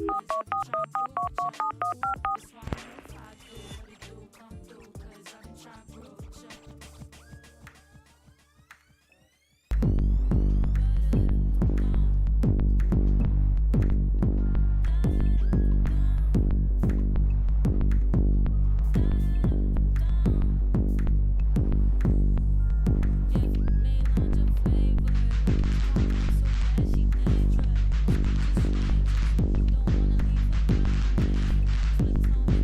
Don't wanna leave her grounded. Flip phone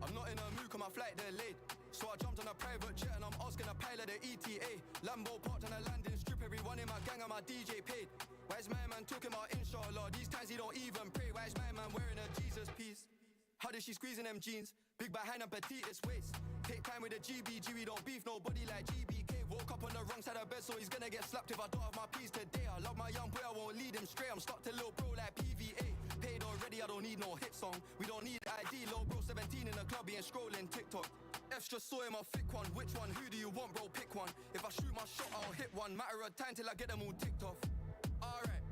I'm not in a mood, cause my flight delayed. So I jumped on a private jet and I'm asking a pilot the ETA. Lambo parked on a landing strip, everyone in my gang and my DJ paid. Why is my man talking about inshallah? These times he don't even pray. Why is my man wearing a Jesus piece? How did she squeeze in them jeans? Big behind and petitest waist. Take time with the GBG, we don't beef nobody like GBK. Woke up on the wrong side of bed, so he's gonna get slapped if I don't have my piece today. I love my young boy, I won't lead him straight. I'm stuck to little bro like PVA. Paid already, I don't need no hit song. We don't need ID, little bro 17 in the club, he ain't scrolling TikTok. F's just saw him a thick one. Which one? Who do you want, bro? Pick one. If I shoot my shot, I'll hit one. Matter of time till I get them all ticked off. Alright.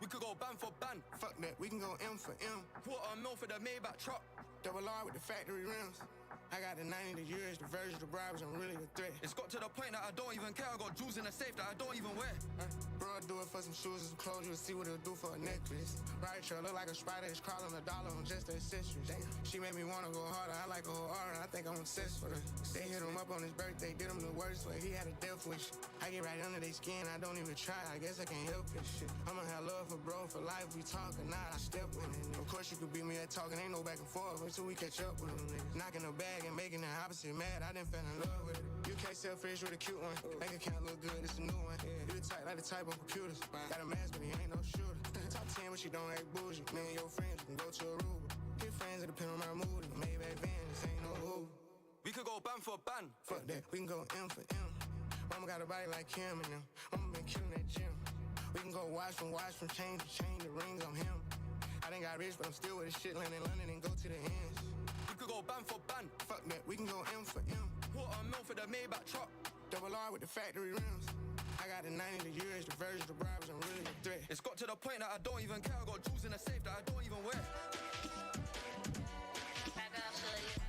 We could go ban for ban. Fuck that, we can go M for M. $250,000 for the Maybach truck. Double R with the factory rims. I got the 90, the years, the versions, the bribes, I'm really a threat. It's got to the point that I don't even care. I got jewels in the safe that I don't even wear. Bro, I do it for some shoes and some clothes, you'll see what it'll do for a necklace. Right trail, look like a spider, it's crawling $1 on just the accessories. Damn. She made me wanna go harder, I like a whole R, and I think I'm obsessed with her. They hit him up on his birthday, did him the worst way, he had a death wish. I get right under their skin, I don't even try, I guess I can't help this shit. I'ma have love for bro, for life, we talking, nah, I step with it. Of course you could beat me at talking, ain't no back and forth, until we catch up with them niggas. Knocking the bag and making the opposite mad, I done fell in love with it. You can't sell fish with a cute one. Bank account look good, it's a new one. You the type like the type on computers. Got a mask, but he ain't no shooter. Top 10, but she don't act bougie. Me and your friends, we can go to Aruba. Get friends, it depend on my mood. Maybach van, this ain't no Uber. We could go ban for ban. Fuck that, we can go M for M. Mama got a body like Kim and them. Mama been killing that gym. We can go watch from chain to chain, the rings on him. I done got rich, but I'm still with this shit, land in London and go to the ends. We could go ban for ban. Fuck that, we can go M for M. $250,000 for the Maybach truck. Double R with the factory rims. I got the 90, the years, the versions, the bribes, I'm really a threat. It's got to the point that I don't even care. I got jewels in the safe that I don't even wear. Back up, shorty.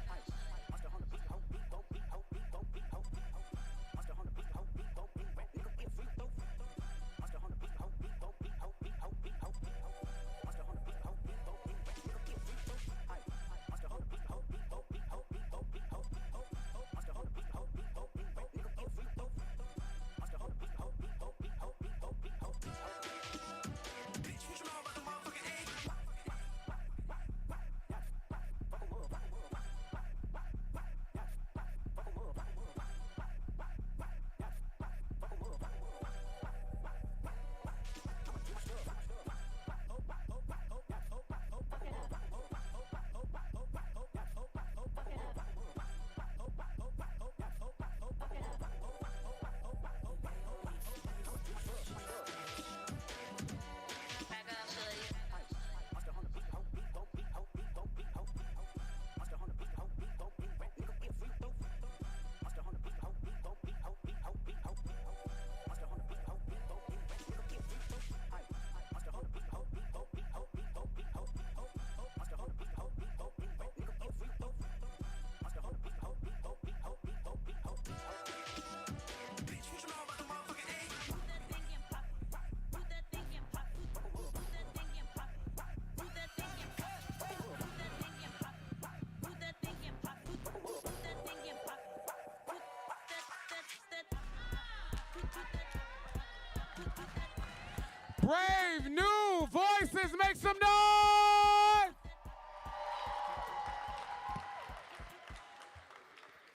Brave new voices, make some noise!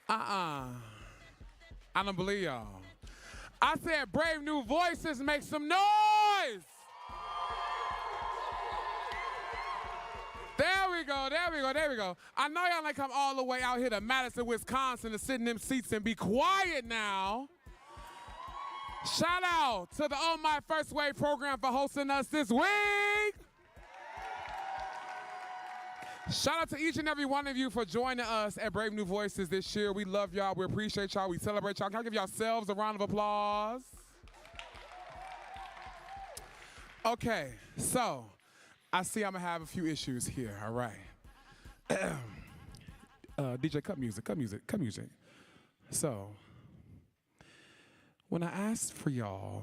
I don't believe y'all. I said brave new voices, make some noise! There we go, there we go, there we go. I know y'all like come all the way out here to Madison, Wisconsin to sit in them seats and be quiet now. Shout out to the On My First Wave program for hosting us this week. Shout out to each and every one of you for joining us at Brave New Voices this year. We love y'all, we appreciate y'all, we celebrate y'all. Can I give yourselves a round of applause? Okay, so I see I'm gonna have a few issues here, all right. DJ, cut music, cut music, cut music. So, when I asked for y'all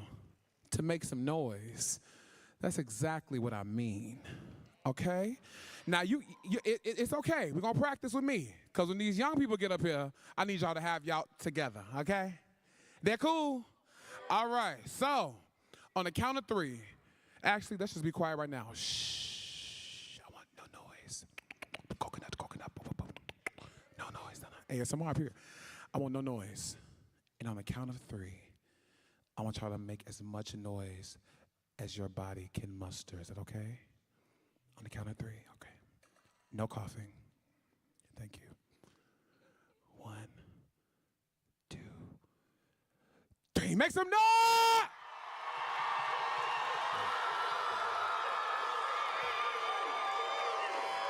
to make some noise, that's exactly what I mean. Okay? Now, it's okay. We're going to practice with me. Because when these young people get up here, I need y'all to have y'all together, okay? They're cool? All right. So, on the count of 3, actually, let's just be quiet right now. Shh. I want no noise. Coconut. No noise. Hey, ASMR up here. I want no noise. And on the count of 3, I want y'all to make as much noise as your body can muster. Is that okay? On the count of 3, okay. No coughing. Thank you. 1, 2, 3. Make some noise!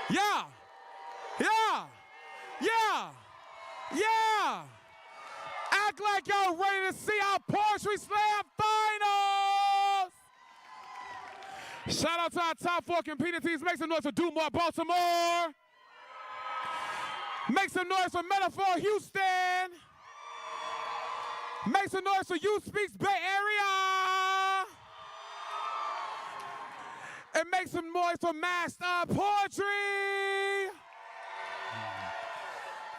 Yeah! Act like y'all ready to see our Poetry Slam Finals! Shout out to our top 4 competing teams. Make some noise for Do More Baltimore. Make some noise for Metaphor Houston. Make some noise for You Speaks Bay Area. And make some noise for Master Poetry.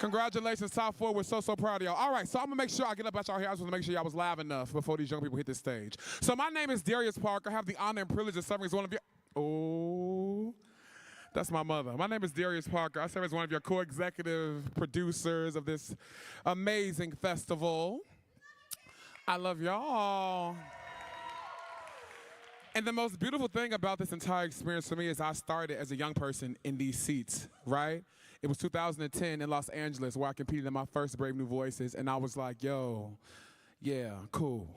Congratulations, top 4. We're so proud of y'all. All right, so I'm going to make sure I get up at y'all here. I just want to make sure y'all was live enough before these young people hit the stage. So my name is Darius Parker. I have the honor and privilege of serving as one of your... Oh, that's my mother. My name is Darius Parker. I serve as one of your co-executive producers of this amazing festival. I love y'all. And the most beautiful thing about this entire experience for me is I started as a young person in these seats, right? It was 2010 in Los Angeles where I competed in my first Brave New Voices, and I was like, yo, yeah, cool.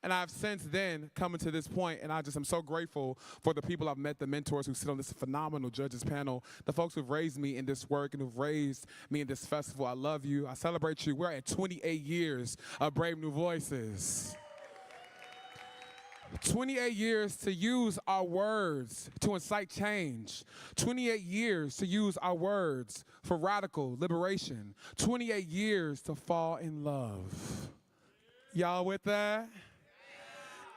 And I've since then come to this point, and I just am so grateful for the people I've met, the mentors who sit on this phenomenal judges panel, the folks who've raised me in this work and who've raised me in this festival. I love you. I celebrate you. We're at 28 years of Brave New Voices. 28 years to use our words to incite change. 28 years to use our words for radical liberation. 28 years to fall in love. Y'all with that?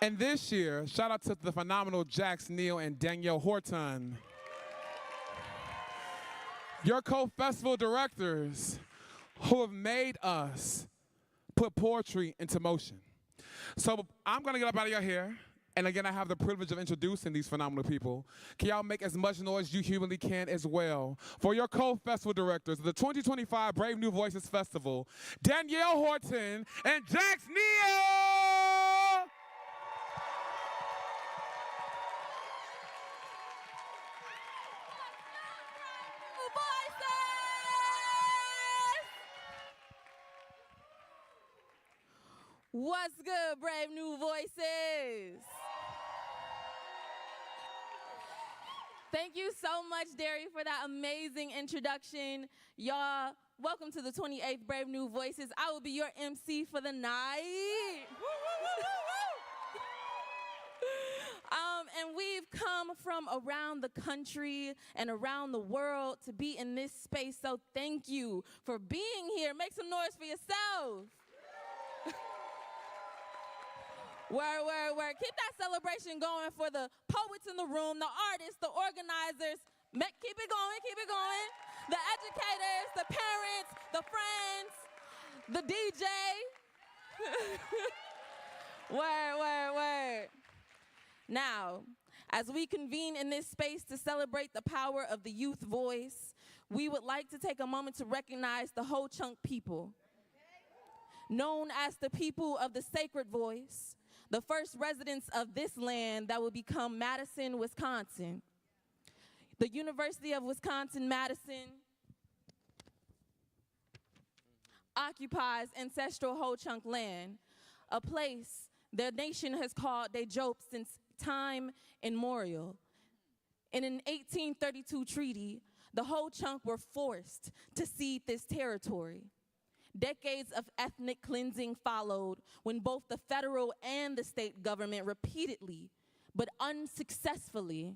And this year, shout out to the phenomenal Jax Neal and Danielle Horton, your co-festival directors who have made us put poetry into motion. So I'm going to get up out of your hair. And again, I have the privilege of introducing these phenomenal people. Can y'all make as much noise as you humanly can as well for your co-festival directors of the 2025 Brave New Voices Festival, Danielle Horton and Jax Neal! What's good, Brave New Voices? Thank you so much, Derry, for that amazing introduction. Y'all, welcome to the 28th Brave New Voices. I will be your MC for the night. And we've come from around the country and around the world to be in this space, so thank you for being here. Make some noise for yourself. Word. Keep that celebration going for the poets in the room, the artists, the organizers. Keep it going. The educators, the parents, the friends, the DJ. Word. Now, as we convene in this space to celebrate the power of the youth voice, we would like to take a moment to recognize the Ho Chunk people, known as the people of the sacred voice, the first residents of this land that will become Madison, Wisconsin. The University of Wisconsin-Madison occupies ancestral Ho Chunk land, a place their nation has called their job since time immemorial. In an 1832 treaty, the Ho Chunk were forced to cede this territory. Decades of ethnic cleansing followed when both the federal and the state government repeatedly, but unsuccessfully,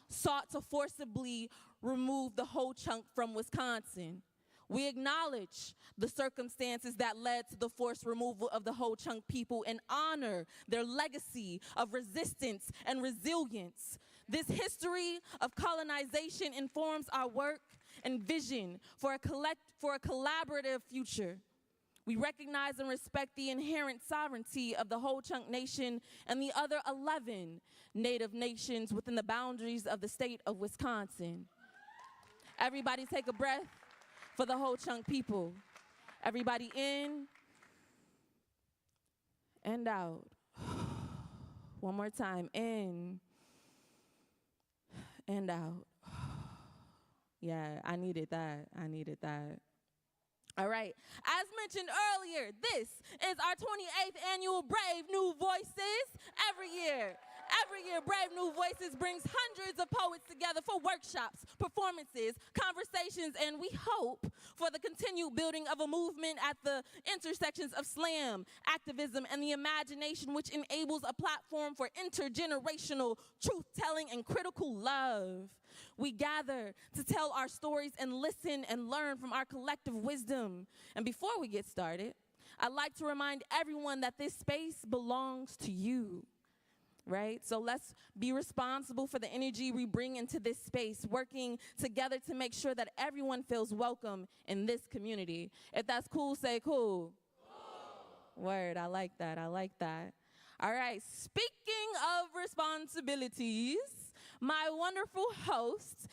sought to forcibly remove the Ho Chunk from Wisconsin. We acknowledge the circumstances that led to the forced removal of the Ho Chunk people and honor their legacy of resistance and resilience. This history of colonization informs our work and vision for a collaborative future. We recognize and respect the inherent sovereignty of the Ho Chunk Nation and the other 11 Native nations within the boundaries of the state of Wisconsin. Everybody take a breath for the Ho Chunk people. Everybody in and out. One more time, in and out. Yeah, I needed that. All right, as mentioned earlier, this is our 28th annual Brave New Voices. Every year, Brave New Voices brings hundreds of poets together for workshops, performances, conversations, and we hope for the continued building of a movement at the intersections of slam, activism, and the imagination, which enables a platform for intergenerational truth-telling and critical love. We gather to tell our stories and listen and learn from our collective wisdom. And before we get started, I'd like to remind everyone that this space belongs to you, right? So let's be responsible for the energy we bring into this space, working together to make sure that everyone feels welcome in this community. If that's cool, say cool. Word, I like that. All right, speaking of responsibilities, my wonderful host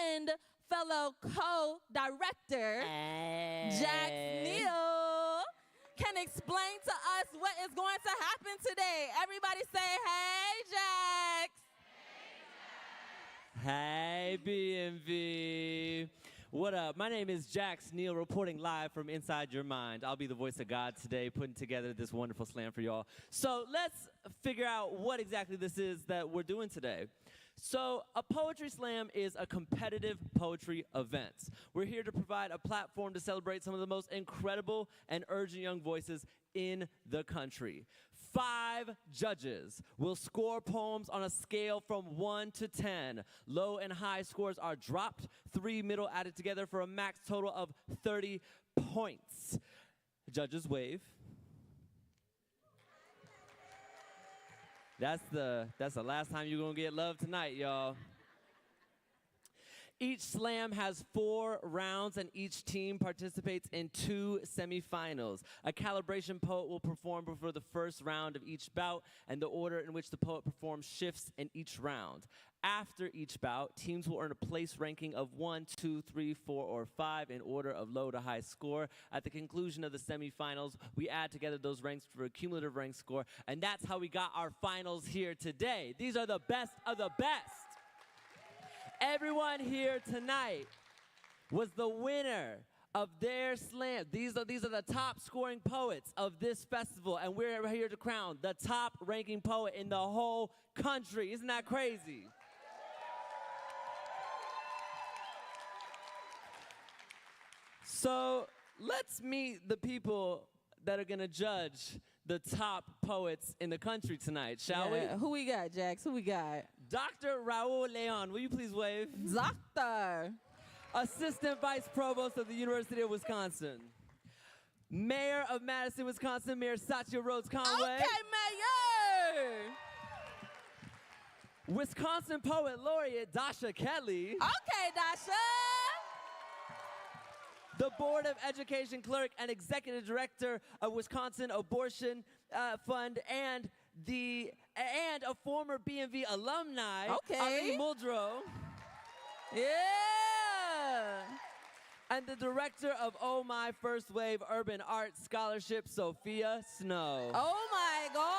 and fellow co-director, Jax Neal, can explain to us what is going to happen today. Everybody say, hey, Jax. Hey, BMV. What up? My name is Jax Neal, reporting live from inside your mind. I'll be the voice of God today, putting together this wonderful slam for y'all. So let's figure out what exactly this is that we're doing today. So a poetry slam is a competitive poetry event. We're here to provide a platform to celebrate some of the most incredible and urgent young voices in the country. 5 judges will score poems on a scale from 1 to 10. Low and high scores are dropped, 3 middle added together for a max total of 30 points. Judges wave. That's the last time you're gonna get love tonight, y'all. Each slam has 4 rounds and each team participates in 2 semifinals. A calibration poet will perform before the first round of each bout, and the order in which the poet performs shifts in each round. After each bout, teams will earn a place ranking of 1, 2, 3, 4, or 5 in order of low to high score. At the conclusion of the semifinals, we add together those ranks for a cumulative rank score, and that's how we got our finals here today. These are the best of the best. Everyone here tonight was the winner of their slam. These are the top scoring poets of this festival, and we're here to crown the top ranking poet in the whole country. Isn't that crazy? So let's meet the people that are gonna judge the top poets in the country tonight, shall we? Who we got, Jax? Who we got? Dr. Raul Leon, will you please wave? Doctor. Assistant Vice Provost of the University of Wisconsin. Mayor of Madison, Wisconsin, Mayor Satya Rhodes Conway. Okay, Mayor. Wisconsin Poet Laureate Dasha Kelly. Okay, Dasha. The Board of Education Clerk and Executive Director of Wisconsin Abortion Fund and a former BMV alumni, Okay. Ali Muldrow. Yeah. And the Director of Oh My First Wave Urban Art Scholarship, Sophia Snow. Oh my God.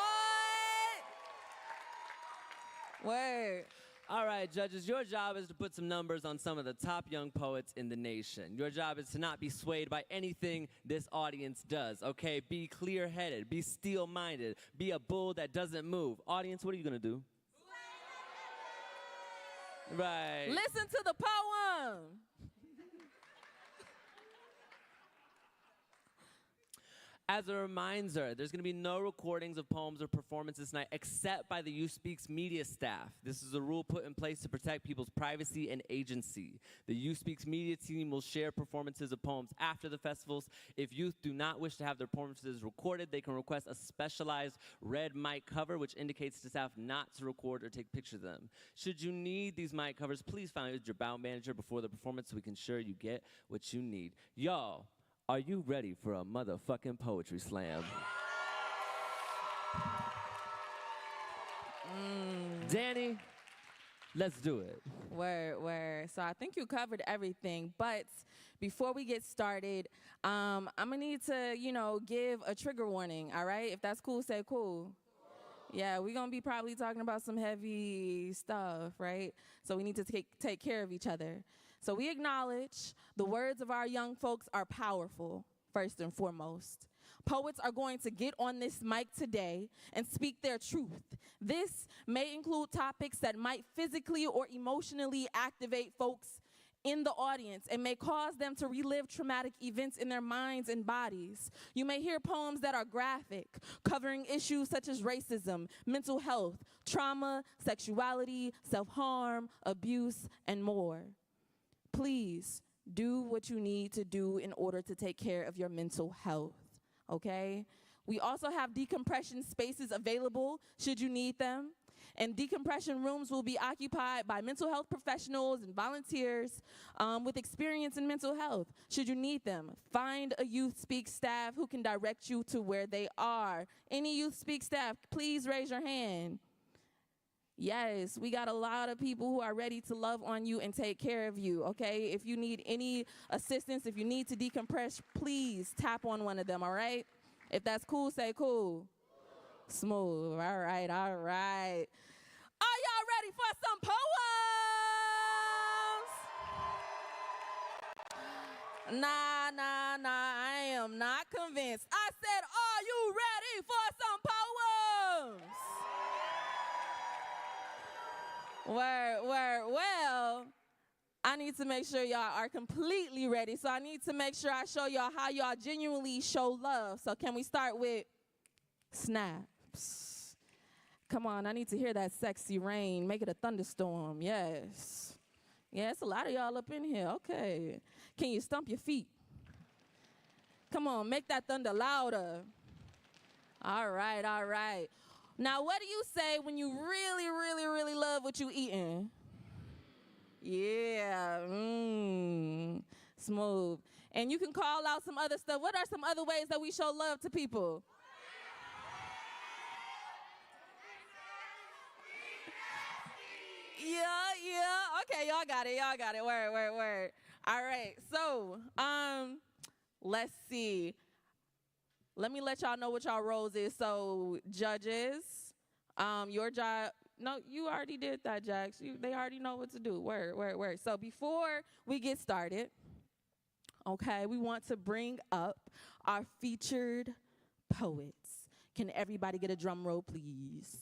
Word. All right, judges, your job is to put some numbers on some of the top young poets in the nation. Your job is to not be swayed by anything this audience does, okay? Be clear-headed, be steel-minded, be a bull that doesn't move. Audience, what are you gonna do? Right. Listen to the poem. As a reminder, there's going to be no recordings of poems or performances tonight except by the Youth Speaks media staff. This is a rule put in place to protect people's privacy and agency. The Youth Speaks media team will share performances of poems after the festivals. If youth do not wish to have their performances recorded, they can request a specialized red mic cover, which indicates to staff not to record or take pictures of them. Should you need these mic covers, please find your bound manager before the performance so we can ensure you get what you need. Y'all, are you ready for a motherfucking poetry slam? Danny, let's do it. Word. So I think you covered everything, but before we get started, I'm gonna need to, give a trigger warning, all right? If that's cool, say cool. Yeah, we're gonna be probably talking about some heavy stuff, right? So we need to take care of each other. So we acknowledge the words of our young folks are powerful, first and foremost. Poets are going to get on this mic today and speak their truth. This may include topics that might physically or emotionally activate folks in the audience and may cause them to relive traumatic events in their minds and bodies. You may hear poems that are graphic, covering issues such as racism, mental health, trauma, sexuality, self-harm, abuse, and more. Please do what you need to do in order to take care of your mental health, okay? We also have decompression spaces available should you need them. And decompression rooms will be occupied by mental health professionals and volunteers with experience in mental health. Should you need them, find a Youth Speak staff who can direct you to where they are. Any Youth Speak staff, please raise your hand. Yes, we got a lot of people who are ready to love on you and take care of you, okay? If you need any assistance, if you need to decompress, please tap on one of them, all right? If that's cool, say cool. Smooth, all right. Are y'all ready for some poems? Nah, I am not convinced. I said, are you ready for some poems? Well, I need to make sure y'all are completely ready. So I need to make sure I show y'all how y'all genuinely show love. So can we start with snaps? Come on, I need to hear that sexy rain. Make it a thunderstorm, yes. Yeah, it's a lot of y'all up in here, okay. Can you stump your feet? Come on, make that thunder louder. All right. Now, what do you say when you really love what you eating? Yeah, smooth. And you can call out some other stuff. What are some other ways that we show love to people? Yeah. Okay, y'all got it. Word. All right, so, let's see. Let me let y'all know what y'all roles is. So, judges, your job, no, you already did that, Jax. They already know what to do. Word. So, before we get started, okay, we want to bring up our featured poets. Can everybody get a drum roll, please?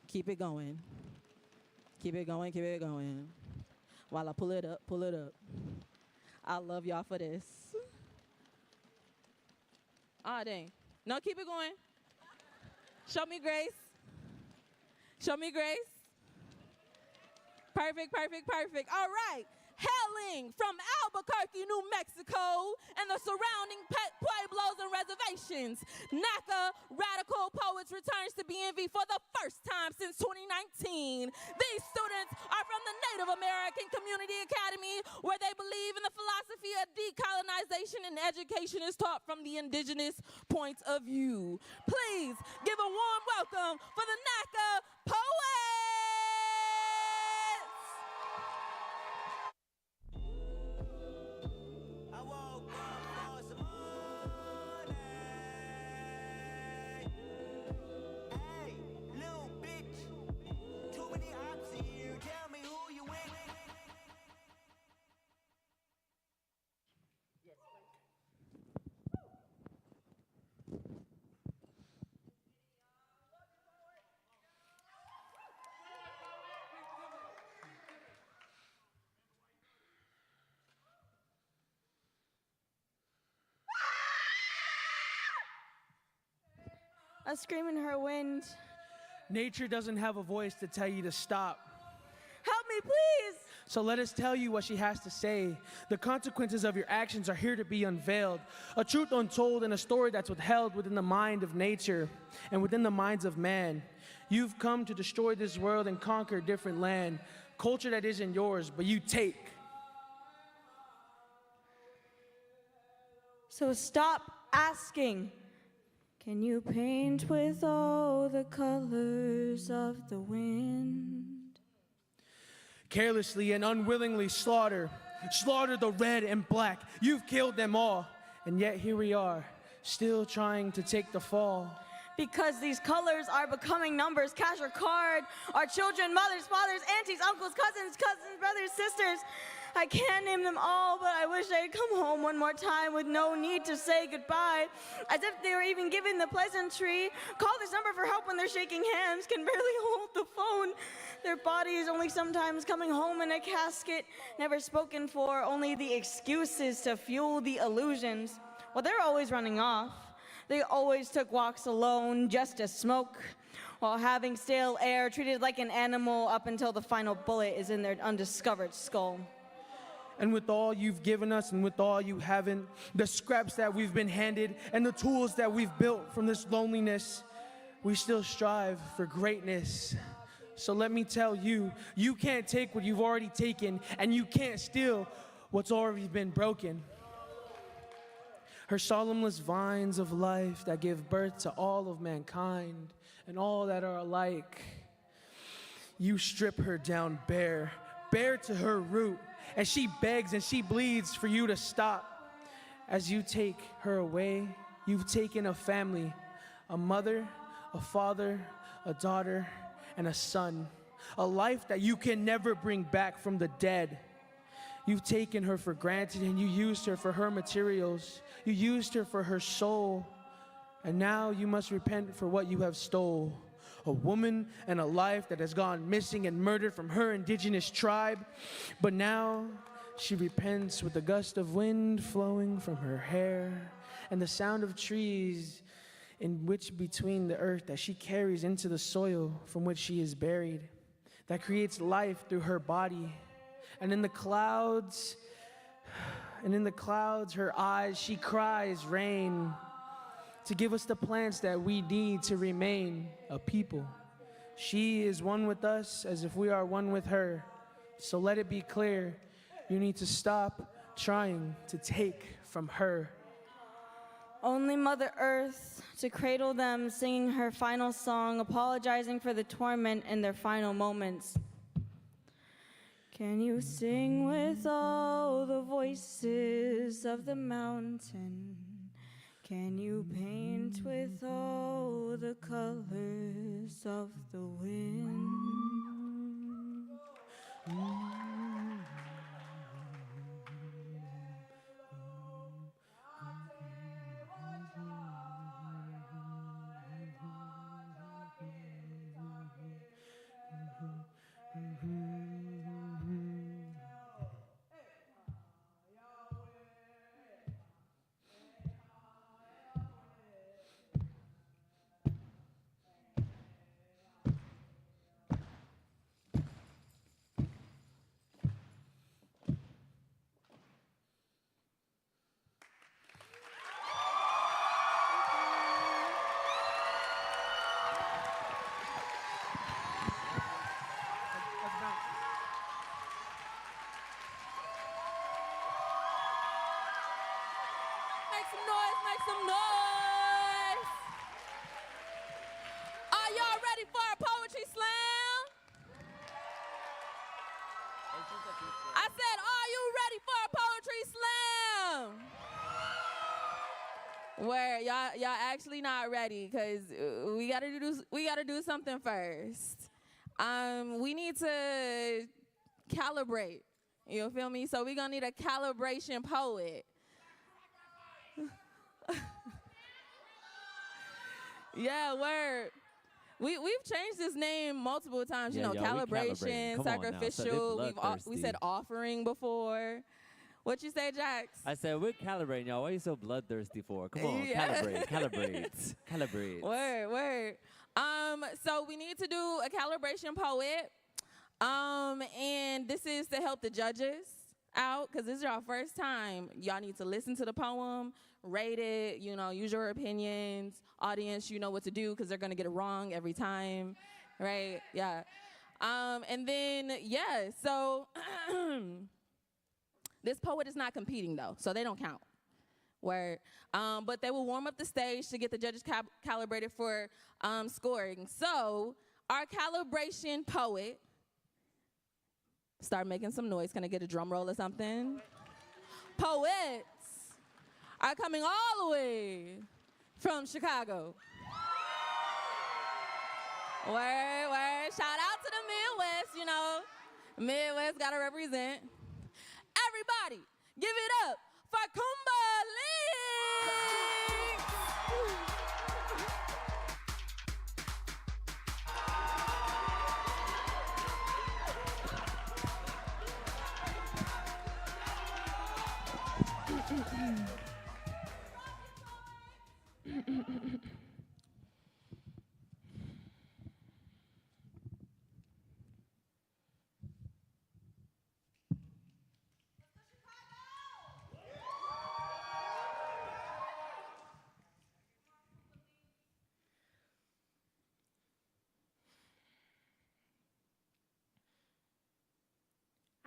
Keep it going. While I pull it up. I love y'all for this. Ah, dang. No, keep it going. Show me grace. Perfect. All right. Hailing from Albuquerque, New Mexico, and the surrounding pueblos and reservations, NACA Radical Poets returns to BNV for the first time since 2019. These students are from the Native American Community Academy, where they believe in the philosophy of decolonization and education is taught from the indigenous point of view. Please give a warm welcome for the NACA Poets! a scream in her wind. Nature doesn't have a voice to tell you to stop. Help me, please! So let us tell you what she has to say. The consequences of your actions are here to be unveiled. A truth untold and a story that's withheld within the mind of nature and within the minds of man. You've come to destroy this world and conquer a different land. Culture that isn't yours, but you take. So stop asking. Can you paint with all the colors of the wind? Carelessly and unwillingly slaughter the red and black. You've killed them all, and yet here we are, still trying to take the fall. Because these colors are becoming numbers, cash or card. Our children, mothers, fathers, aunties, uncles, cousins, brothers, sisters. I can't name them all, but I wish I'd come home one more time with no need to say goodbye. As if they were even given the pleasantry. Call this number for help when they're shaking hands, can barely hold the phone. Their bodies only sometimes coming home in a casket, never spoken for, only the excuses to fuel the illusions. Well, they're always running off. They always took walks alone just to smoke, while having stale air, treated like an animal up until the final bullet is in their undiscovered skull. And with all you've given us and with all you haven't, the scraps that we've been handed and the tools that we've built from this loneliness, we still strive for greatness. So let me tell you, you can't take what you've already taken, and you can't steal what's already been broken. Her solemnless vines of life that give birth to all of mankind and all that are alike. You strip her down bare to her root, and she begs and she bleeds for you to stop. As you take her away, you've taken a family, a mother, a father, a daughter, and a son, a life that you can never bring back from the dead. You've taken her for granted and you used her for her materials. You used her for her soul. And now you must repent for what you have stole. A woman and a life that has gone missing and murdered from her indigenous tribe. But now she repents with a gust of wind flowing from her hair and the sound of trees in which between the earth that she carries into the soil from which she is buried, that creates life through her body. And in the clouds, her eyes, she cries rain to give us the plants that we need to remain a people. She is one with us as if we are one with her. So let it be clear, you need to stop trying to take from her. Only Mother Earth to cradle them, singing her final song, apologizing for the torment in their final moments. Can you sing with all the voices of the mountain? Can you paint with all the colors of the wind? Make some noise. Are y'all ready for a poetry slam? I said, are you ready for a poetry slam? Where y'all actually not ready, because we gotta do something first. We need to calibrate. You feel me? So we're gonna need a calibration poet. Yeah, word. We've changed this name multiple times. Yeah, you know, calibration, sacrificial. We said offering before. What you say, Jax? I said, we're calibrating, y'all. Why are you so bloodthirsty for? Come on, Yeah. calibrate. Word. So we need to do a calibration poet. And this is to help the judges out, because this is our first time. Y'all need to listen to the poem, rate it, use your opinions. Audience, you know what to do, because they're going to get it wrong every time, right? Yeah. And then, so this poet is not competing, though, so they don't count. Word. But they will warm up the stage to get the judges calibrated for scoring. So our calibration poet, start making some noise. Can I get a drum roll or something? Poets are coming all the way from Chicago. Word. Shout out to the Midwest, Midwest gotta represent. Everybody, give it up for Kumba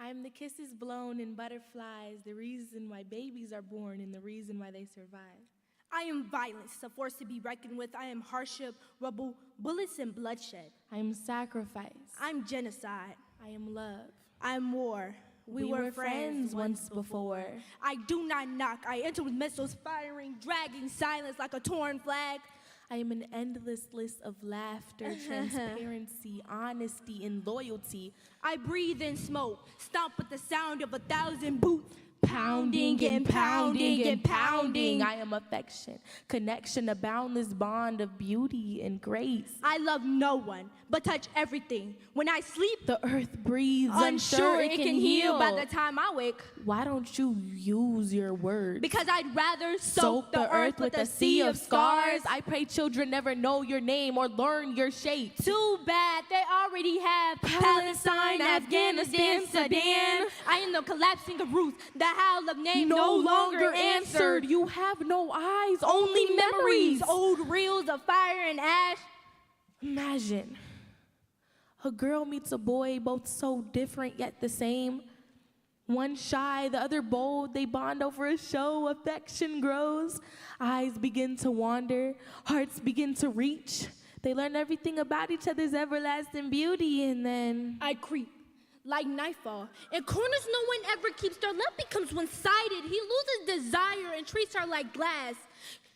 I'm the kisses blown in butterflies, the reason why babies are born and the reason why they survive. I am violence, a force to be reckoned with. I am hardship, rubble, bullets, and bloodshed. I am sacrifice. I'm genocide. I am love. I'm war. We were friends once before. I do not knock. I enter with missiles firing, dragging silence like a torn flag. I am an endless list of laughter, transparency, honesty, and loyalty. I breathe in smoke, stomp with the sound of 1,000 boots. Pounding and pounding and pounding. I am affection, connection, a boundless bond of beauty and grace. I love no one, but touch everything. When I sleep, the earth breathes, unsure it can heal by the time I wake. Why don't you use your words? Because I'd rather soak the earth with a sea of scars. I pray children never know your name or learn your shape. Too bad, they already have Palestine, Afghanistan, Sudan. I am the collapsing of roots. The howl of name no longer answered. You have no eyes, only memories. Old reels of fire and ash. Imagine a girl meets a boy, both so different yet the same. One shy, the other bold, they bond over a show, affection grows. Eyes begin to wander, hearts begin to reach. They learn everything about each other's everlasting beauty, and then I creep like nightfall. In corners no one ever keeps, their love becomes one-sided. He loses desire and treats her like glass.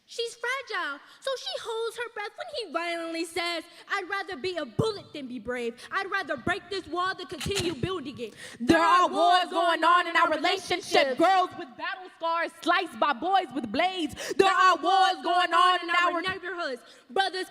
She's fragile, so she holds her breath when he violently says, I'd rather be a bullet than be brave. I'd rather break this wall than continue building it. There are wars going on in our relationship. Girls with battle scars sliced by boys with blades. There are wars going on in our neighborhoods. Brothers,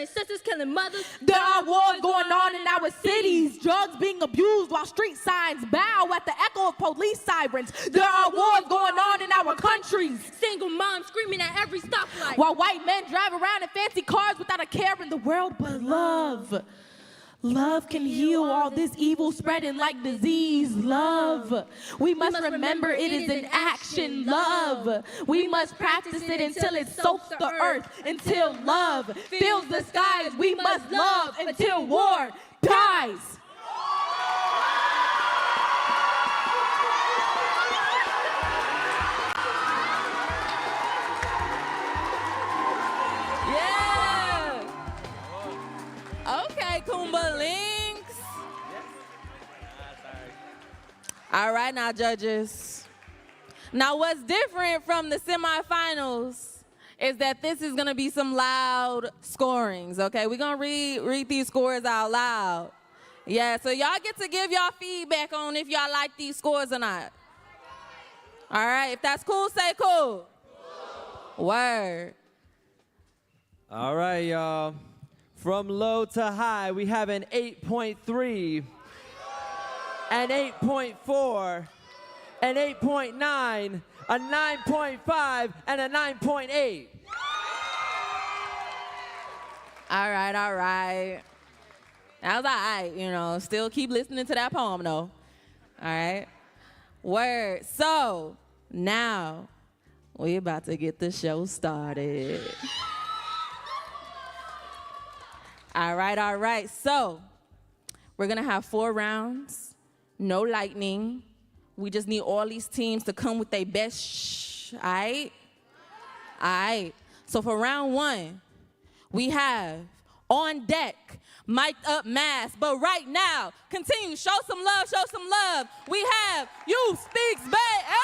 sisters killing mothers. There are wars going on in our cities. Drugs being abused while street signs bow at the echo of police sirens. There are wars going on in our countries. Single moms screaming at every stoplight. While white men drive around in fancy cars without a care in the world but love. Love can heal all this evil spreading like disease. Love. We must remember it is an action. Love. We must practice it until it soaks the earth. Until love fills the skies. We must love until war dies. Kumba Links. All right, now, judges. Now, what's different from the semifinals is that this is going to be some loud scorings, okay? We're going to read these scores out loud. Yeah, so y'all get to give y'all feedback on if y'all like these scores or not. All right, if that's cool, say cool. Word. All right, y'all. From low to high, we have an 8.3, an 8.4, an 8.9, a 9.5, and a 9.8. All right, all right. That was all right, you know. Still keep listening to that poem, though. All right? Word. So, now, we about to get the show started. All right. So, we're going to have 4 rounds. No lightning. We just need all these teams to come with their best all right? All right. So, for round 1, we have on deck, mic'd up mass. But right now, continue, show some love. We have You Speaks Bay Area!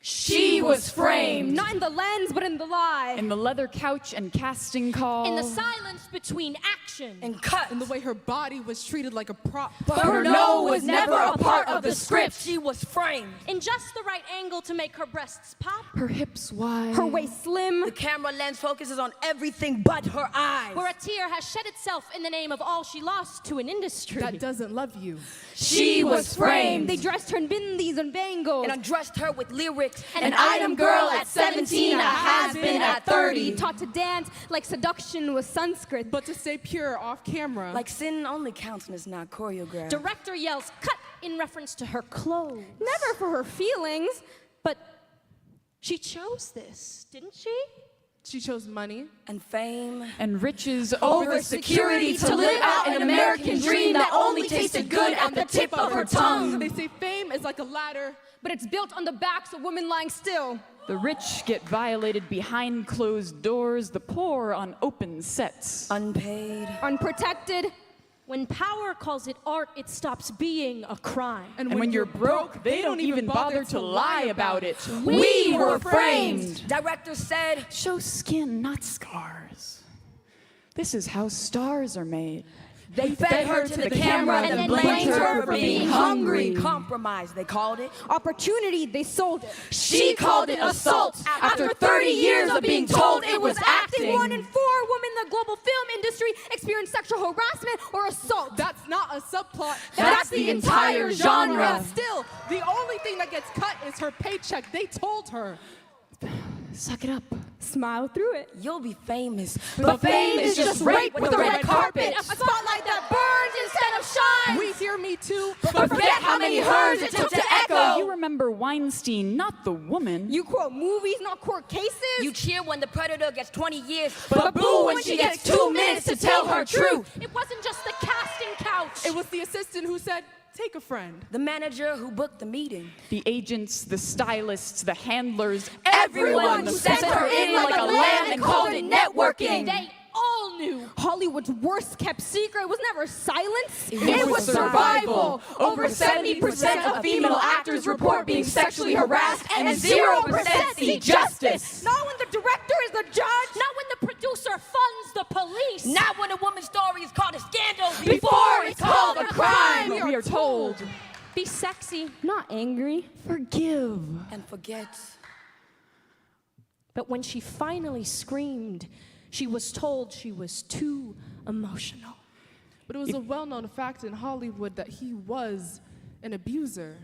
She was framed. Not in the lens, but in the lie. In the leather couch and casting call. In the silence between action and cut. In the way her body was treated like a prop. But her no was never a part of the script. She was framed. in just the right angle to make her breasts pop. Her hips wide. Her waist slim. The camera lens focuses on everything but her eyes. Where a tear has shed itself in the name of all she lost to an industry. That doesn't love you. She was framed. They dressed her in bindis and bangles. And undressed her with lyrics. An item girl at 17, a has-been at 30. Taught to dance like seduction was Sanskrit. But to stay pure off camera. Like sin only counts when it's not choreographed. Director yells, cut, in reference to her clothes. Never for her feelings, but she chose this, didn't she? She chose money. And fame. And riches over security to live out an American dream that only tasted good at the tip of her tongue. They say fame is like a ladder, but it's built on the backs of women lying still. The rich get violated behind closed doors, the poor on open sets. Unpaid. Unprotected. When power calls it art, it stops being a crime. And when you're broke, they don't even bother to lie about it. We were framed. Director said, show skin, not scars. This is how stars are made. They fed her to the camera and then blamed her for being hungry. Compromise, they called it. Opportunity, they sold it. She called it assault after 30 years of being told it was acting. 1 in 4 women in the global film industry experience sexual harassment or assault. That's not a subplot. That's the entire genre. Still, the only thing that gets cut is her paycheck. They told her. Suck it up. Smile through it. You'll be famous. But fame is just rape with a red carpet. A spotlight that burns instead of shines. We hear Me Too. But forget how many herds it took to echo. You remember Weinstein, not the woman. You quote movies, not court cases. You cheer when the predator gets 20 years. But boo when she gets 2 minutes to tell her truth. It wasn't just the casting couch. It was the assistant who said, take a friend. The manager who booked the meeting. The agents, the stylists, the handlers, everyone who sent her in like a lamb and called it networking. They all knew. Hollywood's worst kept secret was never silence. It was survival. Over 70% of female actors report being sexually harassed and 0% see justice. Not when the director is the judge. Not when the producer funds the police. Not when a woman's story is called a scandal. Before it's called a crime. We are told. Be sexy, not angry. Forgive. And forget. But when she finally screamed, she was told she was too emotional. But it was a well-known fact in Hollywood that he was an abuser.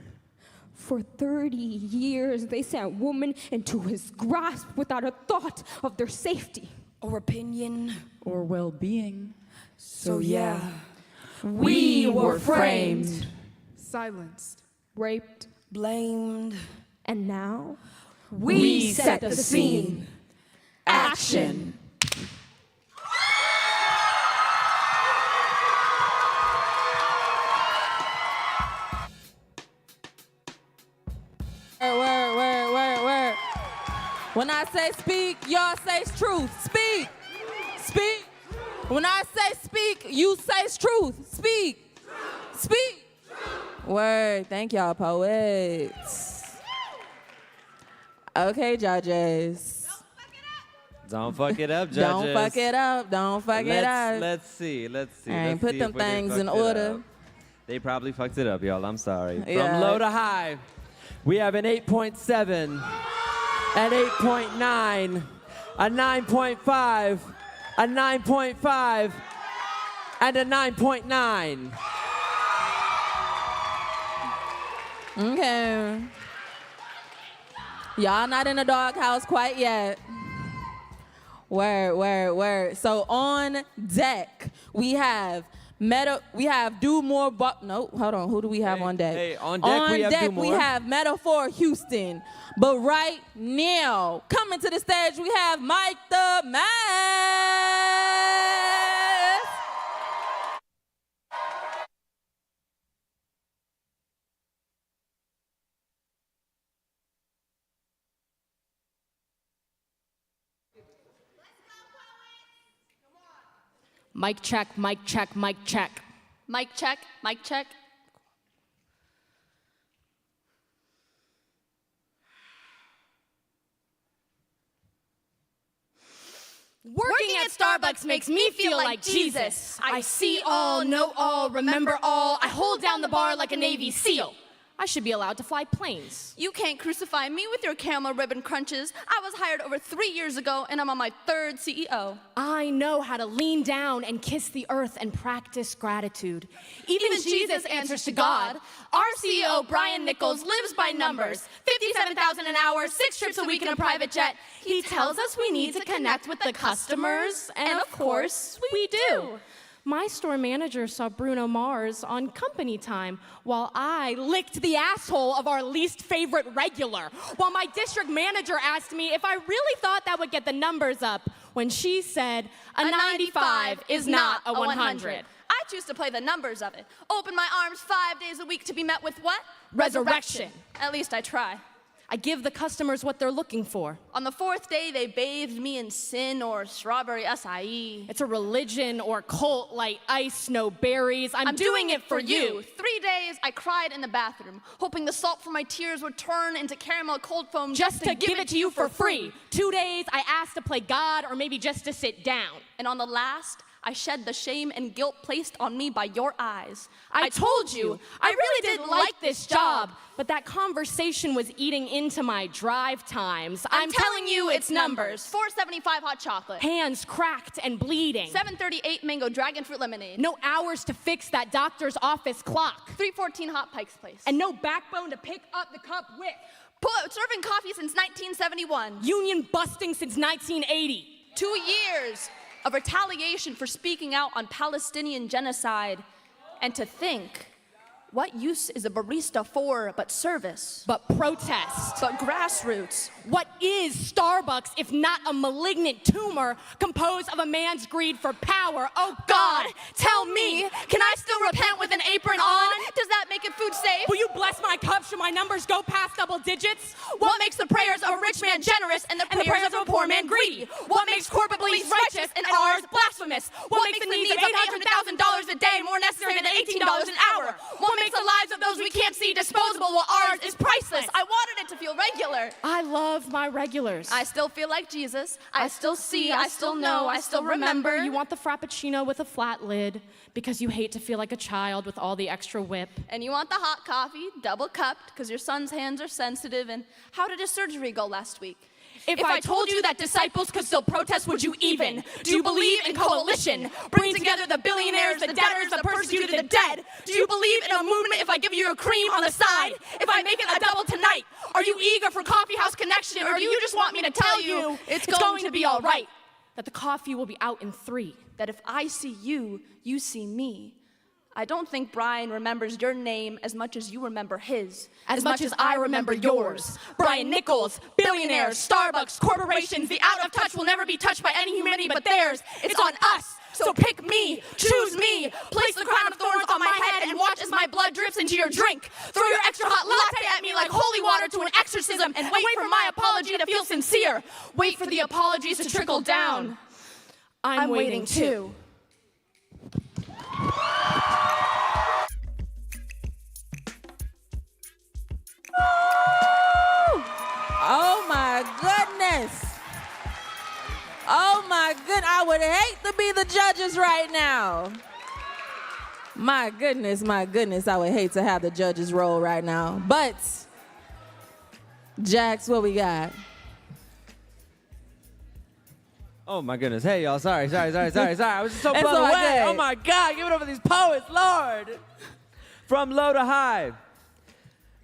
For 30 years, they sent women into his grasp without a thought of their safety. Or opinion. Or well-being. So yeah. We were framed. Silenced. Raped. Blamed. And now? We set the scene. Action. Word. When I say speak, y'all say truth. Speak. When I say speak, you say truth. Speak. Word. Thank y'all, poets. Okay, judges. Don't fuck it up, judges. Don't fuck it up. Let's see. All right, put them things in order. They probably fucked it up, y'all. I'm sorry. Yeah. From low to high, we have an 8.7, an 8.9, a 9.5, a 9.5, and a 9.9. Okay. Y'all not in the doghouse quite yet. Word. So on deck, we have Do More, no, hold on. Who do we have on deck? Hey, on deck we have Metaphor Houston. But right now, coming to the stage, we have Mike the Mask. Mic check, mic check, mic check. Mic check, mic check. Working at Starbucks makes me feel like Jesus. I see all, know all, remember all. I hold down the bar like a Navy SEAL. I should be allowed to fly planes. You can't crucify me with your camel ribbon crunches. I was hired over 3 years ago, and I'm on my 3rd CEO. I know how to lean down and kiss the earth and practice gratitude. Even Jesus answers to God. Our CEO, Brian Nichols, lives by numbers. 57,000 an hour, 6 trips a week in a private jet. He tells us we need to connect with the customers, and of course, we do. My store manager saw Bruno Mars on Company Time while I licked the asshole of our least favorite regular, while my district manager asked me if I really thought that would get the numbers up when she said a 95 is not a 100. I choose to play the numbers of it. Open my arms 5 days a week to be met with what? Resurrection. At least I try. I give the customers what they're looking for. On the 4th day, they bathed me in sin or strawberry acai. It's a religion or cult like ice, no berries. I'm doing it for you. 3 days, I cried in the bathroom, hoping the salt from my tears would turn into caramel cold foam just to give it to you for free. 2 days, I asked to play God or maybe just to sit down. And on the last, I shed the shame and guilt placed on me by your eyes. I told you, I really didn't like this job, but that conversation was eating into my drive times. I'm telling you, it's numbers. $4.75 hot chocolate. Hands cracked and bleeding. $7.38 mango dragon fruit lemonade. No hours to fix that doctor's office clock. $3.14 hot Pike's Place. And no backbone to pick up the cup with. Serving coffee since 1971. Union busting since 1980. 2 years of retaliation for speaking out on Palestinian genocide. And to think, what use is a barista for but service? But protest. But grassroots. What is Starbucks if not a malignant tumor composed of a man's greed for power? Oh God, tell me, can I still repent with an apron on? Does that make it food safe? Will you bless my cup should my numbers go past double digits? What makes the prayers of a rich man generous and the prayers of a poor man greedy? What makes corporate beliefs righteous and ours blasphemous? What makes the needs of $800,000 a day more necessary than $18 an hour? What makes the lives of those we can't see disposable while ours is priceless? I wanted it to feel regular. I love my regulars. I still feel like Jesus. I still see, I still know, I still remember. You want the Frappuccino with a flat lid because you hate to feel like a child with all the extra whip. And you want the hot coffee, double cupped, because your son's hands are sensitive. And how did his surgery go last week? If I told you that disciples could still protest, would you even? Do you believe in coalition? Bring together the billionaires, the debtors, the persecuted, the dead. Do you believe in a movement if I give you a cream on the side? If I make it a double tonight? Are you eager for Coffee House Connection? Or do you just want me to tell you it's going to be all right? That the coffee will be out in 3. That if I see you, you see me. I don't think Brian remembers your name as much as you remember his. As much as I remember yours. Brian Nichols, billionaires, Starbucks, corporations, the out of touch will never be touched by any humanity but theirs. It's on us. So pick me, choose me, place the crown of thorns on my head and watch as my blood drips into your drink. Throw your extra hot latte at me like holy water to an exorcism and wait for my apology to feel sincere. Wait for the apologies to trickle down. I'm waiting too. Oh my goodness. Oh my goodness. I would hate to be the judges right now. My goodness, I would hate to have the judges roll right now. But, Jax, what we got? Oh my goodness. Hey y'all, sorry. I was just so It's blown all away. good. Oh my God, give it up for these poets, Lord. From low to high,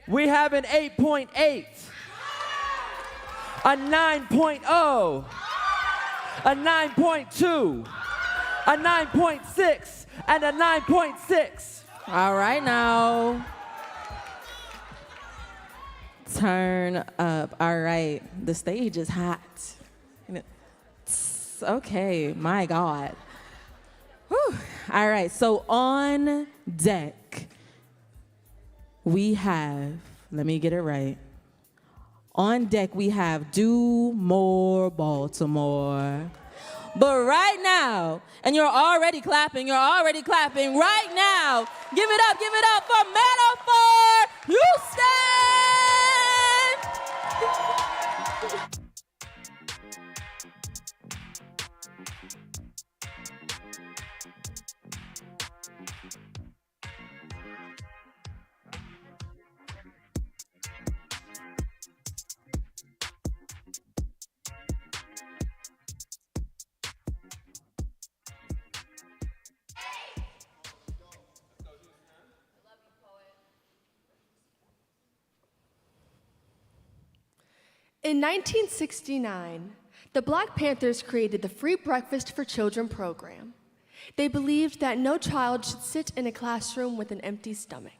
we have an 8.8, a 9.0, a 9.2, a 9.6, and a 9.6. All right now. Turn up. All right. The stage is hot. Okay, my God. Whew. All right, so on deck, we have, let me get it right. On deck, we have Do More Baltimore. But right now, and you're already clapping right now, give it up for Metaphor Houston! In 1969, the Black Panthers created the Free Breakfast for Children program. They believed that no child should sit in a classroom with an empty stomach.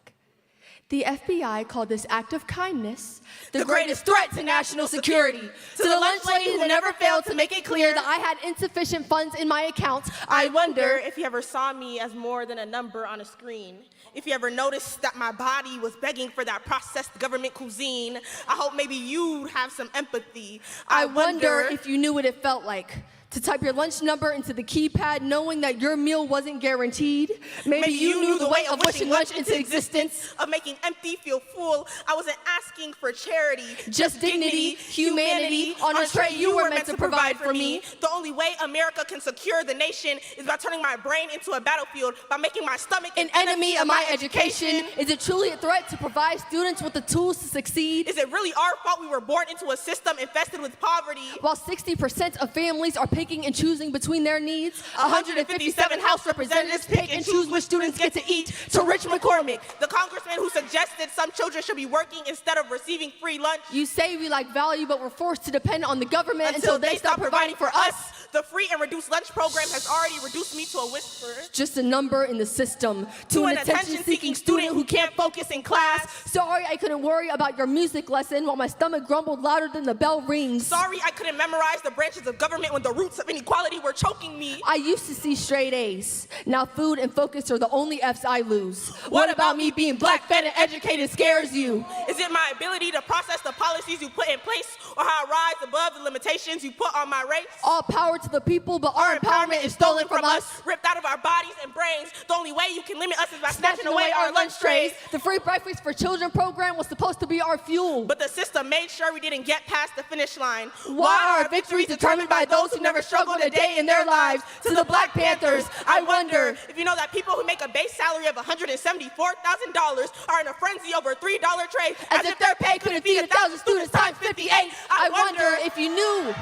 The FBI called this act of kindness the greatest threat to national security. To the lunch lady who never failed to make it clear that I had insufficient funds in my account, I wonder if you ever saw me as more than a number on a screen. If you ever noticed that my body was begging for that processed government cuisine, I hope maybe you'd have some empathy. I wonder if you knew what it felt like to type your lunch number into the keypad knowing that your meal wasn't guaranteed. Maybe you knew the way of wishing lunch into existence. Of making empty feel full. I wasn't asking for charity. Just dignity, humanity, on a tray you were meant to provide for me. The only way America can secure the nation is by turning my brain into a battlefield, by making my stomach an enemy of my education. Is it truly a threat to provide students with the tools to succeed? Is it really our fault we were born into a system infested with poverty? While 60% of families are picking and choosing between their needs, 157 House representatives pick and choose which students get to eat. To Rich McCormick, the congressman who suggested some children should be working instead of receiving free lunch. You say we like value, but we're forced to depend on the government until they stop providing for us. The free and reduced lunch program has already reduced me to a whisper. Just a number in the system. To an attention-seeking student who can't focus in class. Sorry I couldn't worry about your music lesson while my stomach grumbled louder than the bell rings. Sorry I couldn't memorize the branches of government when the roots of inequality were choking me. I used to see straight A's. Now food and focus are the only F's I lose. What about me being black, fed, and educated scares you? Is it my ability to process the policies you put in place, or how I rise above the limitations you put on my race? All power to the people, but our empowerment is stolen from us. Ripped out of our bodies and brains. The only way you can limit us is by snatching away our lunch trays. The Free Breakfast for Children program was supposed to be our fuel. But the system made sure we didn't get past the finish line. Why are victories determined by those who never struggled a day in their lives? To the Black Panthers, I wonder if you know that people who make a base salary of $174,000 are in a frenzy over a $3 trade, as if their pay couldn't feed 1,000 students times 58. I wonder if you knew.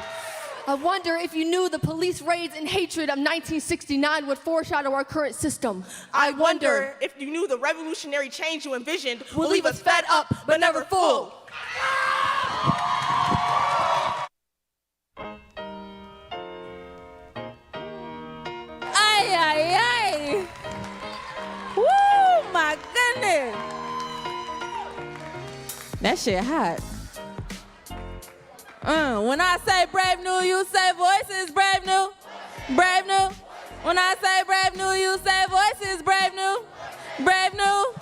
I wonder if you knew the police raids and hatred of 1969 would foreshadow our current system. I wonder if you knew the revolutionary change you envisioned will leave us fed up but never full. Ay, ay, ay. Woo! That shit hot. When I say brave new, you say voices, brave new. Brave new. When I say brave new, you say voices, brave new. Brave new.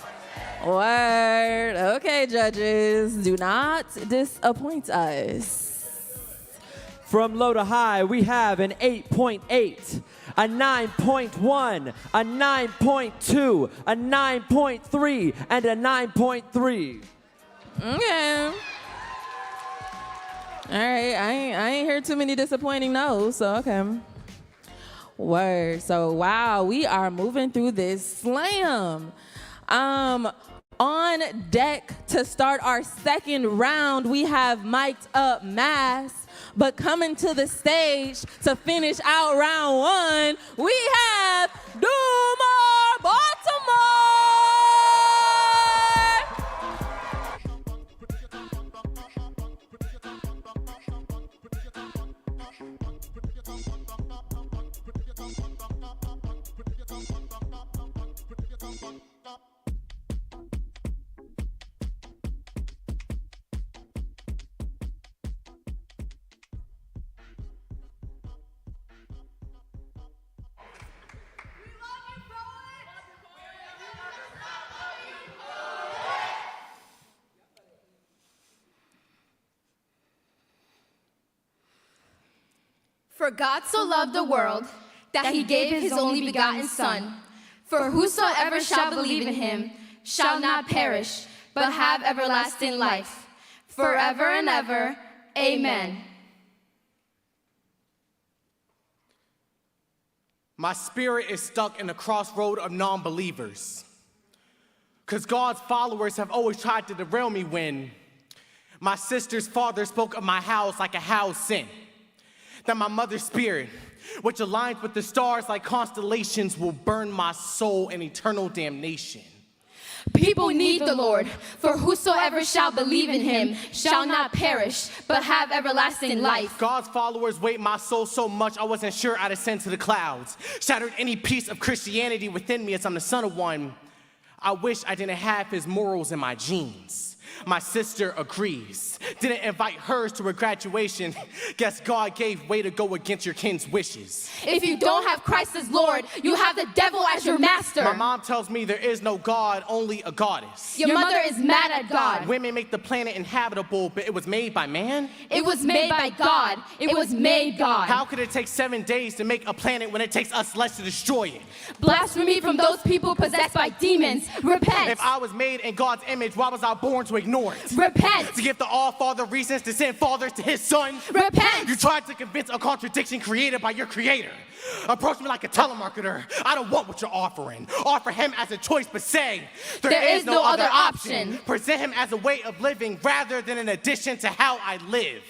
Word. Okay, judges, do not disappoint us. From low to high, we have an 8.8, a 9.1, a 9.2, a 9.3, and a 9.3. Okay. All right, I ain't heard too many disappointing no's, so okay. Word. So wow, we are moving through this slam. On deck to start our second round, we have mic'd up Mass. But coming to the stage to finish out round one, we have Dumar Baltimore. For God so loved the world that he gave his only begotten Son. For whosoever shall believe in him shall not perish, but have everlasting life. Forever and ever, amen. My spirit is stuck in the crossroad of non-believers. Because God's followers have always tried to derail me when my sister's father spoke of my house like a house sin. That my mother's spirit, which aligns with the stars like constellations, will burn my soul in eternal damnation. People need the Lord, for whosoever shall believe in him shall not perish, but have everlasting life. God's followers weight my soul so much I wasn't sure I'd ascend to the clouds. Shattered any piece of Christianity within me as I'm the son of one. I wish I didn't have his morals in my genes. My sister agrees. Didn't invite hers to her graduation. Guess God gave way to go against your kin's wishes. If you don't have Christ as Lord, you have the devil as your master. My mom tells me there is no God, only a goddess. Your mother is mad at God. Women make the planet inhabitable, but it was made by man? It was made by God. It was made God. How could it take 7 days to make a planet when it takes us less to destroy it? Blasphemy from those people possessed by demons. Repent. If I was made in God's image, why was I born to ignore it? Repent. To give the All-Father reasons to send fathers to his son? Repent. You tried to convince a contradiction created by your creator. Approach me like a telemarketer. I don't want what you're offering. Offer him as a choice, but say there is no other option. Present him as a way of living rather than an addition to how I live.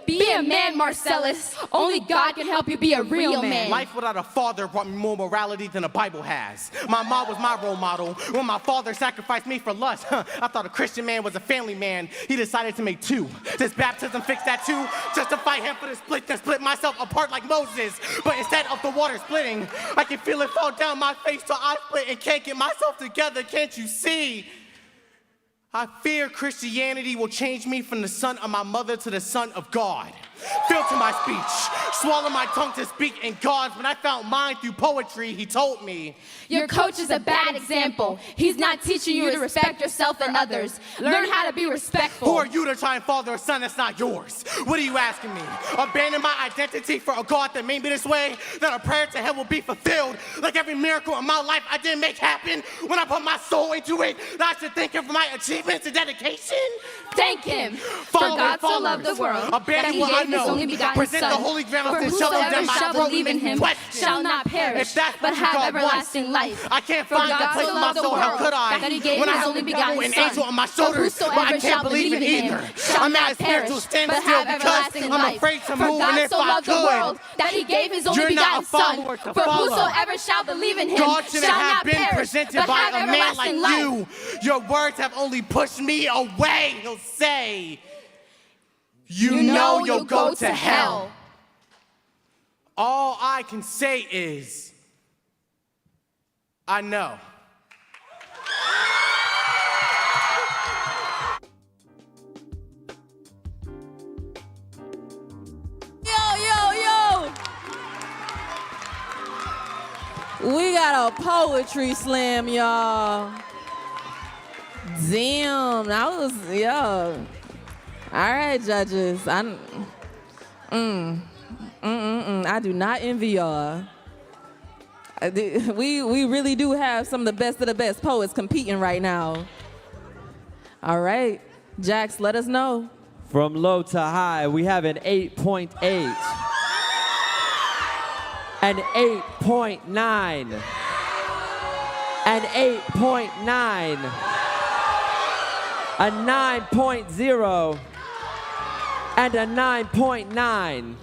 Be a man, Marcellus. Only God can help you be a real man. Life without a father brought me more morality than the Bible has. My mom was my role model. When my father sacrificed me for lust, I thought a Christian man was a family man. He decided to make two. Does baptism fix that too? Justify him for the split that split myself apart like Moses. But instead of the water splitting, I can feel it fall down my face till I split and can't get myself together. Can't you see? I fear Christianity will change me from the son of my mother to the son of God. Filter my speech, swallow my tongue to speak in God's. When I found mine through poetry, he told me, your coach is a bad example. He's not teaching you to respect yourself and others. Learn how to be respectful. Who are you to try and father a son that's not yours? What are you asking me? Abandon my identity for a God that made me this way? That a prayer to him will be fulfilled. Like every miracle in my life I didn't make happen. When I put my soul into it, that I should thank him for my achievements and dedication. Thank him. For God so loved the world abandon what I know. Present the holy ground and show them that my throat believe in him shall not perish, but have everlasting life. I can't find the place in my soul. How could I? That he gave his only begotten an angel on my shoulders, but I can't believe in either. I'm at a spiritual standstill because I'm afraid to move. And if I could, that he gave his only begotten Son. For whosoever shall believe in him God shouldn't shall have not been perish, presented but by have a man like everlasting life. you. Your words have only pushed me away. He'll say, you know you'll go to hell. All I can say is, I know. We got a poetry slam, y'all. Damn, that was, yo. All right, judges. I do not envy y'all. We really do have some of the best poets competing right now. All right, Jax, let us know. From low to high, we have an 8.8, an 8.9, an 8.9, a 9.0, and a 9.9.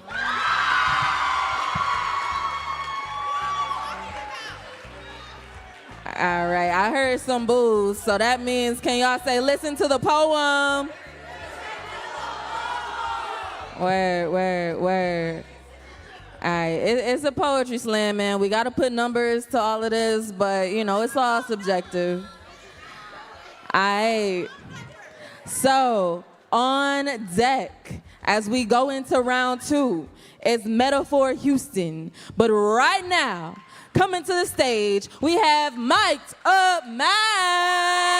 All right, I heard some boos, so that means, can y'all say, listen to the poem? Word. All right, it's a poetry slam, man. We got to put numbers to all of this, but, you know, it's all subjective. All right. So, on deck, as we go into round 2, is Metaphor Houston. But right now, coming to the stage, we have Mic'd Up Math.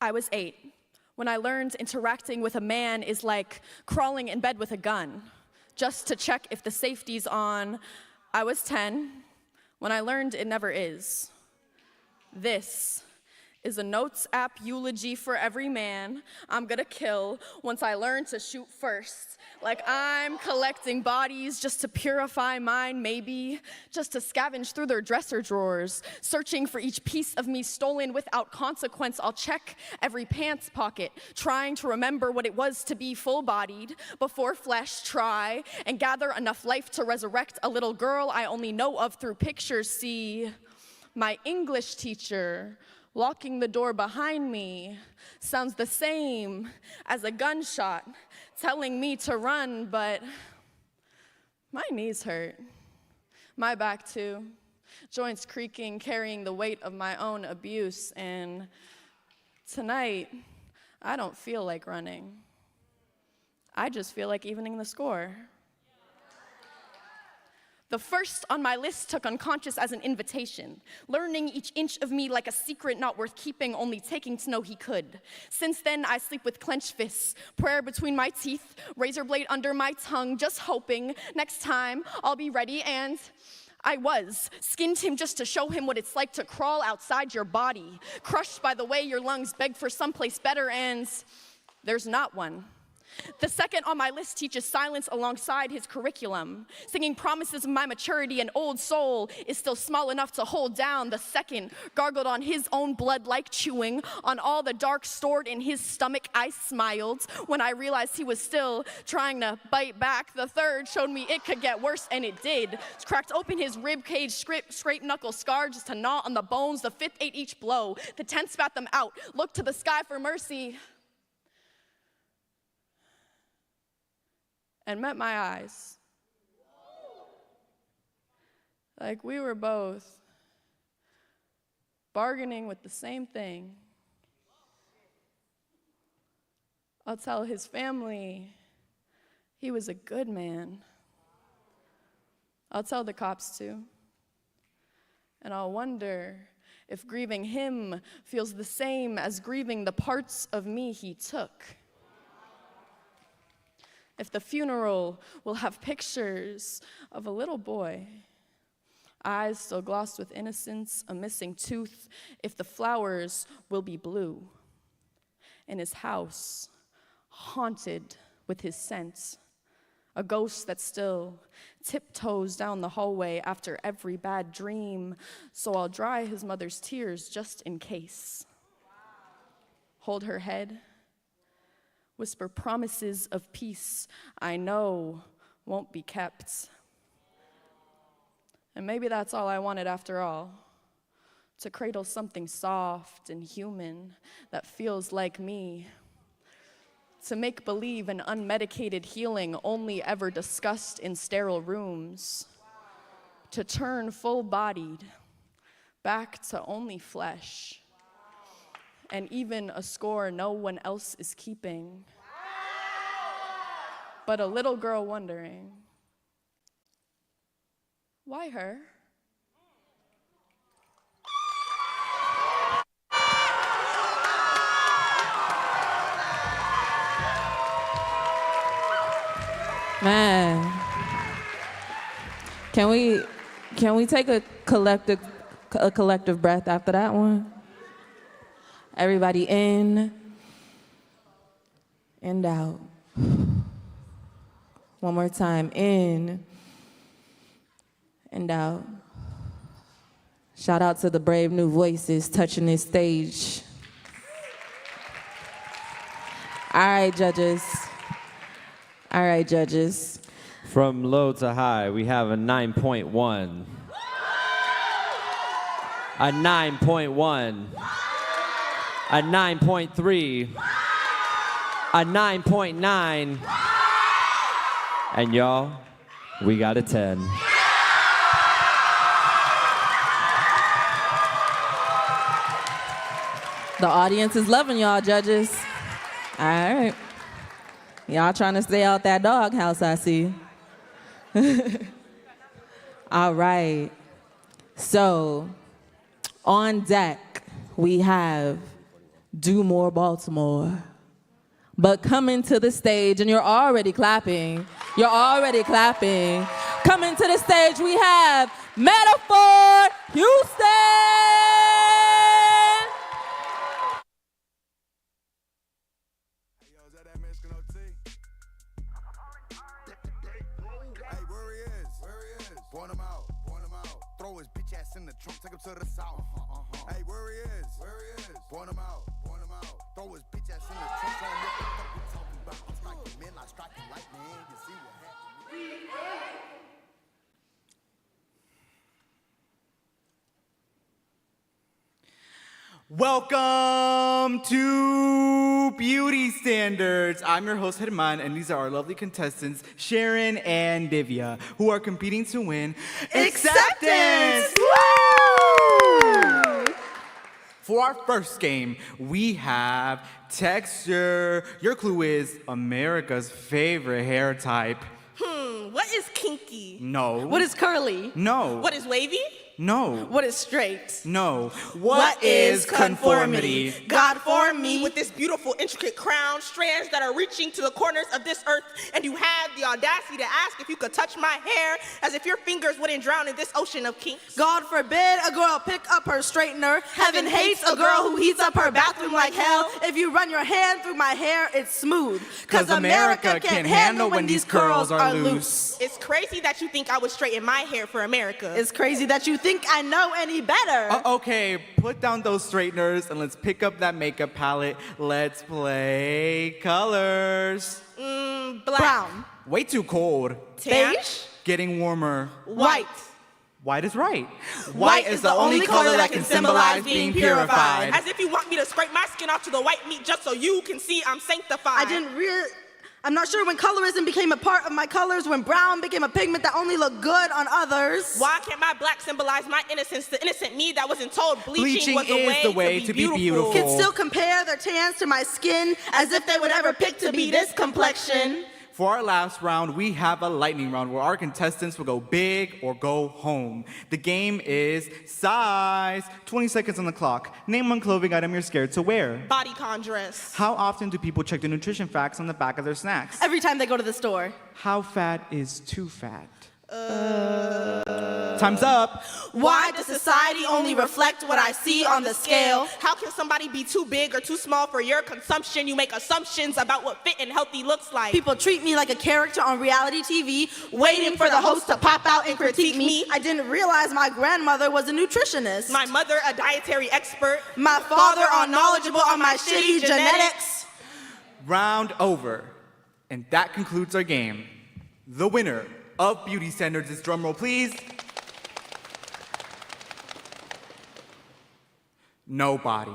I was 8 when I learned interacting with a man is like crawling in bed with a gun, just to check if the safety's on. I was 10 when I learned it never is. This is a notes app eulogy for every man I'm gonna kill once I learn to shoot first. Like I'm collecting bodies just to purify mine, maybe, just to scavenge through their dresser drawers, searching for each piece of me stolen without consequence. I'll check every pants pocket, trying to remember what it was to be full-bodied before flesh, try and gather enough life to resurrect a little girl I only know of through pictures. See, my English teacher locking the door behind me sounds the same as a gunshot telling me to run, but my knees hurt, my back too, joints creaking, carrying the weight of my own abuse, and tonight, I don't feel like running. I just feel like evening the score. The first on my list took unconscious as an invitation, learning each inch of me like a secret not worth keeping, only taking to know he could. Since then, I sleep with clenched fists, prayer between my teeth, razor blade under my tongue, just hoping next time I'll be ready, and I was. Skinned him just to show him what it's like to crawl outside your body, crushed by the way your lungs beg for someplace better, and there's not one. The second on my list teaches silence alongside his curriculum, singing promises of my maturity. An old soul is still small enough to hold down. The second gargled on his own blood like chewing on all the dark stored in his stomach. I smiled when I realized he was still trying to bite back. The third showed me it could get worse, and it did. Cracked open his rib cage, scrape knuckle scar just to gnaw on the bones. The fifth ate each blow. The 10th spat them out, looked to the sky for mercy, and met my eyes. Like we were both bargaining with the same thing. I'll tell his family he was a good man. I'll tell the cops too. And I'll wonder if grieving him feels the same as grieving the parts of me he took. If the funeral will have pictures of a little boy, eyes still glossed with innocence, a missing tooth, if the flowers will be blue, and his house haunted with his scent, a ghost that still tiptoes down the hallway after every bad dream, so I'll dry his mother's tears just in case. Hold her head, whisper promises of peace I know won't be kept. And maybe that's all I wanted after all. To cradle something soft and human that feels like me. To make believe an unmedicated healing only ever discussed in sterile rooms. To turn full-bodied back to only flesh. And even a score no one else is keeping. But a little girl wondering, why her? Man, can we take a collective breath after that one? Everybody in and out. One more time, in and out. Shout out to the brave new voices touching this stage. All right, judges. All right, judges. From low to high, we have a 9.1. A 9.1. A 9.3. A 9.9. And y'all, we got a 10. The audience is loving y'all, judges. All right. Y'all trying to stay out that doghouse, I see. All right. So, on deck, we have Do More Baltimore. But coming to the stage, and you're already clapping. You're already clapping. Coming to the stage, we have Metaphor Houston. Take him to the south. Hey, where he is? Point him out. Throw his bitch ass in the trunk. Tell him what the fuck we talking about. I'm striking men like striking lightning. You see what happened? Welcome to Beauty Standards. I'm your host, Herman, and these are our lovely contestants, Sharon and Divya, who are competing to win Acceptance! Woo! For our first game, we have texture. Your clue is America's favorite hair type. What is kinky? No. What is curly? No. What is wavy? No. What is straight? No. What is conformity? God formed me with this beautiful, intricate crown, strands that are reaching to the corners of this earth, and you have the audacity to ask if you could touch my hair as if your fingers wouldn't drown in this ocean of kinks. God forbid a girl pick up her straightener. Heaven hates a girl who heats up her bathroom like hell. If you run your hand through my hair, it's smooth. 'Cause America can't handle when these curls are loose. It's crazy that you think I would straighten my hair for America. It's crazy that you think I know any better. Okay, put down those straighteners and let's pick up that makeup palette. Let's play colors. Black. Brown. Way too cold. Beige. Getting warmer. White. White is right. White is the only color that can symbolize being purified. As if you want me to scrape my skin off to the white meat just so you can see I'm sanctified. I'm not sure when colorism became a part of my colors, when brown became a pigment that only looked good on others. Why can't my black symbolize my innocence, the innocent me that wasn't told bleaching was the way to be beautiful? Kids still compare their tans to my skin as if they would ever pick to be this complexion. For our last round, we have a lightning round where our contestants will go big or go home. The game is size. 20 seconds on the clock. Name one clothing item you're scared to wear. Bodycon dress. How often do people check the nutrition facts on the back of their snacks? Every time they go to the store. How fat is too fat? Time's up. Why does society only reflect what I see on the scale? How can somebody be too big or too small for your consumption? You make assumptions about what fit and healthy looks like. People treat me like a character on reality TV, waiting for the host to pop out and critique me. I didn't realize my grandmother was a nutritionist. My mother, a dietary expert. My father, knowledgeable on my shitty genetics. Round over. And that concludes our game. The winner of Beauty Standards is, drumroll please, Nobody.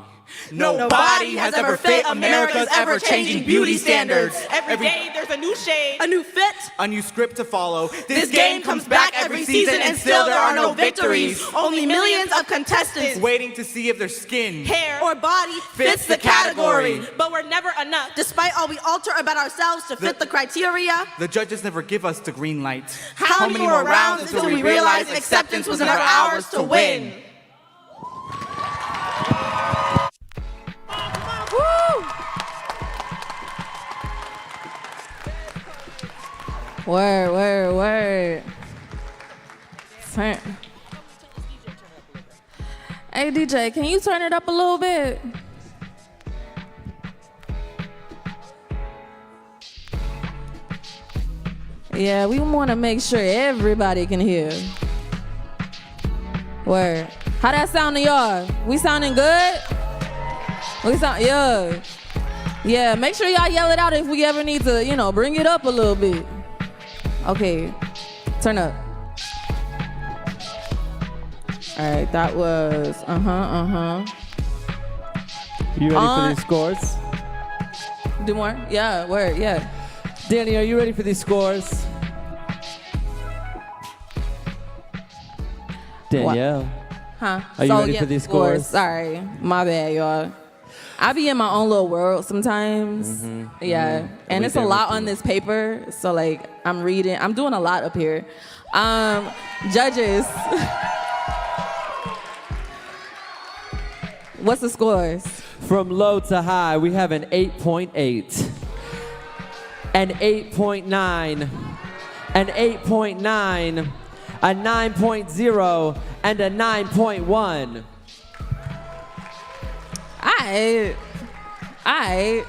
Nobody has ever fit America's ever-changing beauty standards. Every day there's a new shade, a new fit, a new script to follow. This game comes back every season and still there are no victories. Only millions of contestants waiting to see if their skin, hair, or body fits the category. But we're never enough. Despite all we alter about ourselves to fit the criteria, the judges never give us the green light. How many more rounds until we realize acceptance was never ours to win? Word. Turn. Hey, DJ, can you turn it up a little bit? Yeah, we want to make sure everybody can hear. Word. How that sound to y'all? We sounding good? Yeah, make sure y'all yell it out if we ever need to, bring it up a little bit. Okay, turn up. All right, that was, You ready for these scores? Do more? Yeah, word, yeah. Danny, are you ready for these scores? Danielle. Huh? Are you ready for these scores? Sorry, my bad, y'all. I be in my own little world sometimes. Yeah, and it's a lot on this paper, so like I'm doing a lot up here. Judges, what's the scores? From low to high, we have an 8.8, an 8.9, an 8.9, a 9.0, and a 9.1. Aight.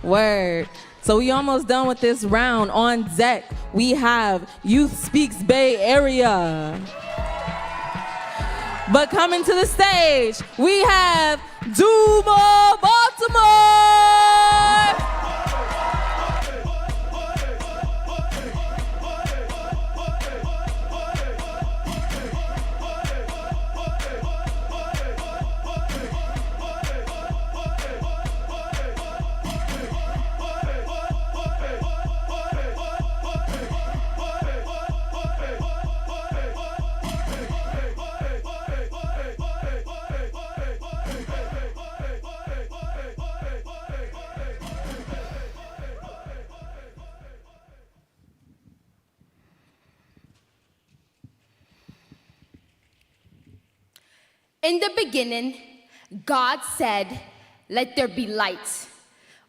Word. So we almost done with this round. On deck, we have Youth Speaks Bay Area. But coming to the stage, we have Dumo Baltimore. In the beginning, God said, "Let there be light."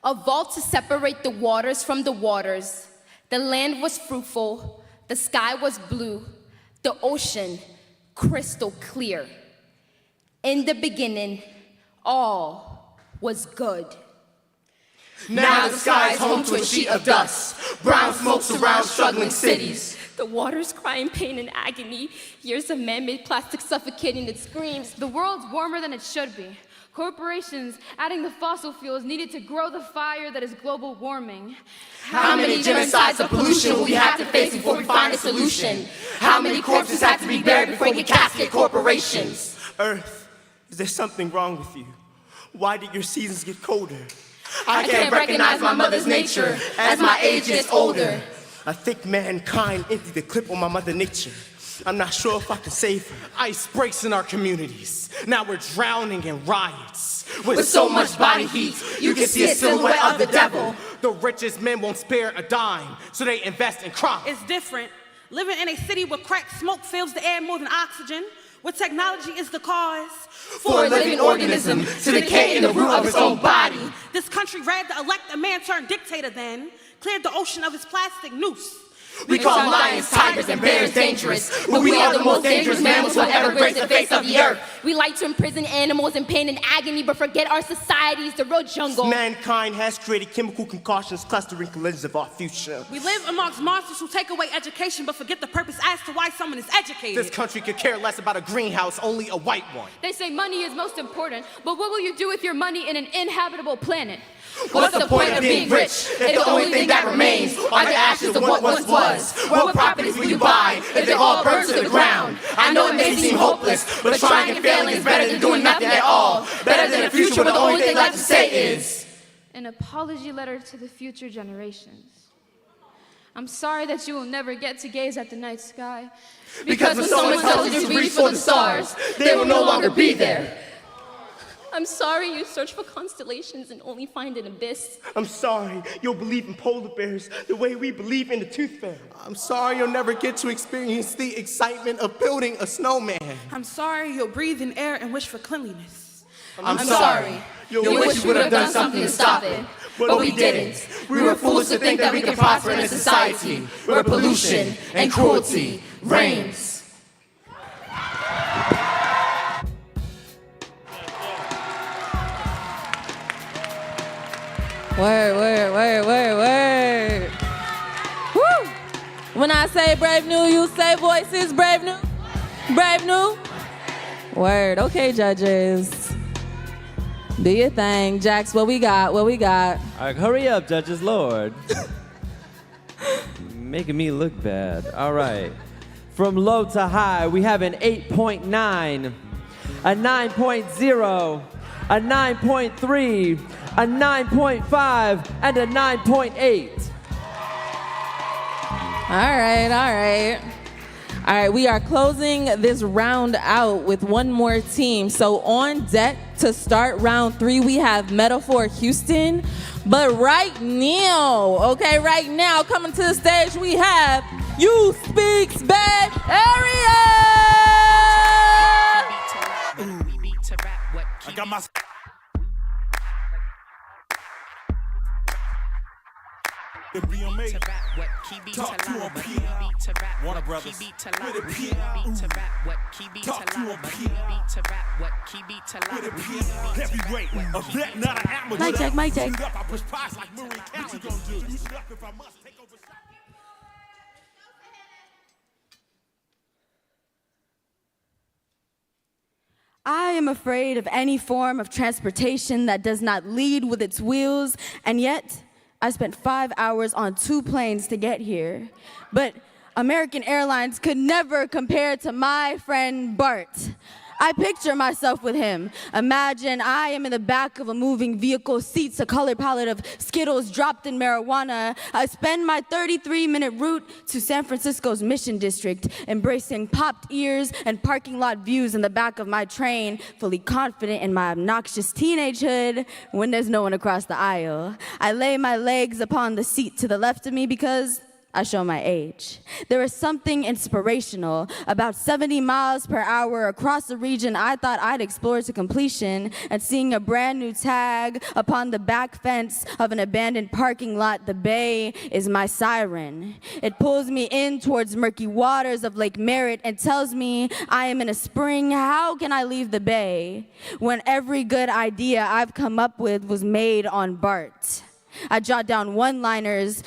A vault to separate the waters from the waters. The land was fruitful, the sky was blue, the ocean crystal clear. In the beginning, all was good. Now the sky is home to a sheet of dust. Brown smoke surrounds struggling cities. The waters cry in pain and agony. Years of man-made plastic suffocating its screams. The world's warmer than it should be. Corporations adding the fossil fuels needed to grow the fire that is global warming. How many genocides of pollution will we have to face before we find a solution? How many corpses have to be buried before we can cascade corporations? Earth, is there something wrong with you? Why did your seasons get colder? I can't recognize my mother's nature as my age gets older. I think mankind emptied the clip on my mother nature. I'm not sure if I can save her. Ice breaks in our communities. Now we're drowning in riots. With so much body heat, you can see a silhouette of the devil. The richest men won't spare a dime, so they invest in crime. It's different. Living in a city where crack smoke fills the air more than oxygen, where technology is the cause. For a living organism to decay in the root of its own body. This country rather elect a man-turned-dictator than cleared the ocean of its plastic noose. We call lions, tigers, and bears dangerous, but we are the most dangerous mammals who have ever graced the face of the earth. We like to imprison animals in pain and agony, but forget our society is the real jungle. Mankind has created chemical concoctions clustering collisions of our future. We live amongst monsters who take away education, but forget the purpose as to why someone is educated. This country could care less about a greenhouse, only a white one. They say money is most important, but what will you do with your money in an inhabitable planet? What's the point of being rich if the only thing that remains are the ashes of what once was? What properties will you buy if they all burn to the ground? I know it may seem hopeless, but trying and failing is better than doing nothing at all. Better than a future where the only thing left to say is an apology letter to the future generations. I'm sorry that you will never get to gaze at the night sky. Because when someone tells you to reach for the stars, they will no longer be there. I'm sorry you search for constellations and only find an abyss. I'm sorry you'll believe in polar bears the way we believe in the tooth fairy. I'm sorry you'll never get to experience the excitement of building a snowman. I'm sorry you'll breathe in air and wish for cleanliness. I'm sorry. You wish we would have done something to stop it, but we didn't. We were fools to think that we could prosper in a society where pollution and cruelty reigns. Word. Woo! When I say brave new, you say voices, brave new? Brave new? Word. Okay, judges. Do your thing. Jax, what we got? What we got? All right, hurry up, judges, Lord. Making me look bad. All right. From low to high, we have an 8.9, a 9.0, a 9.3, a 9.5, and a 9.8. All right. All right, we are closing this round out with one more team. So on deck to start round 3, we have Metaphor Houston. But right now, coming to the stage, we have You Speaks Bay Area. I got my... The BMA, talk to a P. Warner Brothers, with a P. Talk to a P. With a P. Heavyweight, a vet, not an amateur. Mic check. I push pies like Murray County gon' do. If I must take over. I am afraid of any form of transportation that does not lead with its wheels, and yet I spent 5 hours on 2 planes to get here. But American Airlines could never compare to my friend Bart. I picture myself with him. Imagine I am in the back of a moving vehicle, seats, a color palette of Skittles dropped in marijuana. I spend my 33-minute route to San Francisco's Mission District, embracing popped ears and parking lot views in the back of my train, fully confident in my obnoxious teenagehood when there's no one across the aisle. I lay my legs upon the seat to the left of me because I show my age. There is something inspirational about 70 miles per hour across a region I thought I'd explore to completion, and seeing a brand new tag upon the back fence of an abandoned parking lot. The bay is my siren. It pulls me in towards murky waters of Lake Merritt and tells me I am in a spring. How can I leave the bay when every good idea I've come up with was made on BART? I jot down one-liners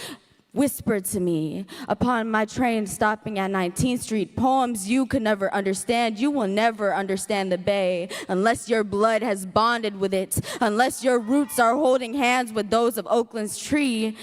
whispered to me upon my train stopping at 19th Street. Poems you could never understand. You will never understand the bay unless your blood has bonded with it, unless your roots are holding hands with those of Oakland's tree.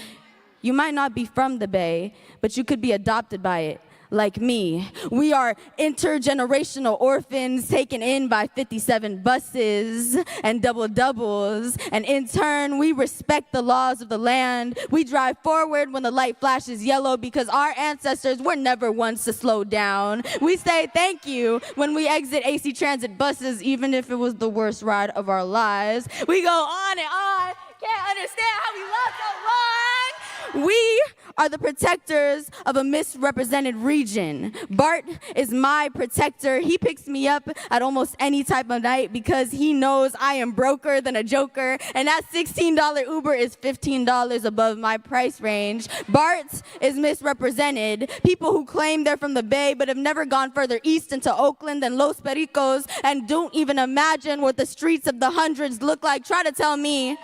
You might not be from the bay, but you could be adopted by it. Like me. We are intergenerational orphans taken in by 57 buses and double-doubles, and in turn, we respect the laws of the land. We drive forward when the light flashes yellow because our ancestors were never ones to slow down. We say thank you when we exit AC Transit buses, even if it was the worst ride of our lives. We go on and on. Can't understand how we love so long. We are the protectors of a misrepresented region. Bart is my protector. He picks me up at almost any type of night because he knows I am broker than a joker, and that $16 Uber is $15 above my price range. Bart is misrepresented. People who claim they're from the Bay but have never gone further east into Oakland than Los Pericos and don't even imagine what the streets of the hundreds look like try to tell me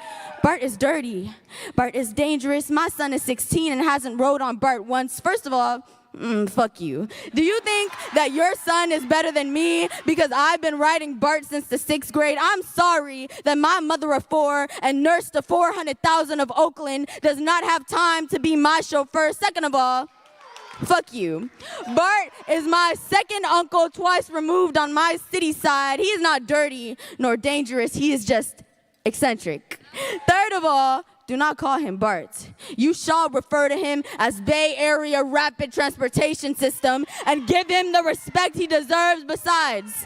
Bart is dirty. Bart is dangerous. My son is 16 and hasn't rode on Bart once. First of all, Fuck you. Do you think that your son is better than me because I've been riding BART since the 6th grade? I'm sorry that my mother of 4 and nurse the 400,000 of Oakland does not have time to be my chauffeur. Second of all, fuck you. Bart is my second uncle, twice removed on my city side. He is not dirty nor dangerous. He is just eccentric. Third of all, do not call him Bart. You shall refer to him as Bay Area Rapid Transportation System and give him the respect he deserves. Besides,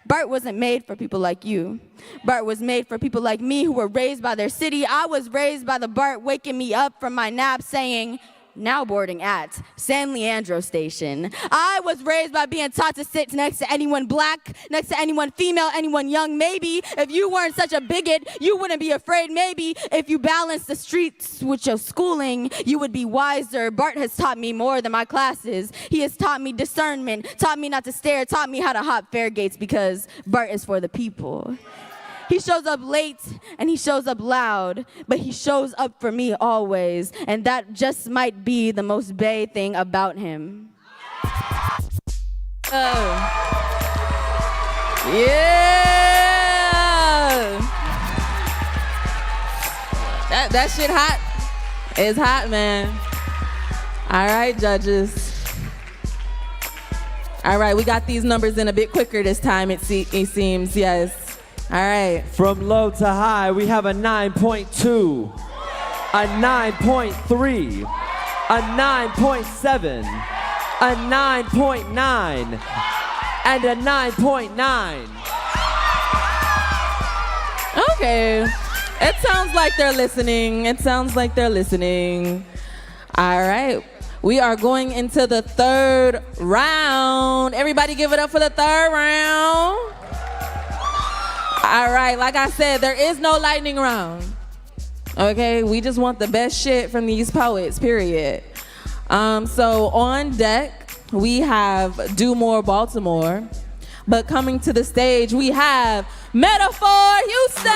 Bart wasn't made for people like you. Bart was made for people like me who were raised by their city. I was raised by the Bart waking me up from my nap saying, now boarding at San Leandro Station. I was raised by being taught to sit next to anyone black, next to anyone female, anyone young. Maybe if you weren't such a bigot, you wouldn't be afraid. Maybe if you balanced the streets with your schooling, you would be wiser. Bart has taught me more than my classes. He has taught me discernment, taught me not to stare, taught me how to hop fare gates because Bart is for the people. He shows up late and he shows up loud, but he shows up for me always, and that just might be the most Bay thing about him. Yeah! That shit hot. It's hot, man. All right, judges. All right, we got these numbers in a bit quicker this time, it seems, yes. All right. From low to high, we have a 9.2, a 9.3, a 9.7, a 9.9, and a 9.9. Okay. It sounds like they're listening. It sounds like they're listening. All right. We are going into the third round. Everybody give it up for the third round. All right, like I said, there is no lightning round. Okay, we just want the best shit from these poets, period. So on deck, we have Do More Baltimore. But coming to the stage, we have Metaphor Houston!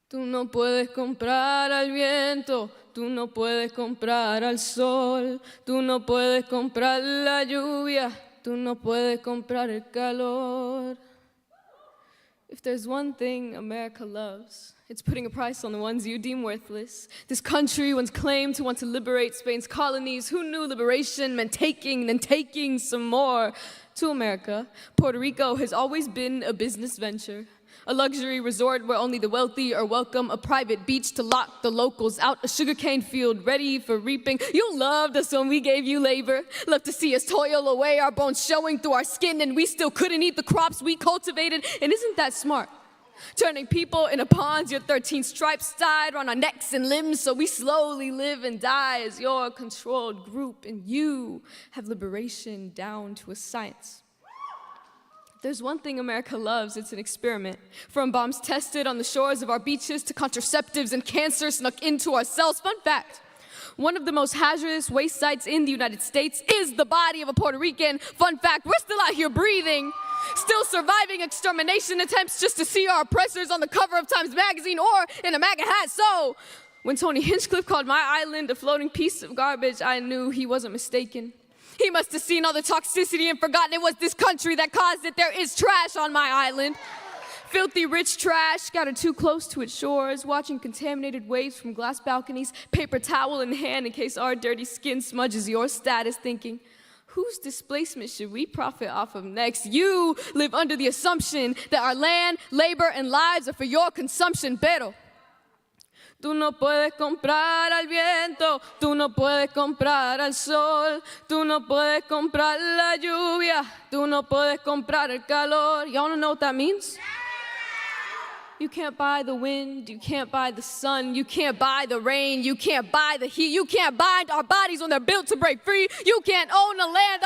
Tú no puedes comprar al viento, tú no puedes comprar al sol, tú no puedes comprar la lluvia, tú no puedes comprar el calor. If there's one thing America loves, it's putting a price on the ones you deem worthless. This country once claimed to want to liberate Spain's colonies. Who knew liberation meant taking, then taking some more? To America, Puerto Rico has always been a business venture. A luxury resort where only the wealthy are welcome, a private beach to lock the locals out, a sugarcane field ready for reaping. You loved us when we gave you labor, loved to see us toil away, our bones showing through our skin, and we still couldn't eat the crops we cultivated. And isn't that smart? Turning people into pawns, your 13 stripes tied around our necks and limbs, so we slowly live and die as your controlled group, and you have liberation down to a science. There's one thing America loves, it's an experiment. From bombs tested on the shores of our beaches to contraceptives and cancer snuck into our cells. Fun fact, one of the most hazardous waste sites in the United States is the body of a Puerto Rican. Fun fact, we're still out here breathing, still surviving extermination attempts just to see our oppressors on the cover of Times Magazine or in a MAGA hat. So, when Tony Hinchcliffe called my island a floating piece of garbage, I knew he wasn't mistaken. He must have seen all the toxicity and forgotten it was this country that caused it. There is trash on my island. Filthy rich trash scattered too close to its shores, watching contaminated waves from glass balconies, paper towel in hand in case our dirty skin smudges your status, thinking, whose displacement should we profit off of next? You live under the assumption that our land, labor, and lives are for your consumption, pero tú no puedes comprar al viento, tú no puedes comprar al sol, tú no puedes comprar la lluvia, tú no puedes comprar el calor. Y'all wanna know what that means? You can't buy the wind, you can't buy the sun, you can't buy the rain, you can't buy the heat, you can't bind our bodies when they're built to break free, you can't own the land.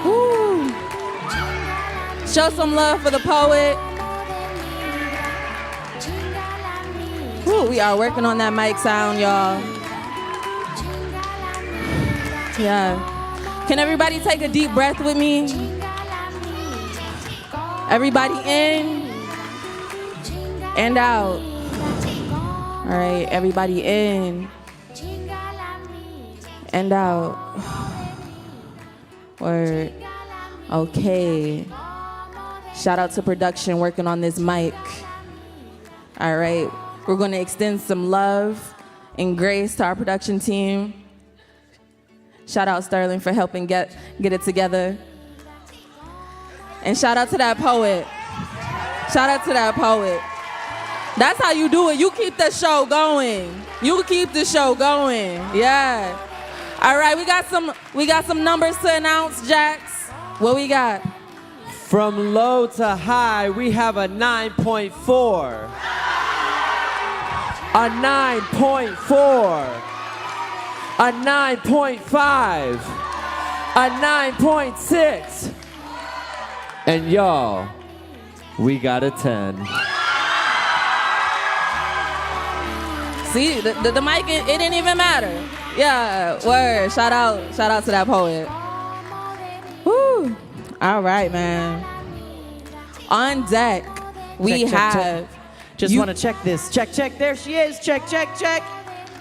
Woo. Show some love for the poet. Woo, we are working on that mic sound, y'all. Yeah. Can everybody take a deep breath with me? Everybody in and out. All right, everybody in and out. Word. Okay. Shout out to production working on this mic. All right, we're going to extend some love and grace to our production team. Shout out Sterling for helping get it together. And shout out to that poet. Shout out to that poet. That's how you do it. You keep the show going. You keep the show going. Yeah. All right, we got some numbers to announce, Jax. What we got? From low to high, we have a 9.4. A 9.4. A 9.5. A 9.6. And y'all, we got a 10. See, the mic, it didn't even matter. Yeah, word. Shout out to that poet. Woo. All right, man. On deck, we have. Just want to check this. Check. There she is. Check.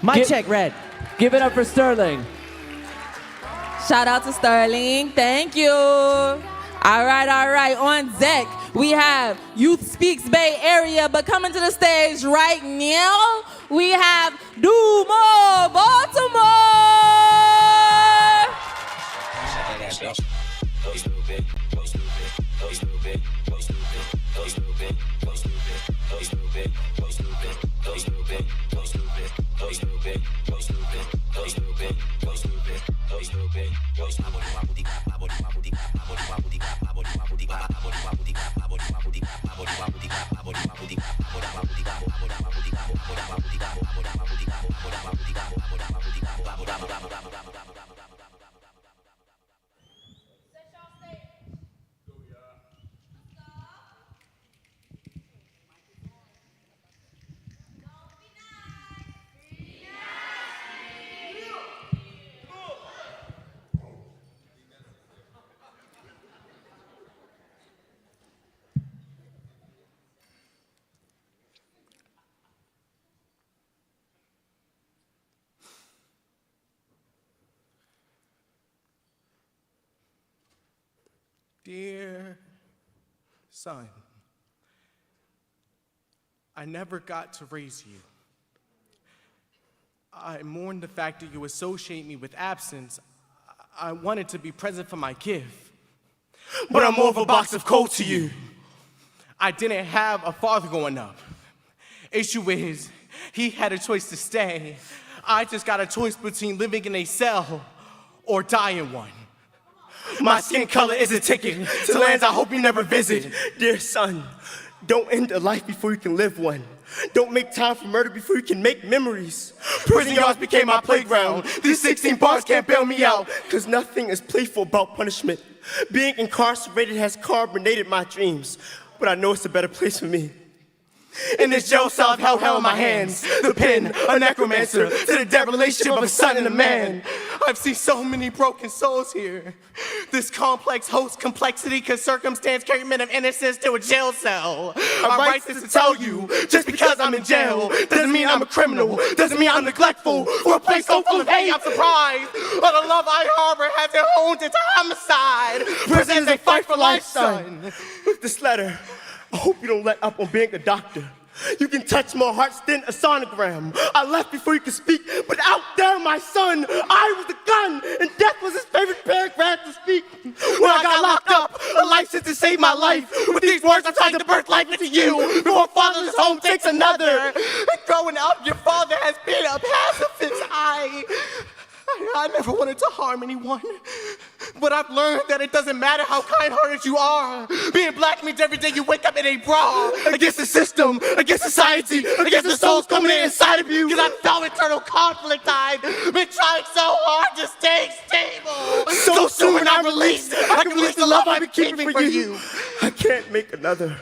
Mic check, Red. Give it up for Sterling. Shout out to Sterling. Thank you. All right. On deck, we have Youth Speaks Bay Area, but coming to the stage right now, we have Dumo Baltimore. Dear son, I never got to raise you. I mourn the fact that you associate me with absence. I wanted to be present for my gift, but I'm more of a box of coal to you. I didn't have a father growing up. Issue is, he had a choice to stay. I just got a choice between living in a cell or die in one. My skin color is a ticket to lands I hope you never visit. Dear son, don't end a life before you can live one. Don't make time for murder before you can make memories. Prison yards became my playground. These 16 bars can't bail me out, cause nothing is playful about punishment. Being incarcerated has carbonated my dreams, but I know it's a better place for me. In this jail cell I've held hell in my hands. The pen, a necromancer, to the dead relationship of a son and a man. I've seen so many broken souls here. This complex host complexity cause circumstance carried men of innocence to a jail cell. I write this to tell you, just because I'm in jail doesn't mean I'm a criminal, doesn't mean I'm neglectful. For a place so full of hate, I'm surprised. But the love I harbor has been honed into homicide. Prison is a fight for life, son. With this letter, I hope you don't let up on being a doctor. You can touch more hearts than a sonogram. I left before you could speak, but out there, my son, I was the gun, and death was his favorite paragraph to speak. When I got locked up, a life sentence saved my life. With these words, I'm trying to birth life into you. Before fatherless home takes another. And growing up, your father has been a pacifist. I never wanted to harm anyone, but I've learned that it doesn't matter how kind-hearted you are. Being black means every day you wake up in a brawl against the system, against society, against the souls coming in inside of you. Cause I felt internal conflict. I've been trying so hard to stay stable. So soon when I'm released, I can release the love I've been keeping for you. I can't make another.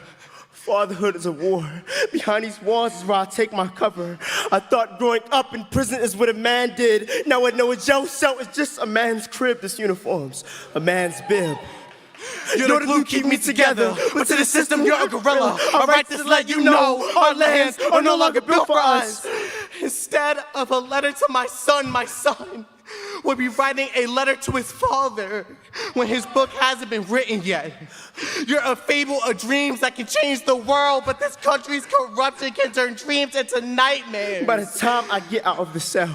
Fatherhood is a war. Behind these walls is where I take my cover. I thought growing up in prison is what a man did. Now I know a jail cell is just a man's crib. This uniform's a man's bib. You're the glue keeping me together, but to the system you're a gorilla. I write this to let you know our lands are no longer built for us. Instead of a letter to my son would be writing a letter to his father when his book hasn't been written yet. You're a fable of dreams that can change the world, but this country's corruption can turn dreams into nightmares. By the time I get out of the cell,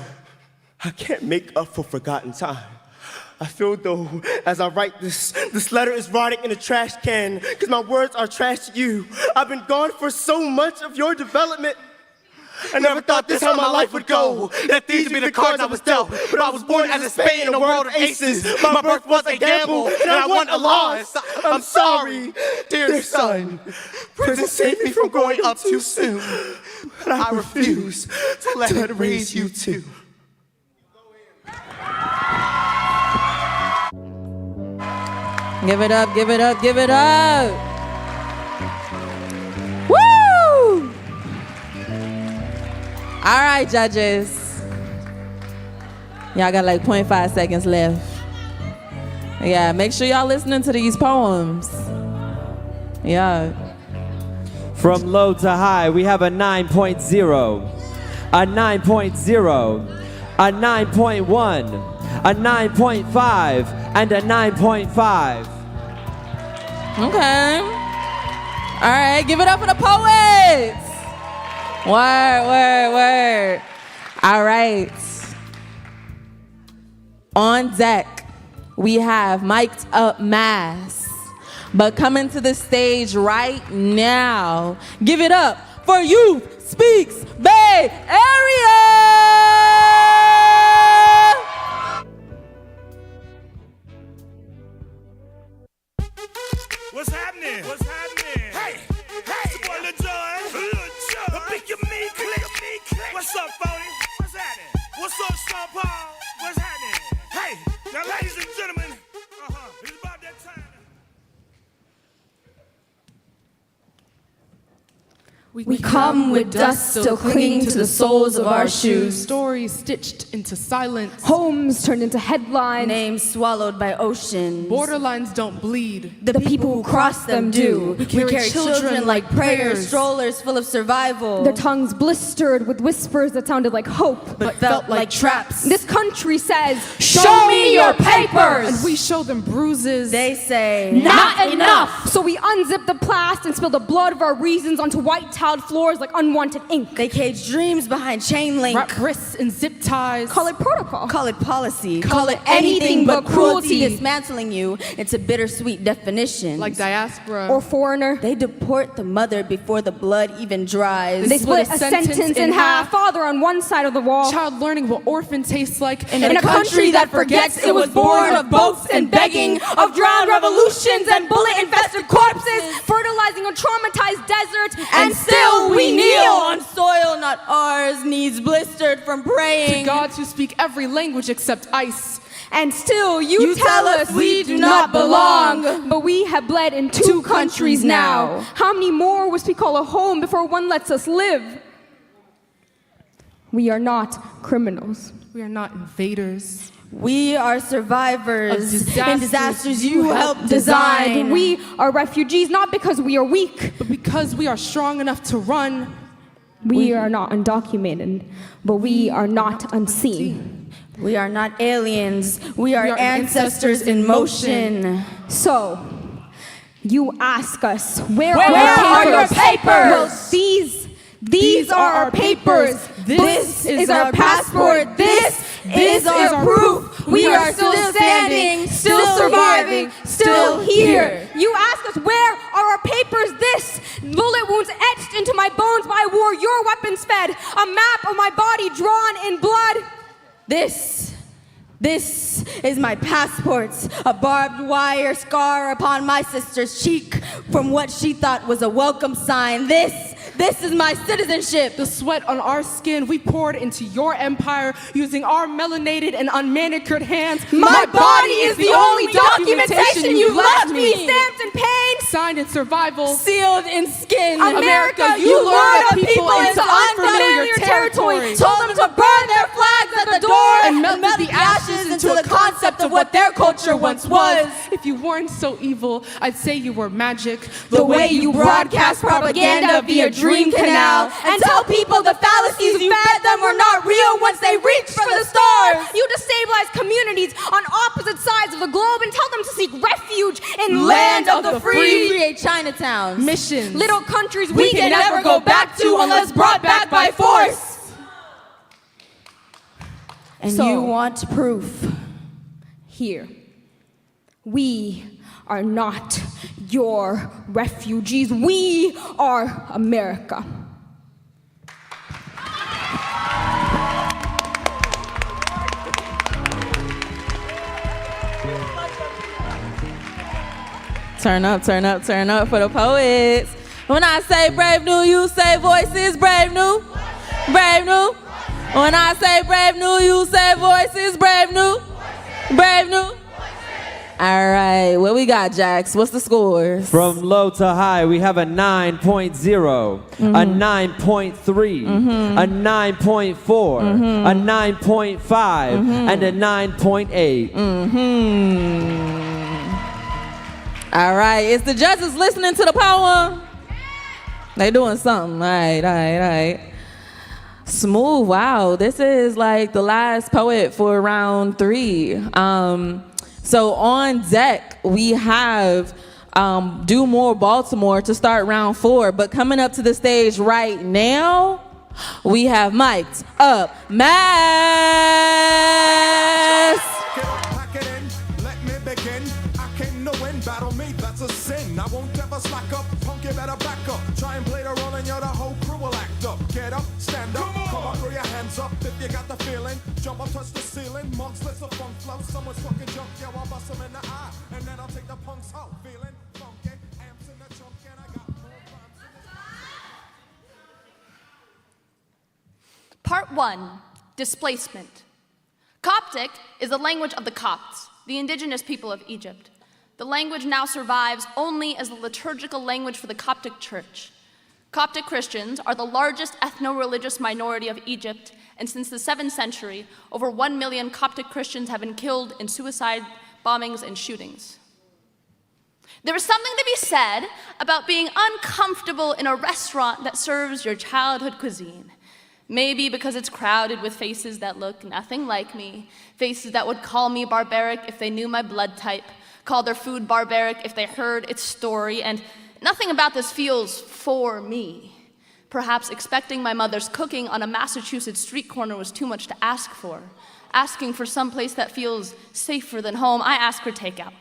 I can't make up for forgotten time. I feel though, as I write this letter is rotting in a trash can, because my words are trash to you. I've been gone for so much of your development. I never thought this how my life would go, that these would be the cards I was dealt. But I was born as a spade in a world of aces. My birth was a gamble, and I won a loss. I'm sorry, dear son. Prison saved me from growing up too soon. But I refuse to let it raise you too. Give it up, give it up, give it up. Woo! All right, judges. Y'all got like 0.5 seconds left. Yeah, make sure y'all listening to these poems. Yeah. From low to high, we have a 9.0, a 9.0, a 9.1, a 9.5, and a 9.5. Okay. All right, give it up for the poets. Word. All right. On deck, we have Mic'd Up Mass. But coming to the stage right now, give it up for Youth Speaks Bay Area! What's happening? What's happening? Hey, it's your boy Lil Joy. Pick your me, click. What's up, Phony? What's happening? What's up, Sean Paul? What's happening? Hey, now ladies and gentlemen, it's about that time. We come with dust still clinging to the soles of our shoes. Stories stitched into silence. Homes turned into headlines. Names swallowed by oceans. Borderlines don't bleed. The people who cross them do. We carry children like prayers. Strollers full of survival. Their tongues blistered with whispers that sounded like hope, but felt like traps. This country says, show me your papers! And we show them bruises. They say, not enough! So we unzip the plast and spill the blood of our reasons onto white tiled floors like unwanted ink. They cage dreams behind chain link. Wrap wrists in zip ties. Call it protocol. Call it policy. Call it anything but cruelty. Dismantling you into bittersweet definitions. Like diaspora. Or foreigner. They deport the mother before the blood even dries. They split a sentence in half. Father on one side of the wall. Child learning what orphan tastes like. In a country that forgets it was born of boats and begging, of drowned revolutions and bullet-infested corpses, fertilizing a traumatized desert, and still we kneel on soil not ours, knees blistered from praying. To gods who speak every language except ice. And still you tell us we do not belong. But we have bled in two countries now. How many more must we call a home before one lets us live? We are not criminals. We are not invaders. We are survivors in disasters you helped Design. design. We are refugees not because we are weak, but because we are strong enough to run. We are not undocumented, but we are not unseen. We are not aliens. We are ancestors in motion. So, you ask us, where are your papers? Well, these are our papers. This is our passport. This is our proof. We are still standing, still surviving, still here. You ask us, where are our papers? This bullet wounds etched into my bones by war, your weapons fed, a map of my body drawn in blood. This is my passport, a barbed wire scar upon my sister's cheek from what she thought was a welcome sign. This is my citizenship. The sweat on our skin we poured into your empire using our melanated and unmanicured hands. My body is the only documentation you left me. Stamped in pain, signed in survival, sealed in skin. America, you lured our people into unfamiliar territory. Told them to burn their flags at the door and melted the ashes into the concept of what their culture once was. If you weren't so evil, I'd say you were magic. The way you broadcast propaganda via Dream Canal and tell people the fallacies you fed them were not real once they reached for the stars. You destabilize communities on opposite sides of the globe and tell them to seek refuge in land of the free. Create Chinatowns. Missions. Little countries we can never go back to unless brought back by force. And So, you want proof. Here, we are not your refugees. We are America. Turn up, turn up, turn up for the poets. When I say brave new, you say voices, brave new, brave new. When I say brave new, you say voices, brave new, brave new. All right, what we got, Jax? What's the scores? From low to high, we have a 9.0, a 9.3, a 9.4, a 9.5, and a 9.8. All right, is the judges listening to the poem? They doing something. All right. Smooth, wow. This is like the last poet for round 3. So on deck, we have Do More Baltimore to start round 4. But coming up to the stage right now, we have mic'd up Mass. Let me begin. I came to win. Battle me, that's a sin. I won't ever slack up. Punk, you better back up. Try and play the role and the whole crew will act up. Get up, stand up. Come on, throw your hands up if you got the feeling. Jump up, touch the ceiling. Monks, let's a funk flow. Someone's fucking junk, yo, I'll bust them in the eye. And then I'll take the punks out. Feeling funky, amps in the trunk, and I got more rhymes in the Part 1, displacement. Coptic is the language of the Copts, the indigenous people of Egypt. The language now survives only as the liturgical language for the Coptic Church. Coptic Christians are the largest ethno-religious minority of Egypt, and since the 7th century, over 1 million Coptic Christians have been killed in suicide bombings and shootings. There is something to be said about being uncomfortable in a restaurant that serves your childhood cuisine. Maybe because it's crowded with faces that look nothing like me, faces that would call me barbaric if they knew my blood type, call their food barbaric if they heard its story, and nothing about this feels for me. Perhaps expecting my mother's cooking on a Massachusetts street corner was too much to ask for. Asking for someplace that feels safer than home, I ask for takeout.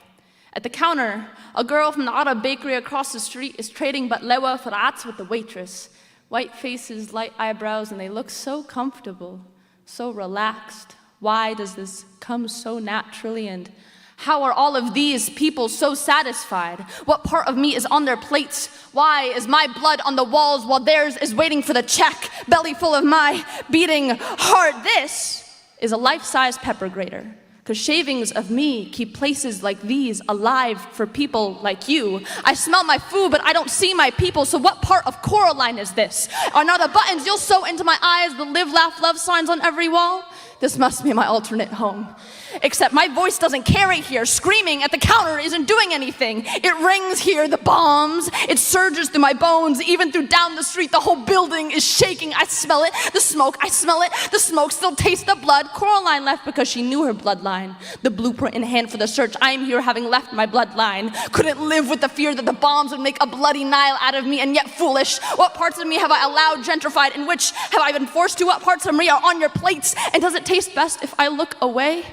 At the counter, a girl from the Ara bakery across the street is trading batlewa for rats with the waitress. White faces, light eyebrows, and they look so comfortable, so relaxed. Why does this come so naturally, and how are all of these people so satisfied? What part of me is on their plates? Why is my blood on the walls while theirs is waiting for the check, belly full of my beating heart? This is a life-size pepper grater, 'cause shavings of me keep places like these alive for people like you. I smell my food, but I don't see my people, so what part of Coraline is this? Are not the buttons you'll sew into my eyes the live, laugh, love signs on every wall? This must be my alternate home. Except my voice doesn't carry here. Screaming at the counter isn't doing anything. It rings here, the bombs. It surges through my bones, even through down the street. The whole building is shaking. I smell it, the smoke, I smell it. The smoke still tastes the blood. Coraline left because she knew her bloodline. The blueprint in hand for the search. I am here having left my bloodline. Couldn't live with the fear that the bombs would make a bloody Nile out of me, and yet foolish. What parts of me have I allowed gentrified, and which have I been forced to? What parts of me are on your plates? And does it taste best if I look away?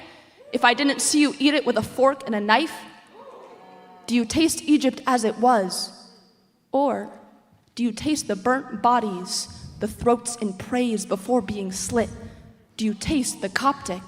If I didn't see you eat it with a fork and a knife? Do you taste Egypt as it was? Or do you taste the burnt bodies, the throats in praise before being slit? Do you taste the Coptic?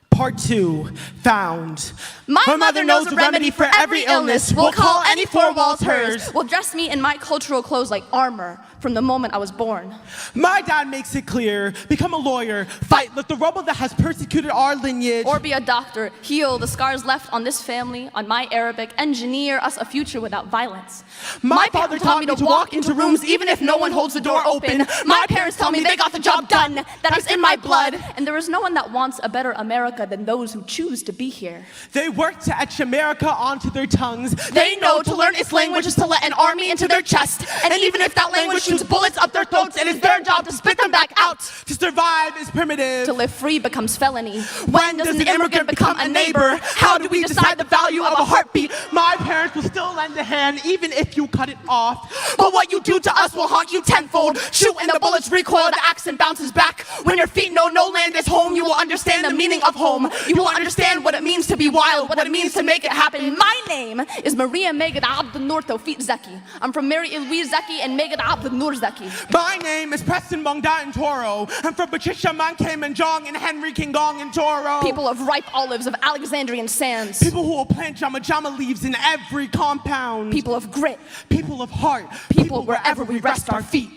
Part 2, found. My mother knows a remedy for every illness. We'll call any four walls hers. Will dress me in my cultural clothes like armor from the moment I was born. My dad makes it clear, become a lawyer, fight like the rebel that has persecuted our lineage. Or be a doctor, heal the scars left on this family, on my Arabic, engineer us a future without violence. My father taught me to walk into rooms even if no one holds the door open. My parents tell me they got the job done, that is in my blood. And there is no one that wants a better America than those who choose to be here. They work to etch America onto their tongues. They know to learn its language is to let an army into their chest. And even if that language shoots bullets up their throats, it is their job to spit them back out. To survive is primitive. To live free becomes felony. When does an immigrant become a neighbor? How do we decide the value of a heartbeat? My parents will still lend a hand even if you cut it off. But what you do to us will haunt you tenfold. Shoot and the bullets recoil, the accent bounces back. When your feet know no land is home, you will understand the meaning of home. You will understand what it means to be wild, what it means to make it happen. My name is Maria Megad Abd Nur Tawfiq Zaki. I'm from Mary Louise Zaki and Megad Abd Nur Zaki. My name is Preston Bongda and Toro. I'm from Patricia Manke Manjong and Henry King Gong and Toro. People of ripe olives of Alexandrian sands. People who will plant Jama Jama leaves in every compound. People of grit. People of heart. People wherever we rest our feet.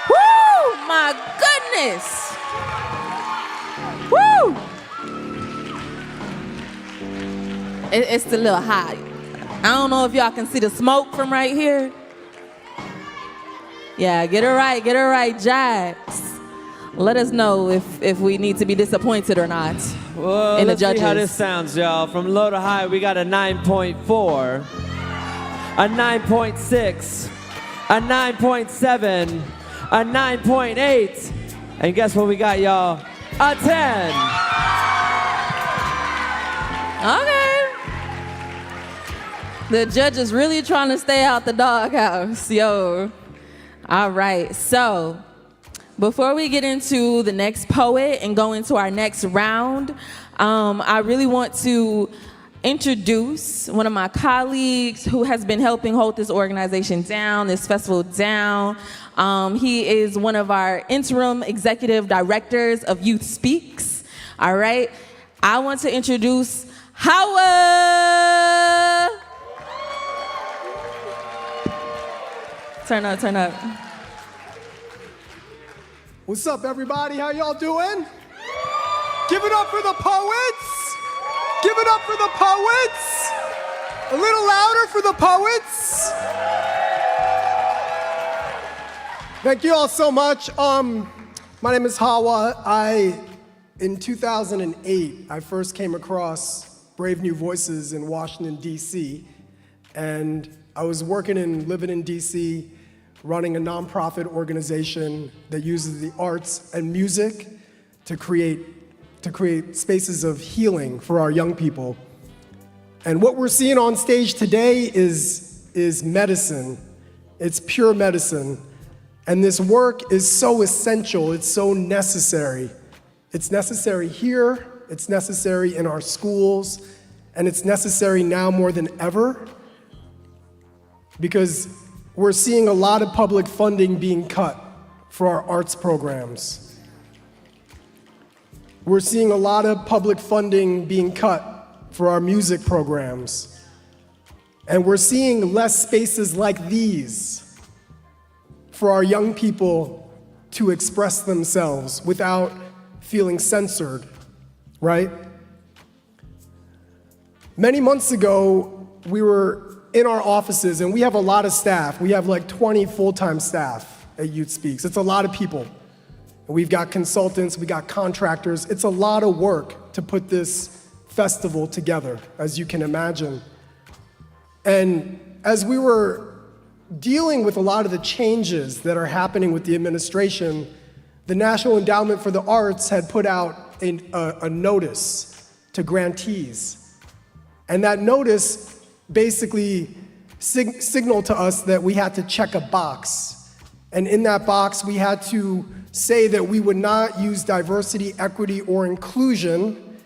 Woo! My goodness! Woo! It's a little hot. I don't know if y'all can see the smoke from right here. Yeah, get it right, Jax. Let us know if we need to be disappointed or not. Well, in the let's judges. see how this sounds, y'all. From low to high, we got a 9.4, a 9.6, a 9.7, a 9.8, and guess what we got, y'all? A 10. Okay. The judge is really trying to stay out the doghouse, yo. All right, so before we get into the next poet and go into our next round, I really want to introduce one of my colleagues who has been helping hold this organization down, this festival down. He is one of our interim executive directors of Youth Speaks. All right, I want to introduce Howard. Turn up. What's up, everybody? How y'all doing? Give it up for the poets. Give it up for the poets. A little louder for the poets. Thank you all so much. My name is Hawa. In 2008, I first came across Brave New Voices in Washington, D.C., and I was living in D.C., running a nonprofit organization that uses the arts and music to create spaces of healing for our young people. And what we're seeing on stage today is medicine. It's pure medicine. And this work is so essential, it's so necessary. It's necessary here, it's necessary in our schools, and it's necessary now more than ever because we're seeing a lot of public funding being cut for our arts programs. We're seeing a lot of public funding being cut for our music programs. And we're seeing less spaces like these for our young people to express themselves without feeling censored, right? Many months ago, we were in our offices, and we have a lot of staff. We have like 20 full-time staff at Youth Speaks. It's a lot of people. We've got consultants, we got contractors. It's a lot of work to put this festival together, as you can imagine. And as we were dealing with a lot of the changes that are happening with the administration, the National Endowment for the Arts had put out a notice to grantees. And that notice basically signaled to us that we had to check a box. And in that box, we had to say that we would not use diversity, equity, or inclusion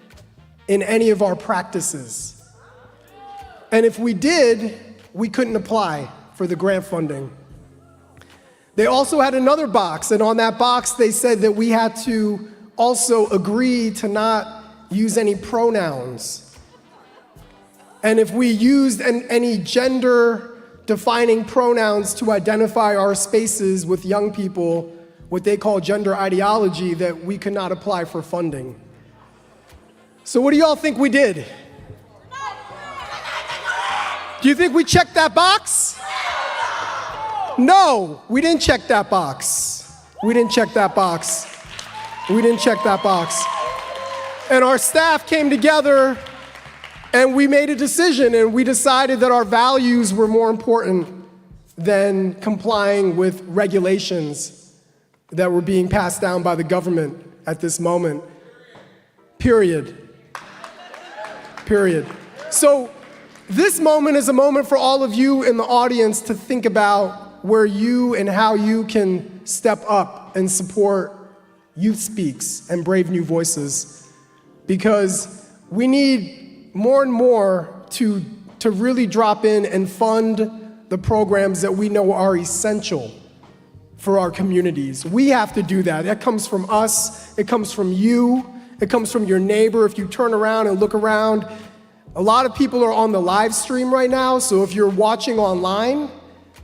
in any of our practices. And if we did, we couldn't apply for the grant funding. They also had another box, and on that box, they said that we had to also agree to not use any pronouns. And if we used any gender-defining pronouns to identify our spaces with young people, what they call gender ideology, that we could not apply for funding. So what do y'all think we did? Do you think we checked that box? No, we didn't check that box. We didn't check that box. We didn't check that box. And our staff came together and we made a decision, and we decided that our values were more important than complying with regulations that were being passed down by the government at this moment. Period. Period. So this moment is a moment for all of you in the audience to think about where you and how you can step up and support Youth Speaks and Brave New Voices, because we need more and more to really drop in and fund the programs that we know are essential for our communities. We have to do that. That comes from us. It comes from you. It comes from your neighbor. If you turn around and look around, a lot of people are on the live stream right now, so if you're watching online,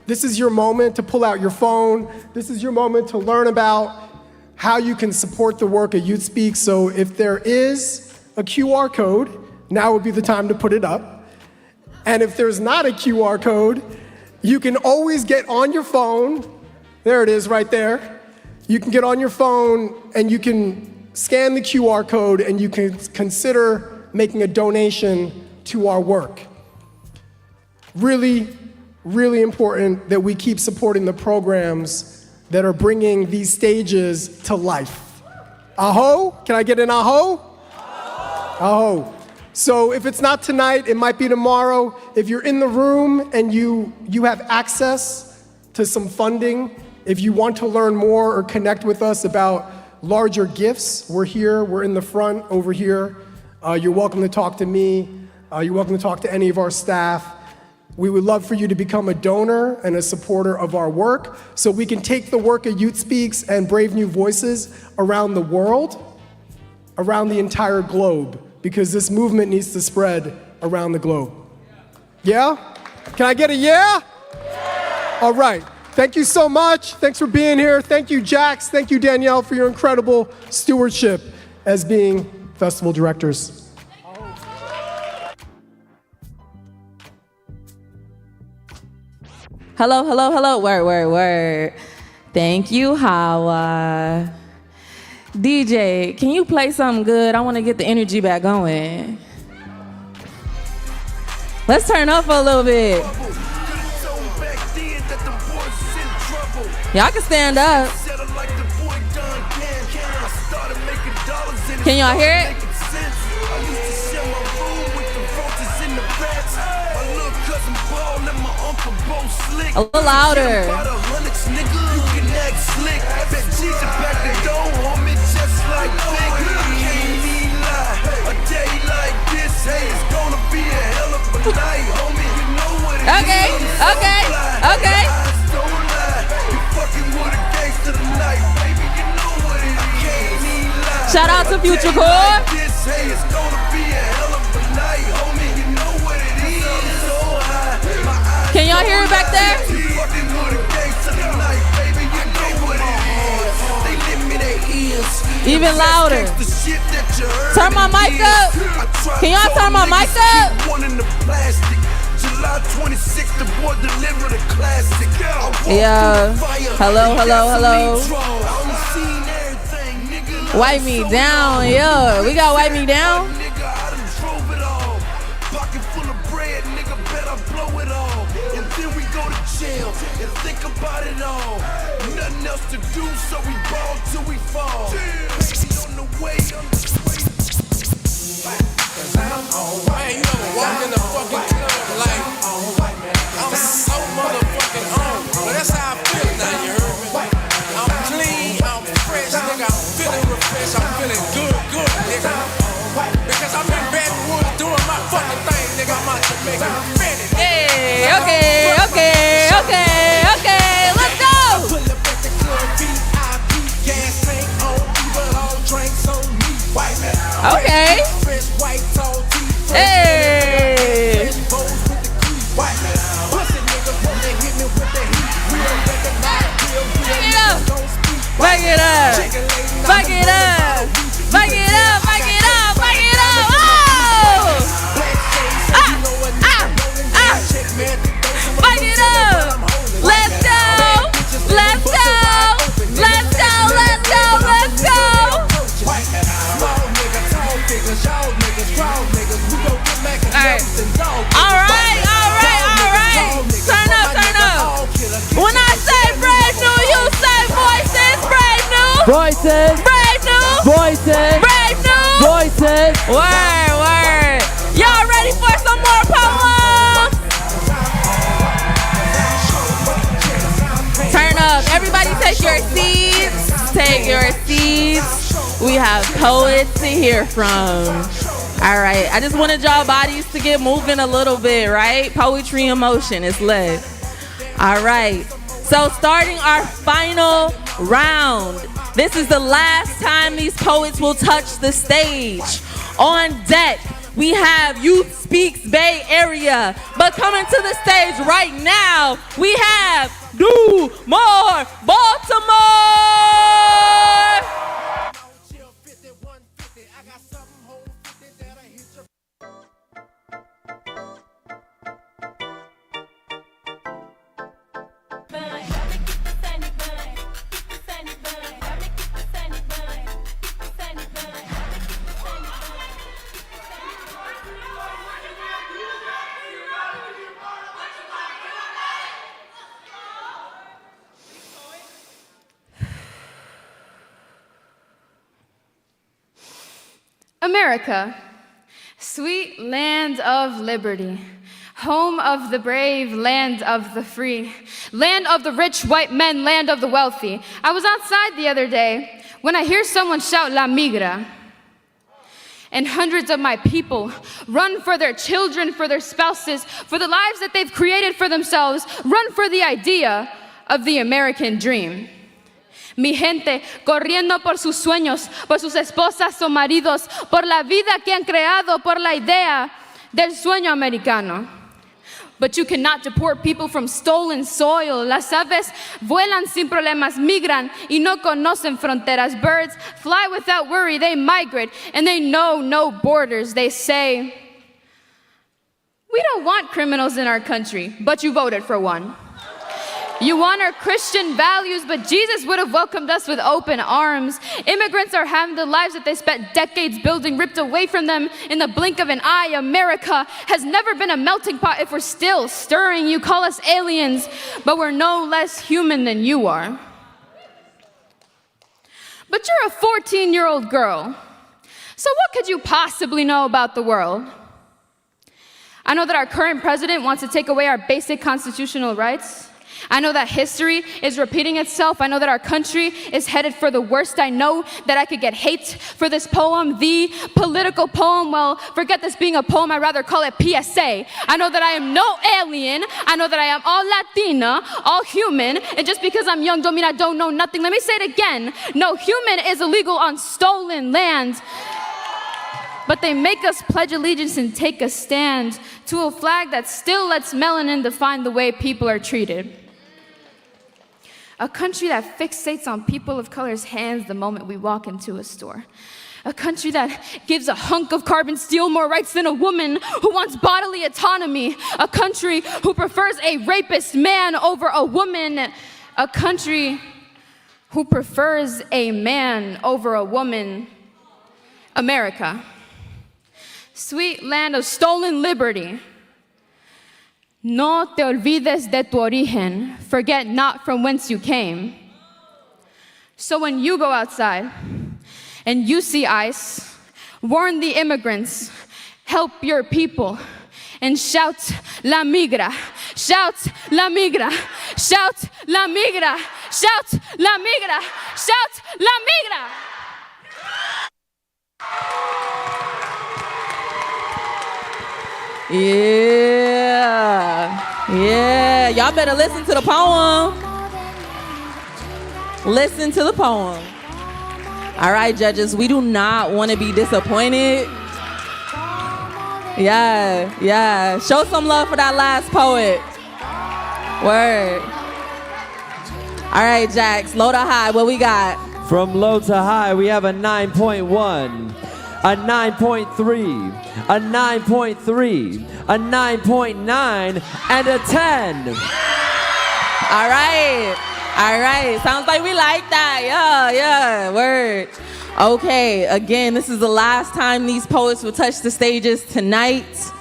this is your moment to pull out your phone. This is your moment to learn about how you can support the work of Youth Speaks. So if there is a QR code, now would be the time to put it up. And if there's not a QR code, you can always get on your phone. There it is right there. You can get on your phone and you can scan the QR code and you can consider making a donation to our work. Really, really important that we keep supporting the programs that are bringing these stages to life. Aho? Can I get an aho? Aho. So if it's not tonight, it might be tomorrow. If you're in the room and you have access to some funding, if you want to learn more or connect with us about larger gifts, we're here, we're in the front over here. You're welcome to talk to me. You're welcome to talk to any of our staff. We would love for you to become a donor and a supporter of our work so we can take the work of Youth Speaks and Brave New Voices around the world, around the entire globe, because this movement needs to spread around the globe. Yeah? Can I get a yeah? All right. Thank you so much. Thanks for being here. Thank you, Jax. Thank you, Danielle, for your incredible stewardship as being festival directors. Hello, hello, hello. Word. Thank you, Hawa. DJ, can you play something good? I want to get the energy back going. Let's turn up a little bit. Y'all can stand up. Can y'all hear it? A little louder. Okay. Shout out to Future Core. Can y'all hear it back there? Even louder. Turn my mic up. Can y'all turn my mic up? July 26th, the boy delivered a classic. Yeah. Hello, hello, hello. Wipe me down, yeah. We got wipe me down. Pocket full of bread, nigga, bet I blow it all. And then we go to jail and think about it all. Nothing else to do, so we ball till we fall. Baby on the way, Cause I'm alright. You ever walk in the fucking club like, I'm so motherfucking on. But that's how I feel now, you heard me? I'm clean, I'm fresh, nigga. I'm feeling refreshed, I'm feeling good, nigga. Because I'm in Baton Rouge doing my fucking thing, nigga. I'm out to make it ready. Hey, okay, let's go. Pull up at the club, VIP, gas tank on, evil all drinks on me. White man, okay. Fresh white tall teeth. Hey. White man, pussy niggas want to hit me with the heat. Real recognize, real don't speak. Back it up. Back it up. Back it up. Back it up. Back it up. Oh! Back it up. Let's go. Let's go. Let's go. Let's go. Let's go. All right. Turn up. When I say brand new, you say voices. Brand new. Voices. Brand new. Voices. Brand new. Voices. Word. Y'all ready for some more poems? Turn up. Everybody take your seats. Take your seats. We have poets to hear from. All right. I just wanted y'all bodies to get moving a little bit, right? Poetry in motion is lit. All right. So starting our final round. This is the last time these poets will touch the stage. On deck, we have Youth Speaks Bay Area. But coming to the stage right now, we have Do More Baltimore! America, sweet land of liberty, home of the brave, land of the free, land of the rich white men, land of the wealthy. I was outside the other day when I hear someone shout La Migra, and hundreds of my people run for their children, for their spouses, for the lives that they've created for themselves, run for the idea of the American dream. Mi gente corriendo por sus sueños, por sus esposas o maridos, por la vida que han creado, por la idea del sueño americano. But you cannot deport people from stolen soil. Las aves vuelan sin problemas, migran y no conocen fronteras. Birds fly without worry, they migrate and they know no borders. They say, we don't want criminals in our country, but you voted for one. You want our Christian values, but Jesus would have welcomed us with open arms. Immigrants are having the lives that they spent decades building ripped away from them in the blink of an eye. America has never been a melting pot if we're still stirring. You call us aliens, but we're no less human than you are. But you're a 14-year-old girl, so what could you possibly know about the world? I know that our current president wants to take away our basic constitutional rights. I know that history is repeating itself. I know that our country is headed for the worst. I know that I could get hate for this poem, the political poem. Well, forget this being a poem. I'd rather call it PSA. I know that I am no alien. I know that I am all Latina, all human. And just because I'm young don't mean I don't know nothing. Let me say it again. No human is illegal on stolen land. But they make us pledge allegiance and take a stand to a flag that still lets melanin define the way people are treated. A country that fixates on people of color's hands the moment we walk into a store. A country that gives a hunk of carbon steel more rights than a woman who wants bodily autonomy. A country who prefers a rapist man over a woman. A country who prefers a man over a woman. America. Sweet land of stolen liberty. No te olvides de tu origen. Forget not from whence you came. So when you go outside and you see ICE, warn the immigrants, help your people, and shout la migra, shout la migra, shout la migra, shout la migra, shout la migra. Yeah, y'all better listen to the poem. Listen to the poem. All right, judges, we do not want to be disappointed. Yeah. Show some love for that last poet. Word. All right, Jax, low to high, what we got? From low to high, we have a 9.1, a 9.3, a 9.3, a 9.9, and a 10. All right. Sounds like we like that. Yeah, word. Okay, again, this is the last time these poets will touch the stages tonight.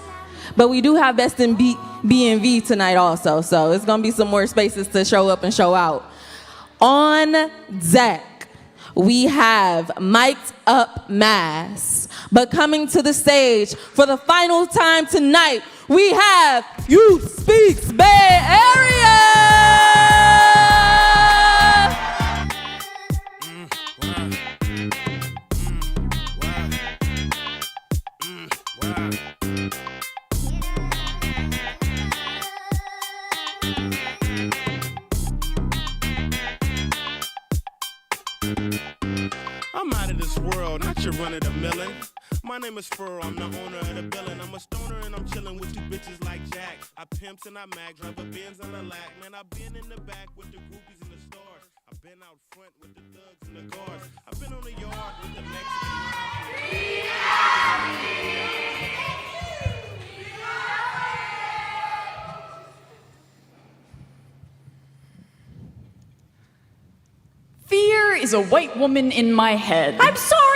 But we do have Best in B&V tonight also, so it's gonna be some more spaces to show up and show out. On deck, we have Mic'd Up Mass. But coming to the stage for the final time tonight, we have Youth Speaks Bay Area! I'm out of this world, not your run of the millin'. My name is Furrow, I'm the owner of the building. I'm a stoner and I'm chillin' with two bitches like Jack. I pimps and I mag, drive a Benz on the lack. Man, I've been in the back with the groupies and the stars. I've been out front with the thugs and the guards. I've been on the yard with the Mexicans. Fear is a white woman in my head. I'm sorry.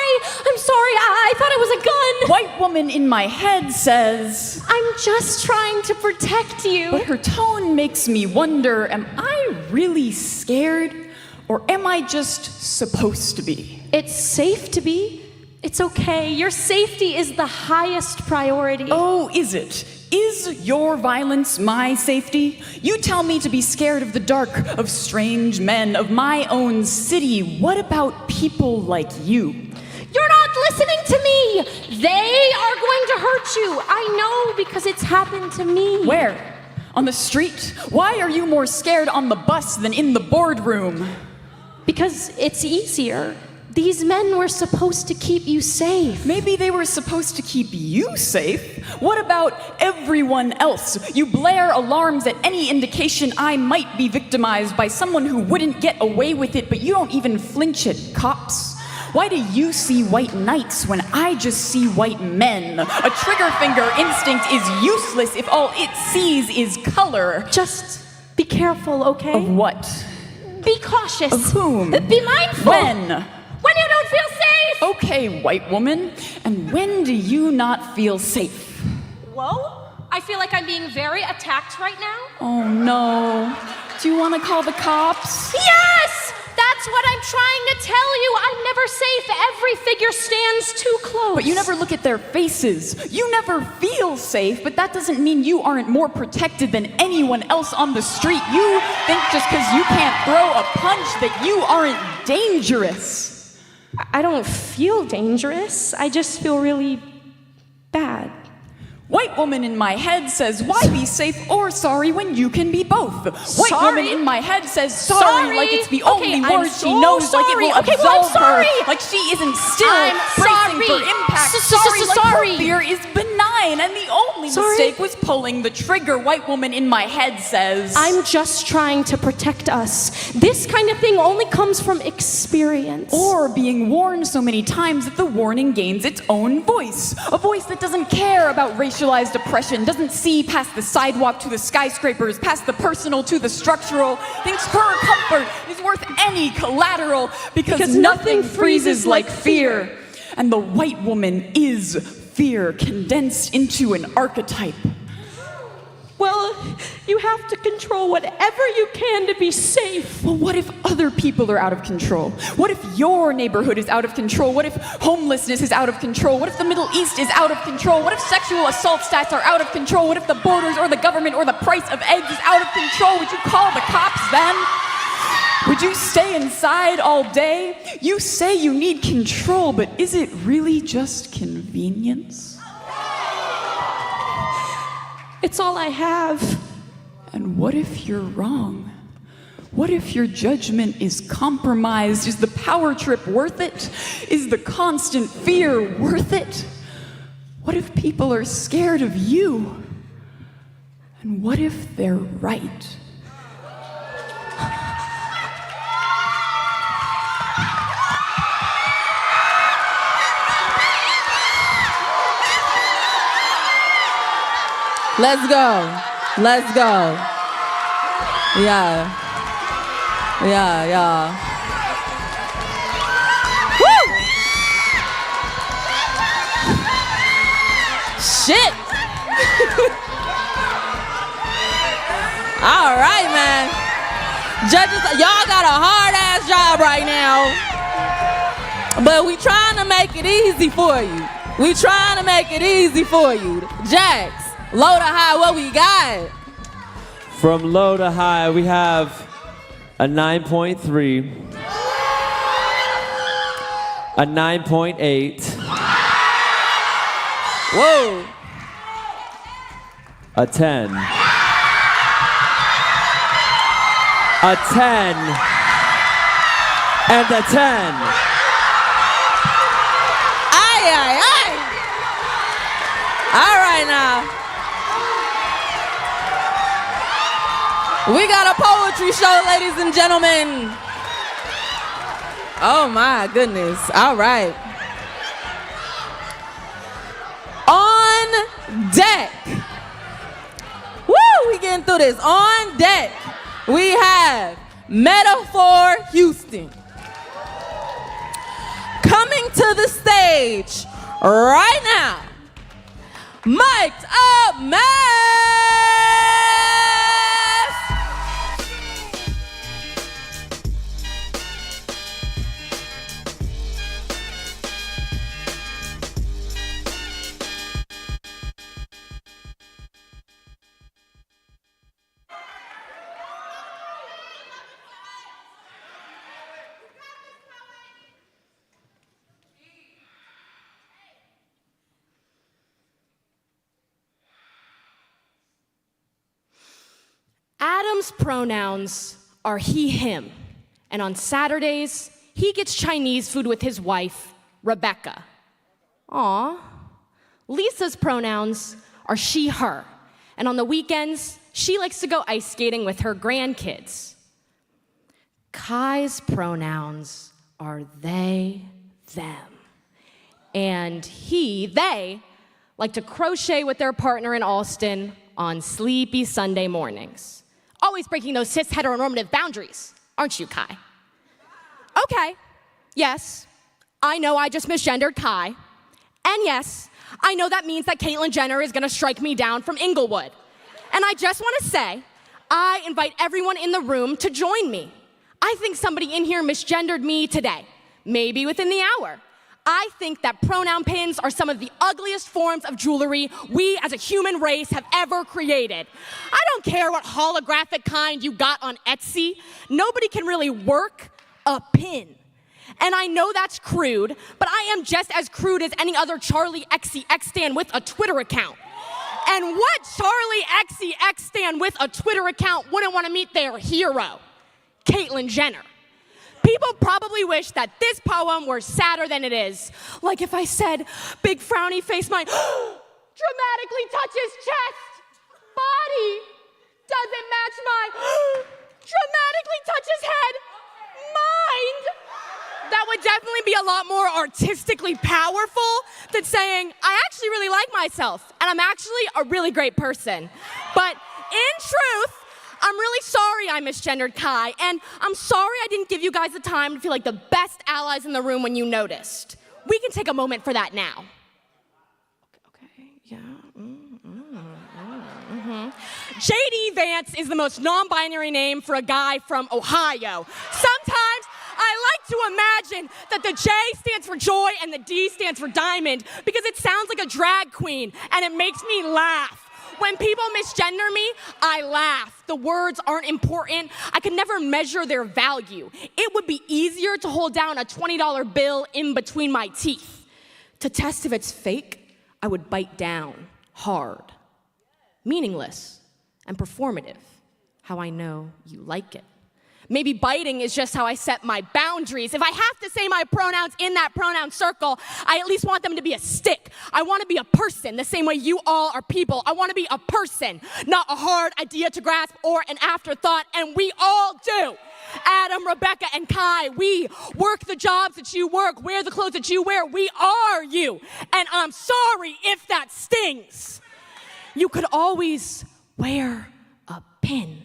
I thought it was a gun. White woman in my head says, I'm just trying to protect you. But her tone makes me wonder, am I really scared? Or am I just supposed to be? It's safe to be. It's okay. Your safety is the highest priority. Oh, is it? Is your violence my safety? You tell me to be scared of the dark, of strange men, of my own city. What about people like you? You're not listening to me. They are going to hurt you. I know because it's happened to me. Where? On the street? Why are you more scared on the bus than in the boardroom? Because it's easier. These men were supposed to keep you safe. Maybe they were supposed to keep you safe. What about everyone else? You blare alarms at any indication I might be victimized by someone who wouldn't get away with it, but you don't even flinch at cops. Why do you see white knights when I just see white men? A trigger finger instinct is useless if all it sees is color. Just be careful, okay? Of what? Be cautious. Of whom? Be mindful. When you don't feel safe! Okay, white woman. And when do you not feel safe? Whoa, I feel like I'm being very attacked right now. Oh no. Do you want to call the cops? Yes! That's what I'm trying to tell you. I'm never safe. Every figure stands too close. But you never look at their faces. You never feel safe, but that doesn't mean you aren't more protected than anyone else on the street. You think just because you can't throw a punch that you aren't dangerous. I don't feel dangerous. I just feel really bad. White woman in my head says, why be safe or sorry when you can be both? White woman in my head says sorry like it's the only word she knows, like it will absolve her, like she isn't still bracing for impact. Sorry, like her fear is benign, and the only mistake was pulling the trigger. White woman in my head says, I'm just trying to protect us. This kind of thing only comes from experience. Or being warned so many times that the warning gains its own voice. A voice that doesn't care about racialized oppression, doesn't see past the sidewalk to the skyscrapers, past the personal to the structural, thinks her comfort is worth any collateral because nothing freezes like fear. And the white woman is fear condensed into an archetype. Well, you have to control whatever you can to be safe. Well, what if other people are out of control? What if your neighborhood is out of control? What if homelessness is out of control? What if the Middle East is out of control? What if sexual assault stats are out of control? What if the borders or the government or the price of eggs is out of control? Would you call the cops then? Would you stay inside all day? You say you need control, but is it really just convenience? It's all I have. And what if you're wrong? What if your judgment is compromised? Is the power trip worth it? Is the constant fear worth it? What if people are scared of you? And what if they're right? Let's go. Let's go. Yeah. Yeah, yeah. Woo! Shit. All right, man. Judges, y'all got a hard-ass job right now. But we trying to make it easy for you. We trying to make it easy for you. Jax. Low to high, what we got? From low to high, we have a 9.3, a 9.8, whoa, a 10, a 10, and a 10. Aye, aye, aye. All right now. We got a poetry show, ladies and gentlemen. Oh my goodness. All right. On deck. Woo, we getting through this. On deck, we have Metaphor Houston. Coming to the stage right now, mic'd up, man. Adam's pronouns are he, him. And on Saturdays, he gets Chinese food with his wife, Rebecca. Aw. Lisa's pronouns are she, her. And on the weekends, she likes to go ice skating with her grandkids. Kai's pronouns are they, them. And he, they, like to crochet with their partner in Alston on sleepy Sunday mornings. Always breaking those cis heteronormative boundaries, aren't you, Kai? Okay, yes, I know I just misgendered Kai. And yes, I know that means that Caitlyn Jenner is gonna strike me down from Inglewood. And I just wanna say, I invite everyone in the room to join me. I think somebody in here misgendered me today, maybe within the hour. I think that pronoun pins are some of the ugliest forms of jewelry we as a human race have ever created. I don't care what holographic kind you got on Etsy. Nobody can really work a pin. And I know that's crude, but I am just as crude as any other Charlie XCX stan with a Twitter account. And what Charlie XCX stan with a Twitter account wouldn't want to meet their hero, Caitlyn Jenner? People probably wish that this poem were sadder than it is. Like if I said, big frowny face mine dramatically touches chest, body doesn't match my dramatically touches head, mind. That would definitely be a lot more artistically powerful than saying, I actually really like myself, and I'm actually a really great person. But in truth, I'm really sorry I misgendered Kai, and I'm sorry I didn't give you guys the time to feel like the best allies in the room when you noticed. We can take a moment for that now. Okay, yeah. JD Vance is the most non-binary name for a guy from Ohio. Sometimes I like to imagine that the J stands for joy and the D stands for diamond because it sounds like a drag queen and it makes me laugh. When people misgender me, I laugh. The words aren't important. I could never measure their value. It would be easier to hold down a $20 bill in between my teeth. To test if it's fake, I would bite down hard. Meaningless and performative. How I know you like it. Maybe biting is just how I set my boundaries. If I have to say my pronouns in that pronoun circle, I at least want them to be a stick. I want to be a person the same way you all are people. I want to be a person, not a hard idea to grasp or an afterthought, and we all do. Adam, Rebecca, and Kai, we work the jobs that you work, wear the clothes that you wear. We are you, and I'm sorry if that stings. You could always wear a pin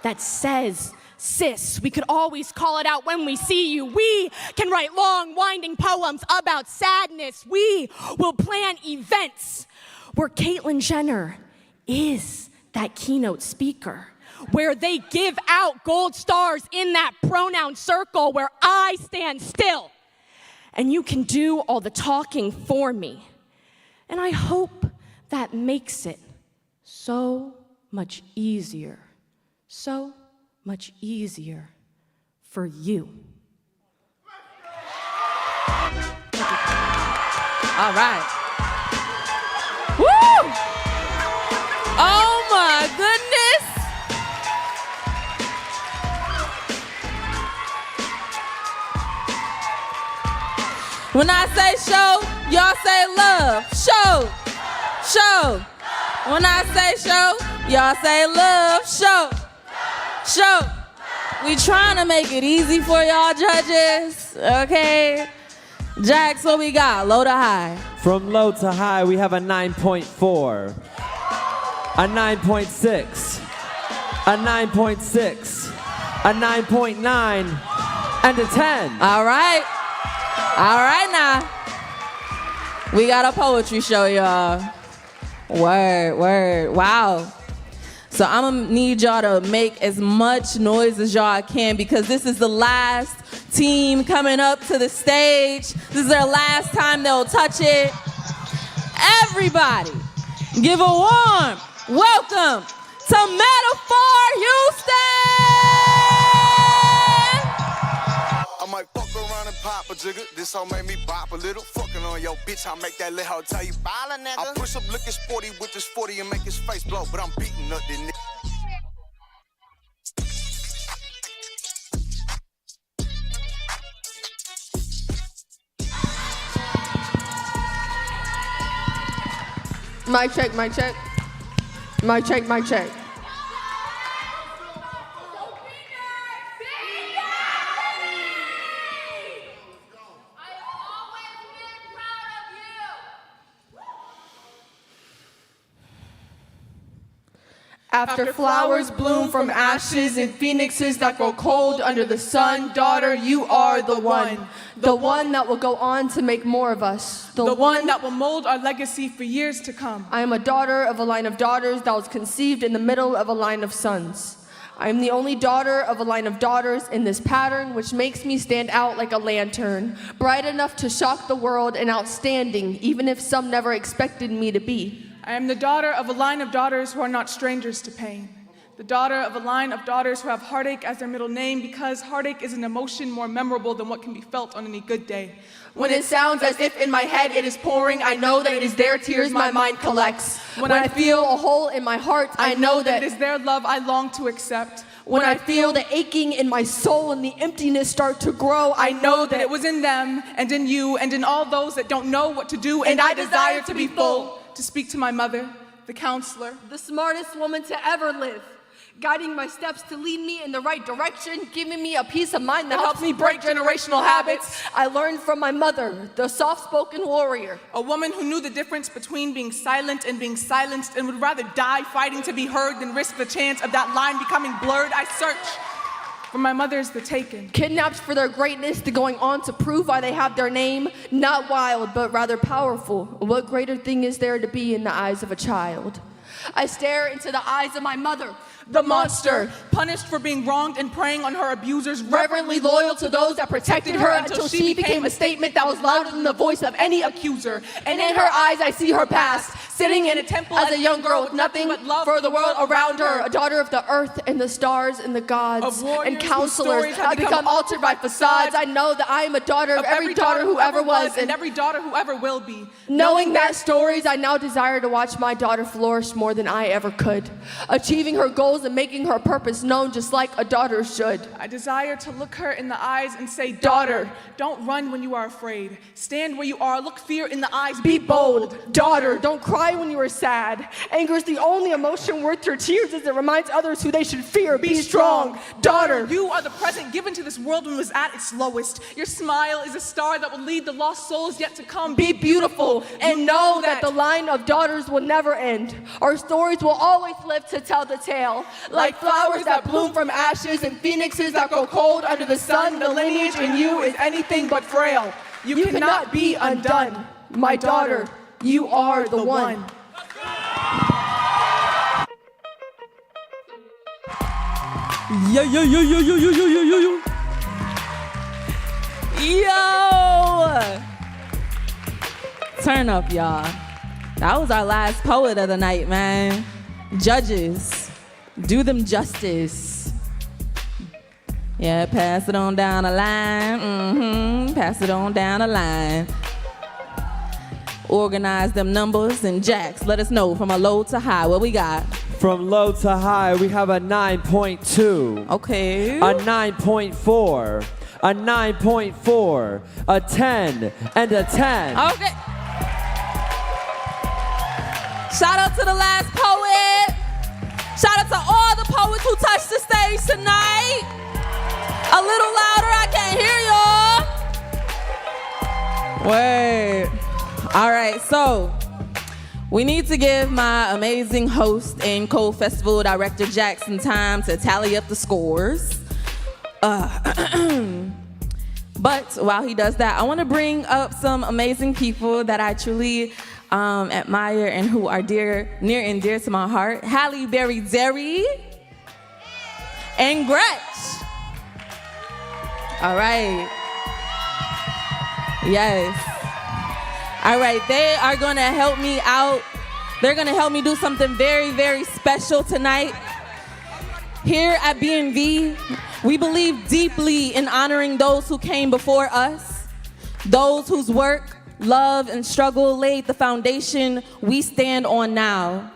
that says sis. We could always call it out when we see you. We can write long, winding poems about sadness. We will plan events where Caitlyn Jenner is that keynote speaker, where they give out gold stars in that pronoun circle where I stand still. And you can do all the talking for me. And I hope that makes it so much easier. So much easier for you. All right. Woo! Oh my goodness. When I say show, y'all say love. Show. Show. When I say show, y'all say love. Show. Show. We trying to make it easy for y'all judges, okay? Jax, what we got, low to high? From low to high, we have a 9.4, a 9.6, a 9.6, a 9.9, and a 10. All right. All right now. We got a poetry show, y'all. Word, word, wow. So I'm gonna need y'all to make as much noise as y'all can because this is the last team coming up to the stage. This is their last time they'll touch it. Everybody, give a warm welcome to Metaphor Houston! I might fuck around and pop a jigger. This song made me bop a little. Fucking on your bitch, I make that little hoe tell you ball a nigga. I push up looking sporty with this 40 and make his face blow, but I'm beating up this nigga. Mic check, mic check. Mic check, mic check. After flowers bloom from ashes and phoenixes that grow cold under the sun, daughter, you are the one. The one that will go on to make more of us. The one that will mold our legacy for years to come. I am a daughter of a line of daughters that was conceived in the middle of a line of sons. I am the only daughter of a line of daughters in this pattern, which makes me stand out like a lantern, bright enough to shock the world and outstanding, even if some never expected me to be. I am the daughter of a line of daughters who are not strangers to pain. the daughter of a line of daughters who have heartache as their middle name because heartache is an emotion more memorable than what can be felt on any good day. When it sounds as if in my head it is pouring, I know that it is their tears my mind collects. When I feel a hole in my heart, I know that it is their love I long to accept. When I feel the aching in my soul and the emptiness start to grow, I know that it was in them and in you and in all those that don't know what to do, and I desire to be full. To speak to my mother, the counselor, the smartest woman to ever live, guiding my steps to lead me in the right direction, giving me a peace of mind that helps me break generational habits. I learned from my mother, the soft-spoken warrior. A woman who knew the difference between being silent and being silenced and would rather die fighting to be heard than risk the chance of that line becoming blurred. I search for my mother's the taken. Kidnapped for their greatness to going on to prove why they have their name, not wild, but rather powerful. What greater thing is there to be in the eyes of a child? I stare into the eyes of my mother, the monster, punished for being wronged and preying on her abusers, reverently loyal to those that protected her until she became a statement that was louder than the voice of any accuser. And in her eyes I see her past, sitting in a temple as a young girl with nothing but love for the world around her, a daughter of the earth and the stars and the gods, and counselors have become altered by facades. I know that I am a daughter of every daughter who ever was and every daughter who ever will be. Knowing that stories, I now desire to watch my daughter flourish more than I ever could, achieving her goals and making her purpose known just like a daughter should. I desire to look her in the eyes and say, daughter, don't run when you are afraid. Stand where you are, look fear in the eyes, be bold. Daughter, don't cry when you are sad. Anger is the only emotion worth your tears as it reminds others who they should fear. Be strong. Daughter, you are the present given to this world when it was at its lowest. Your smile is a star that will lead the lost souls yet to come. Be beautiful and know that the line of daughters will never end. Our stories will always live to tell the tale. Like flowers that bloom from ashes and phoenixes that grow cold under the sun, the lineage in you is anything but frail. You cannot be undone. My daughter, you are the one. Yo, yo, yo, yo, yo, yo, yo, yo, yo, yo. Yo! Turn up, y'all. That was our last poet of the night, man. Judges, do them justice. Yeah, pass it on down the line. Pass it on down the line. Organize them numbers and jacks. Let us know from a low to high. What we got? From low to high, we have a 9.2. Okay. A 9.4. A 9.4. A 10. And a 10. Okay. Shout out to the last poet. Shout out to all the poets who touched the stage tonight. A little louder, I can't hear y'all. Word. All right, so we need to give my amazing host and co-festival director Jackson time to tally up the scores. But while he does that, I want to bring up some amazing people that I truly admire and who are near and dear to my heart. Halle Berry Derry and Gretch. All right. Yes. All right, they are gonna help me out. They're gonna help me do something very, very special tonight. Here at BNV, we believe deeply in honoring those who came before us, those whose work, love, and struggle laid the foundation we stand on now.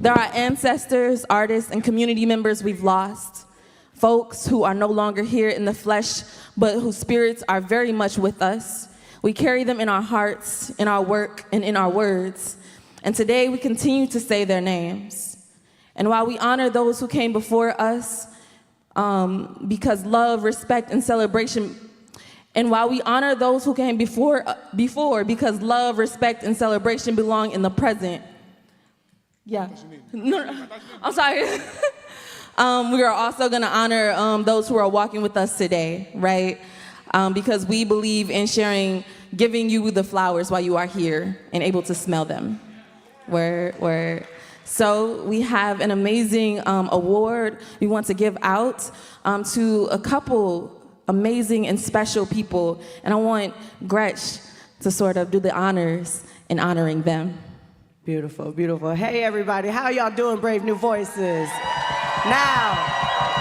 There are ancestors, artists, and community members we've lost, folks who are no longer here in the flesh, but whose spirits are very much with us. We carry them in our hearts, in our work, and in our words. And today we continue to say their names. And while we honor those who came before us, because love, respect, and celebration, and while we honor those who came before because love, respect, and celebration belong in the present. Yeah. No, I'm sorry. We are also gonna honor those who are walking with us today, right? Because we believe in giving you the flowers while you are here and able to smell them. Word. So we have an amazing award we want to give out to a couple amazing and special people. And I want Gretch to sort of do the honors in honoring them. Beautiful, beautiful. Hey, everybody. How y'all doing, Brave New Voices? Now,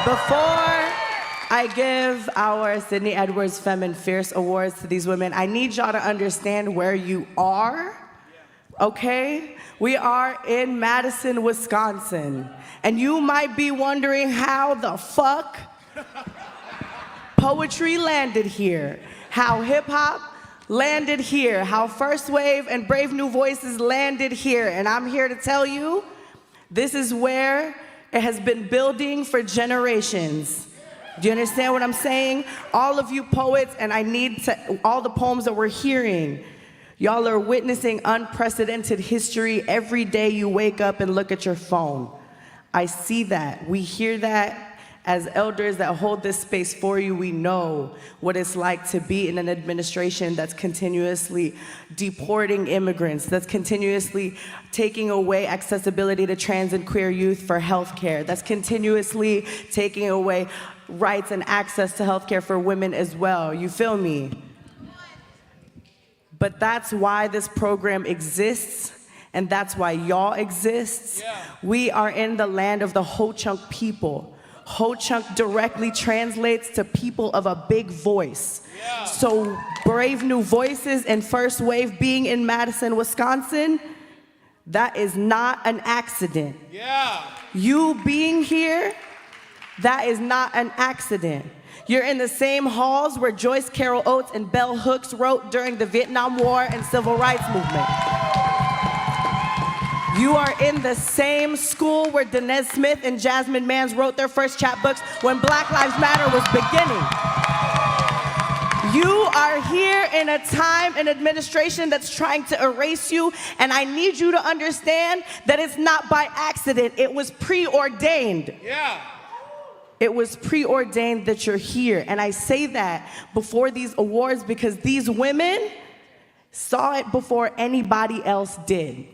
before I give our Sydney Edwards Femme and Fierce Awards to these women, I need y'all to understand where you are, okay? We are in Madison, Wisconsin. And you might be wondering how the fuck poetry landed here, how hip hop landed here, how First Wave and Brave New Voices landed here. And I'm here to tell you, this is where it has been building for generations. Do you understand what I'm saying? All of you poets, and I need to, all the poems that we're hearing, y'all are witnessing unprecedented history every day you wake up and look at your phone. I see that. We hear that. As elders that hold this space for you, we know what it's like to be in an administration that's continuously deporting immigrants, that's continuously taking away accessibility to trans and queer youth for healthcare, that's continuously taking away rights and access to healthcare for women as well. You feel me? But that's why this program exists, and that's why y'all exist. We are in the land of the Ho-Chunk people. Ho-Chunk directly translates to people of a big voice. So Brave New Voices and First Wave being in Madison, Wisconsin, that is not an accident. You being here, that is not an accident. You're in the same halls where Joyce Carol Oates and Bell Hooks wrote during the Vietnam War and Civil Rights Movement. You are in the same school where Danez Smith and Jasmine Mans wrote their first chapbooks when Black Lives Matter was beginning. You are here in a time and administration that's trying to erase you, and I need you to understand that it's not by accident. It was preordained. It was preordained that you're here. And I say that before these awards because these women saw it before anybody else did.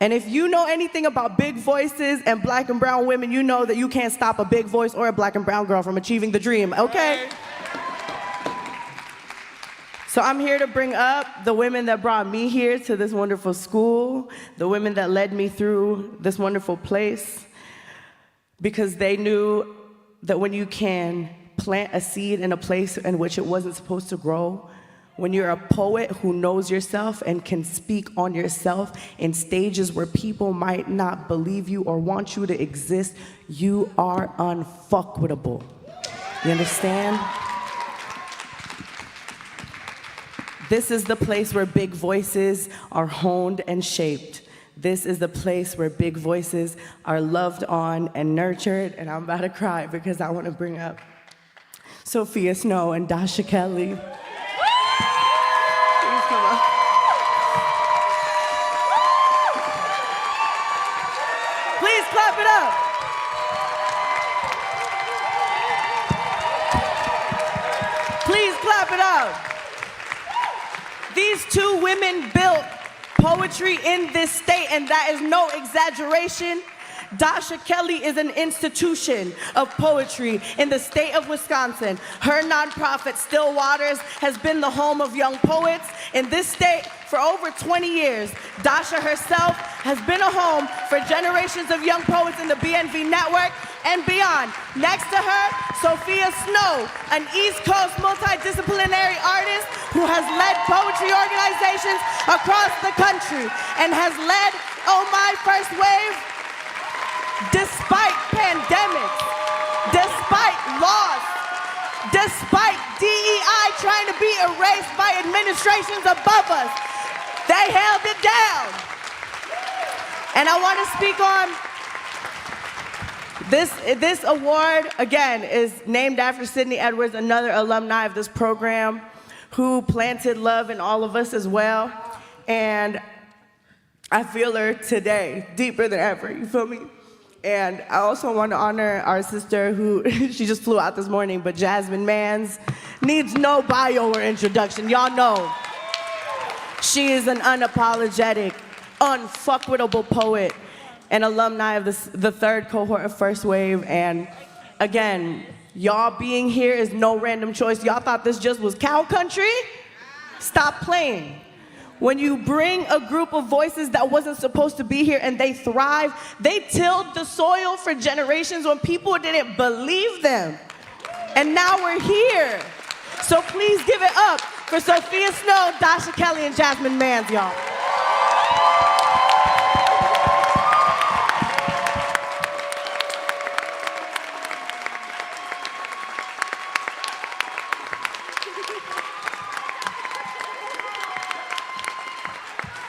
And if you know anything about big voices and black and brown women, you know that you can't stop a big voice or a black and brown girl from achieving the dream, okay? So I'm here to bring up the women that brought me here to this wonderful school, the women that led me through this wonderful place, because they knew that when you can plant a seed in a place in which it wasn't supposed to grow, when you're a poet who knows yourself and can speak on yourself in stages where people might not believe you or want you to exist, you are unfuckwittable. You understand? This is the place where big voices are honed and shaped. This is the place where big voices are loved on and nurtured. And I'm about to cry because I want to bring up Sophia Snow and Dasha Kelly. Please clap it up. Please clap it up. These two women built poetry in this state, and that is no exaggeration. Dasha Kelly is an institution of poetry in the state of Wisconsin. Her nonprofit, Still Waters, has been the home of young poets in this state for over 20 years. Dasha herself has been a home for generations of young poets in the BNV network and beyond. Next to her, Sophia Snow, an East Coast multidisciplinary artist who has led poetry organizations across the country and has led Oh My First Wave despite pandemics, despite loss, despite DEI trying to be erased by administrations above us. They held it down. And I want to speak on this award, again, is named after Sydney Edwards, another alumni of this program who planted love in all of us as well. And I feel her today, deeper than ever, you feel me? And I also want to honor our sister who, she just flew out this morning, but Jasmine Mans needs no bio or introduction. Y'all know. She is an unapologetic, unfuckwittable poet and alumni of the third cohort of First Wave. And again, y'all being here is no random choice. Y'all thought this just was cow country? Stop playing. when you bring a group of voices that wasn't supposed to be here and they thrive, they tilled the soil for generations when people didn't believe them. And now we're here. So please give it up for Sophia Snow, Dasha Kelly, and Jasmine Mans, y'all.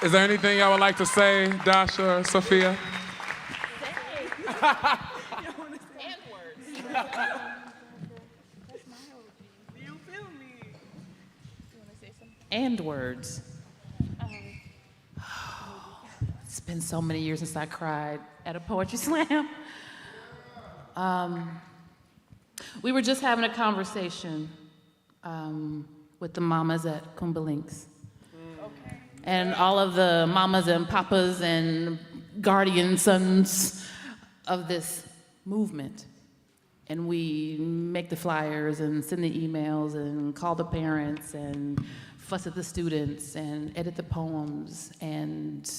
Is there anything y'all would like to say, Dasha or Sophia? And words. It's been so many years since I cried at a poetry slam. We were just having a conversation with the mamas at Kumbalinks. And all of the mamas and papas and guardian sons of this movement. And we make the flyers and send the emails and call the parents and fuss at the students and edit the poems and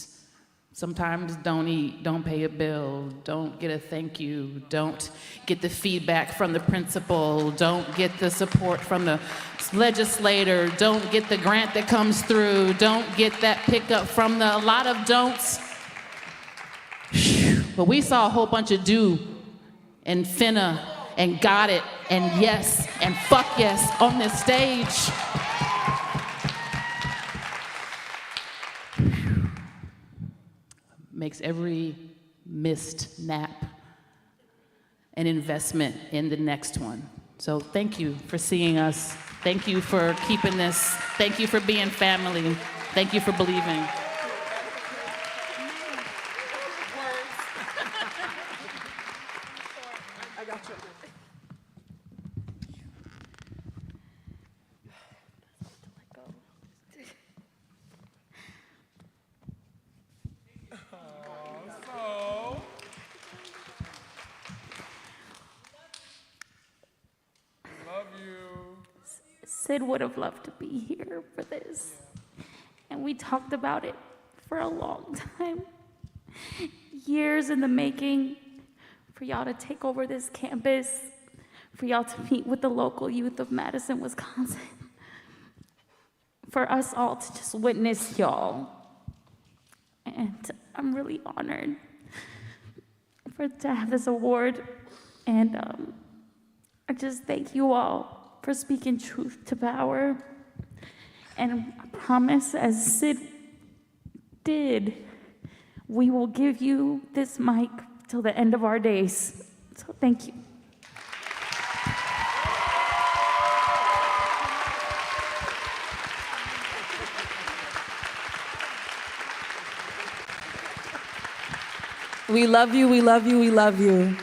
sometimes don't eat, don't pay a bill, don't get a thank you, don't get the feedback from the principal, don't get the support from the legislator, don't get the grant that comes through, don't get that pickup from a lot of don'ts. But we saw a whole bunch of do and finna and got it and yes and fuck yes on this stage. Makes every missed nap an investment in the next one. So thank you for seeing us. Thank you for keeping this. Thank you for being family. Thank you for believing. Sid would have loved to be here for this. And we talked about it for a long time. Years in the making for y'all to take over this campus, for y'all to meet with the local youth of Madison, Wisconsin, for us all to just witness y'all. And I'm really honored to have this award. And I just thank you all for speaking truth to power. And I promise, as Sid did, we will give you this mic till the end of our days. So thank you. We love you, we love you, we love you.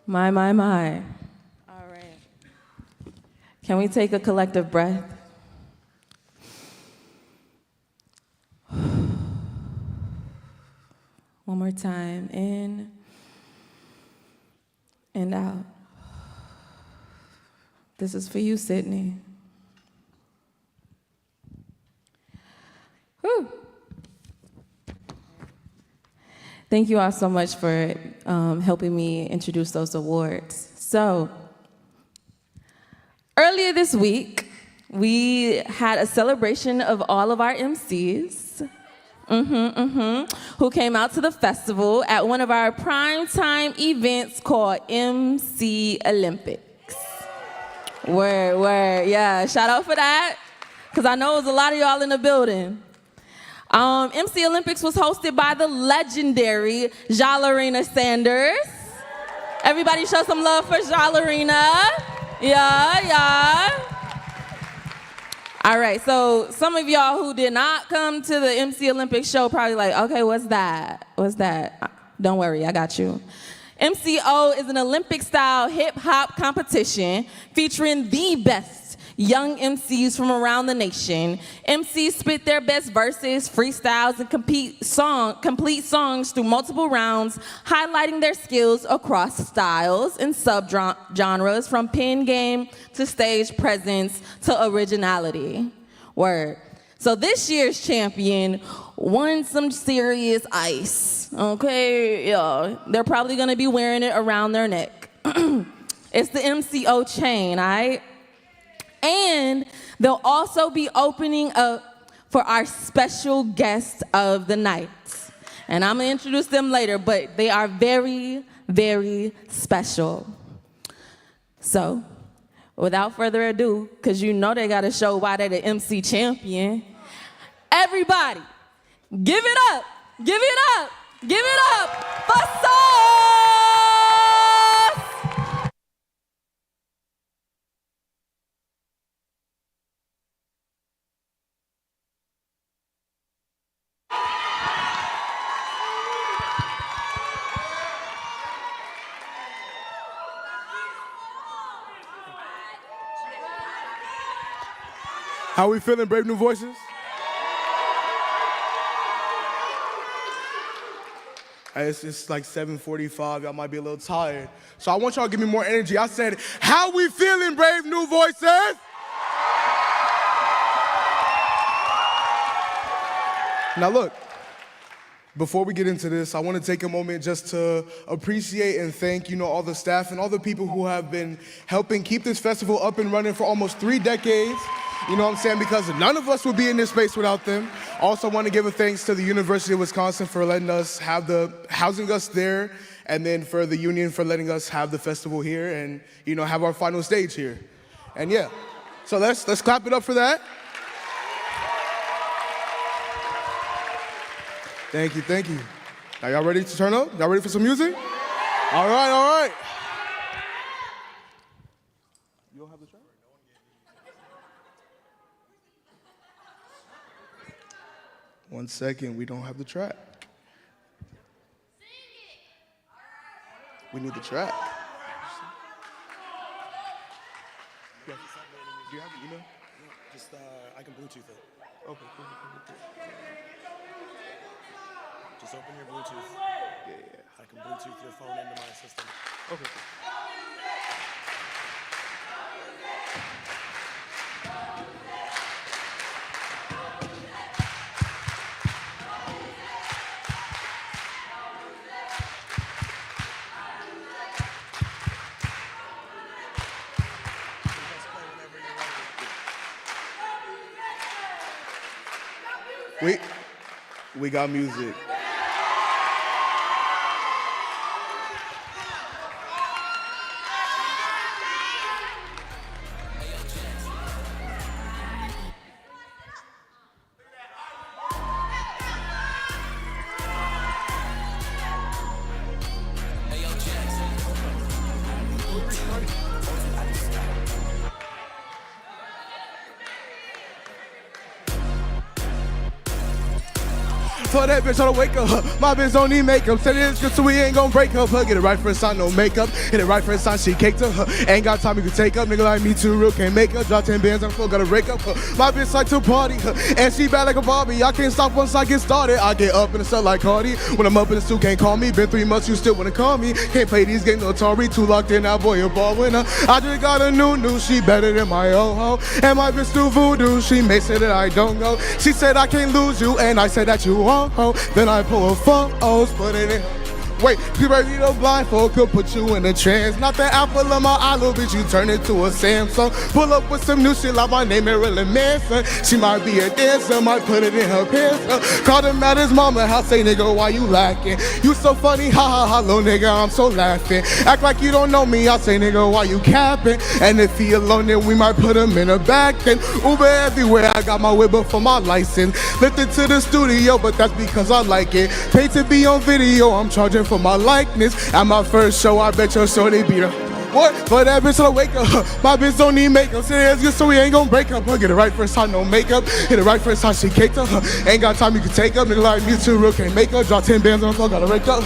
My. All right. Can we take a collective breath? One more time. In and out. This is for you, Sydney. Whew. Thank you all so much for helping me introduce those awards. So, earlier this week, we had a celebration of all of our MCs who came out to the festival at one of our primetime events called MC Olympics. Word, yeah, shout out for that, because I know it was a lot of y'all in the building. MC Olympics was hosted by the legendary Jalarina Sanders. Everybody show some love for Jalarina. Yeah. All right, so some of y'all who did not come to the MC Olympics show probably like, okay, what's that? Don't worry, I got you. MCO is an Olympic-style hip-hop competition featuring the best young MCs from around the nation. MCs spit their best verses, freestyles, and complete songs through multiple rounds, highlighting their skills across styles and subgenres, from pen game to stage presence to originality. Word. So this year's champion won some serious ice, okay? Yeah, they're probably gonna be wearing it around their neck. It's the MCO chain, all right? And they'll also be opening up for our special guest of the night. And I'm gonna introduce them later, but they are very, very special. So, without further ado, because you know they gotta show why they're the MC champion, everybody, give it up, give it up, give it up for Sauce! How we feeling, Brave New Voices? Hey, it's like 7:45. Y'all might be a little tired. So I want y'all to give me more energy. I said, how we feeling, Brave New Voices? Now look, before we get into this, I want to take a moment just to appreciate and thank, all the staff and all the people who have been helping keep this festival up and running for almost 3 decades. You know what I'm saying? Because none of us would be in this space without them. Also want to give a thanks to the University of Wisconsin for letting us housing us there, and then for the union for letting us have the festival here and, have our final stage here. And yeah, so let's clap it up for that. Thank you, thank you. Now y'all ready to turn up? Y'all ready for some music? All right, all right. You don't have the track? One second, we don't have the track. We need the track. Do you have the email? Just, I can Bluetooth it. Okay, cool. Just open your Bluetooth. Yeah. I can Bluetooth your phone into my system. Okay, cool. We got music. For that bitch on the wake up, my bitch don't need makeup. Said it's good so we ain't gon' break up. Get it right first time, no makeup. Hit it right first time, she caked up. Ain't got time you can take up. Nigga like me too real, can't make up. Drop 10 bands on the floor, gotta break up. My bitch like to party, and she bad like a Barbie. I can't stop once I get started. I get up in the sun like Cardi. When I'm up in the suit, can't call me. Been 3 months, you still wanna call me. Can't play these games, no Atari. Too locked in, that boy a ball winner. I just got a new, she better than my old hoe. And my bitch do voodoo, she may say that I don't know. She said I can't lose you, and I said that you won't hoe. Then I pull a photos, put it in. Wait, you ready to blindfold could put you in a trance. Not the apple of my eye, little bitch, you turn into a Samsung. Pull up with some new shit like my name Marilyn Manson. She might be a dancer, might put it in her pants. Call him at his mama house, say nigga, why you lacking? You so funny, ha ha ha, little nigga, I'm so laughing. Act like you don't know me, I say nigga, why you capping? And if he alone, then we might put him in the back. Then Uber everywhere, I got my whipper for my license. Lifted to the studio, but that's because I like it. Paid to be on video, I'm charging for my likeness. At my first show, I bet your shorty beat her. What? For that bitch to wake up. My bitch don't need makeup. Say it's good so we ain't gon' break up. Get it right first time, no makeup. Hit it right first time, she caked up. Ain't got time you can take up. Nigga like me too real, can't make up. Drop 10 bands on the floor, gotta break up.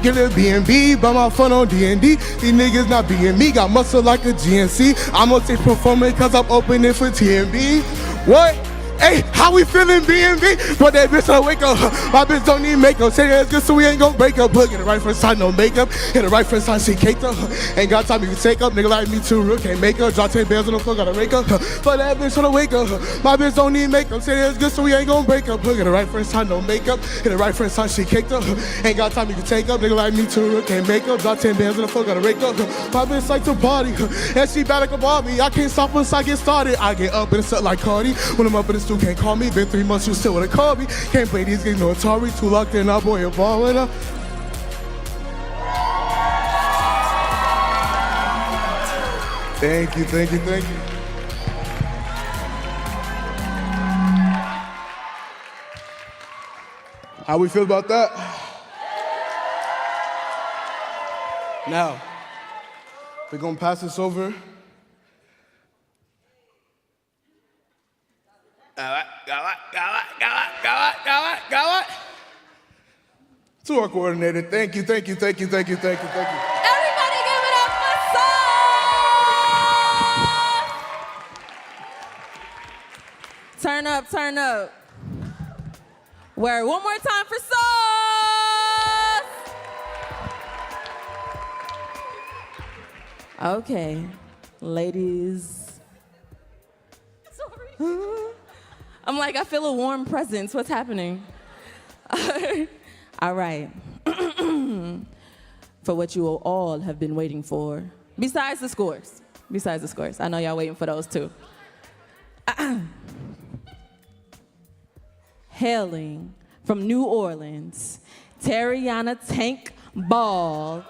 Get a B&B, buy my fun on D&D. These niggas not being me, got muscle like a GNC. I'ma say performing cause I'm opening for TNB. What? Hey, how we feeling, B&B? But that bitch don't wake up. My bitch don't need makeup. Say that's good, so we ain't gon' break up. Look, get the right first time, no makeup. Hit the right first time, she caked up. Ain't got time, you can take up. Nigga like me too, real, can't make up. Drop 10 bells on the floor, gotta wake up. But that bitch wanna wake up. My bitch don't need makeup. Say that's good, so we ain't gon' break up. Look, get the right first time, no makeup. Hit the right first time, she caked up. Ain't got time, you can take up. Nigga like me too, real, can't make up. Drop 10 bells on the floor, gotta wake up. My bitch like to party, and she bad like a Barbie. I can't stop once I get started. I get up and it's up like Cardi. When I'm up in the stool, can't call me. Been 3 months, you still wanna call me. Can't play these games, no Atari. Too locked in, our boy, a ball with her. Thank you, thank you, thank you. How we feel about that? Now, we're gonna pass this over. To our coordinator, thank you, thank you, thank you, thank you, thank you, thank you. Everybody give it up for Sauce! Turn up, turn up. Word, one more time for Sauce! Okay, ladies. Sorry. I'm like, I feel a warm presence. What's happening? All right. For what you all have been waiting for. Besides the scores. Besides the scores. I know y'all waiting for those too. Hailing from New Orleans, Tariana Tank Ball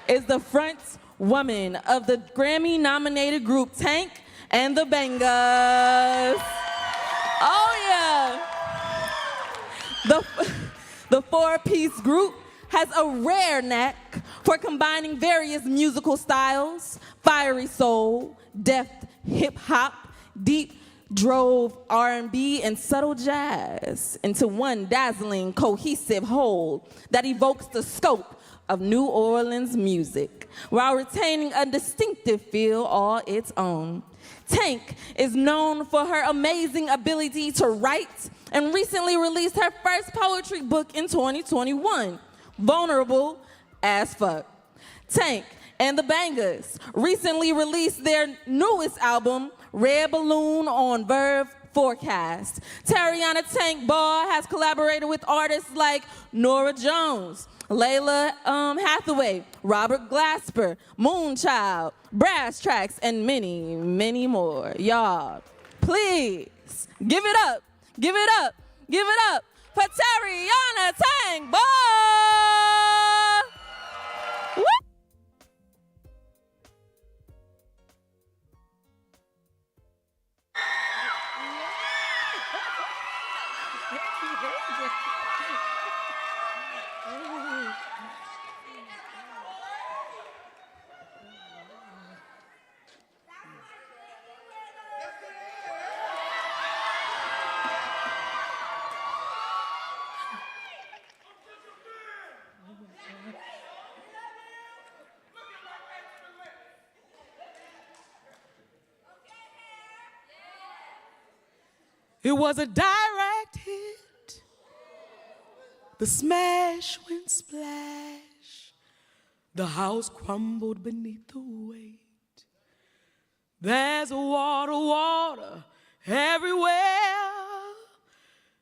is the front woman of the Grammy-nominated group Tank and the Bangers. Oh yeah. The four-piece group has a rare knack for combining various musical styles, fiery soul, deft hip-hop, deep drove R&B, and subtle jazz into one dazzling, cohesive whole that evokes the scope of New Orleans music while retaining a distinctive feel all its own. Tank is known for her amazing ability to write and recently released her first poetry book in 2021, Vulnerable as Fuck. Tank and the Bangers recently released their newest album, Red Balloon, on Verve Forecast. Tariana Tank Ball has collaborated with artists like Nora Jones, Layla Hathaway, Robert Glasper, Moonchild, Brass Tracks, and many, many more. Y'all, please give it up, give it up, give it up for Tariana Tank Ball. Woo! It was a direct hit. The smash went splash. The house crumbled beneath the weight. There's water everywhere,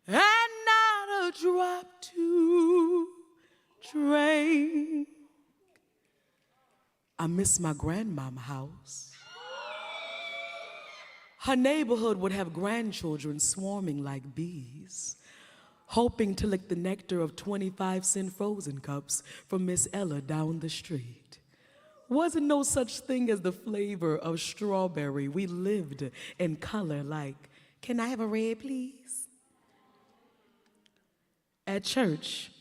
and not a drop to drink. I miss my grandmama house. Her neighborhood would have grandchildren swarming like bees, hoping to lick the nectar of 25-cent frozen cups from Miss Ella down the street. Wasn't no such thing as the flavor of strawberry. We lived in color like, can I have a red, please? At church,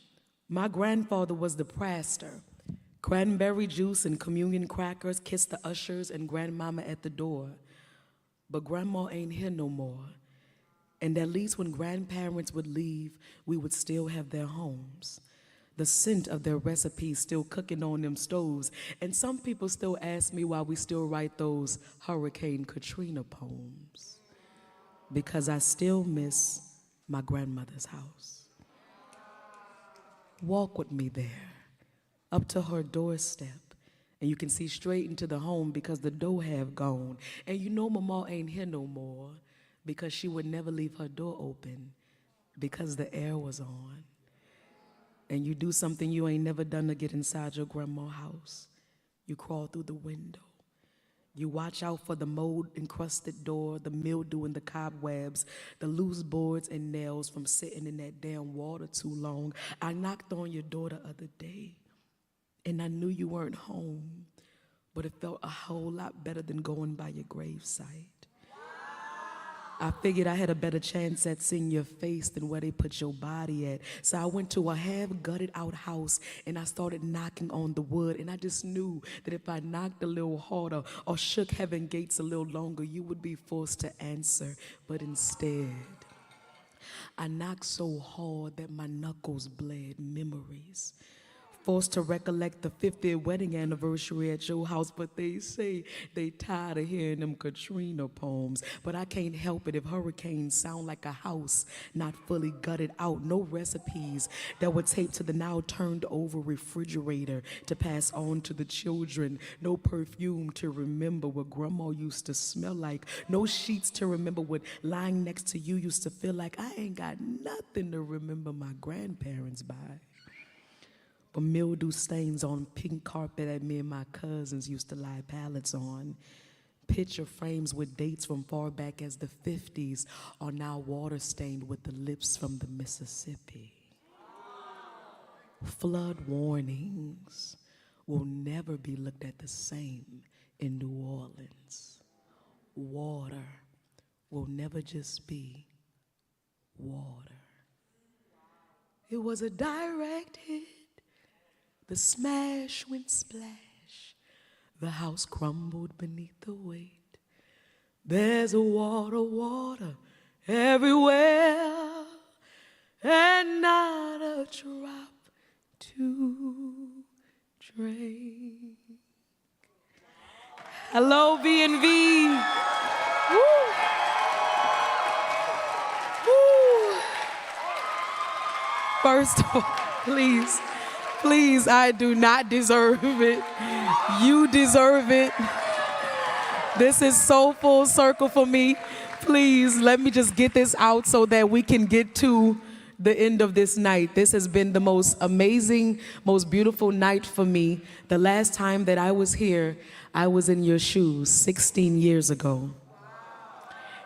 my grandfather was the pastor. Cranberry juice and communion crackers kissed the ushers and grandmama at the door. But grandma ain't here no more. And at least when grandparents would leave, we would still have their homes. The scent of their recipes still cooking on them stoves. And some people still ask me why we still write those Hurricane Katrina poems. Because I still miss my grandmother's house. Walk with me there, up to her doorstep. And you can see straight into the home because the door have gone. And you know Mama ain't here no more because she would never leave her door open because the air was on. And you do something you ain't never done to get inside your grandma's house. You crawl through the window. You watch out for the mold-encrusted door, the mildew and the cobwebs, the loose boards and nails from sitting in that damn water too long. I knocked on your door the other day, and I knew you weren't home, but it felt a whole lot better than going by your gravesite. I figured I had a better chance at seeing your face than where they put your body at. So I went to a half-gutted out house and I started knocking on the wood. And I just knew that if I knocked a little harder or shook heaven gates a little longer, you would be forced to answer. But instead, I knocked so hard that my knuckles bled memories. Forced to recollect the 50th wedding anniversary at your house, but they say they tired of hearing them Katrina poems. But I can't help it if hurricanes sound like a house not fully gutted out. No recipes that were taped to the now turned over refrigerator to pass on to the children. No perfume to remember what grandma used to smell like. No sheets to remember what lying next to you used to feel like. I ain't got nothing to remember my grandparents by. But mildew stains on pink carpet that me and my cousins used to lie pallets on. Picture frames with dates from far back as the 50s are now water stained with the lips from the Mississippi. Flood warnings will never be looked at the same in New Orleans. Water will never just be water. It was a direct hit. The smash went splash. The house crumbled beneath the weight. There's a water everywhere, and not a drop to drink. Hello, B&V. Woo. Woo. First of all, please, I do not deserve it. You deserve it. This is so full circle for me. Please, let me just get this out so that we can get to the end of this night. This has been the most amazing, most beautiful night for me. The last time that I was here, I was in your shoes 16 years ago.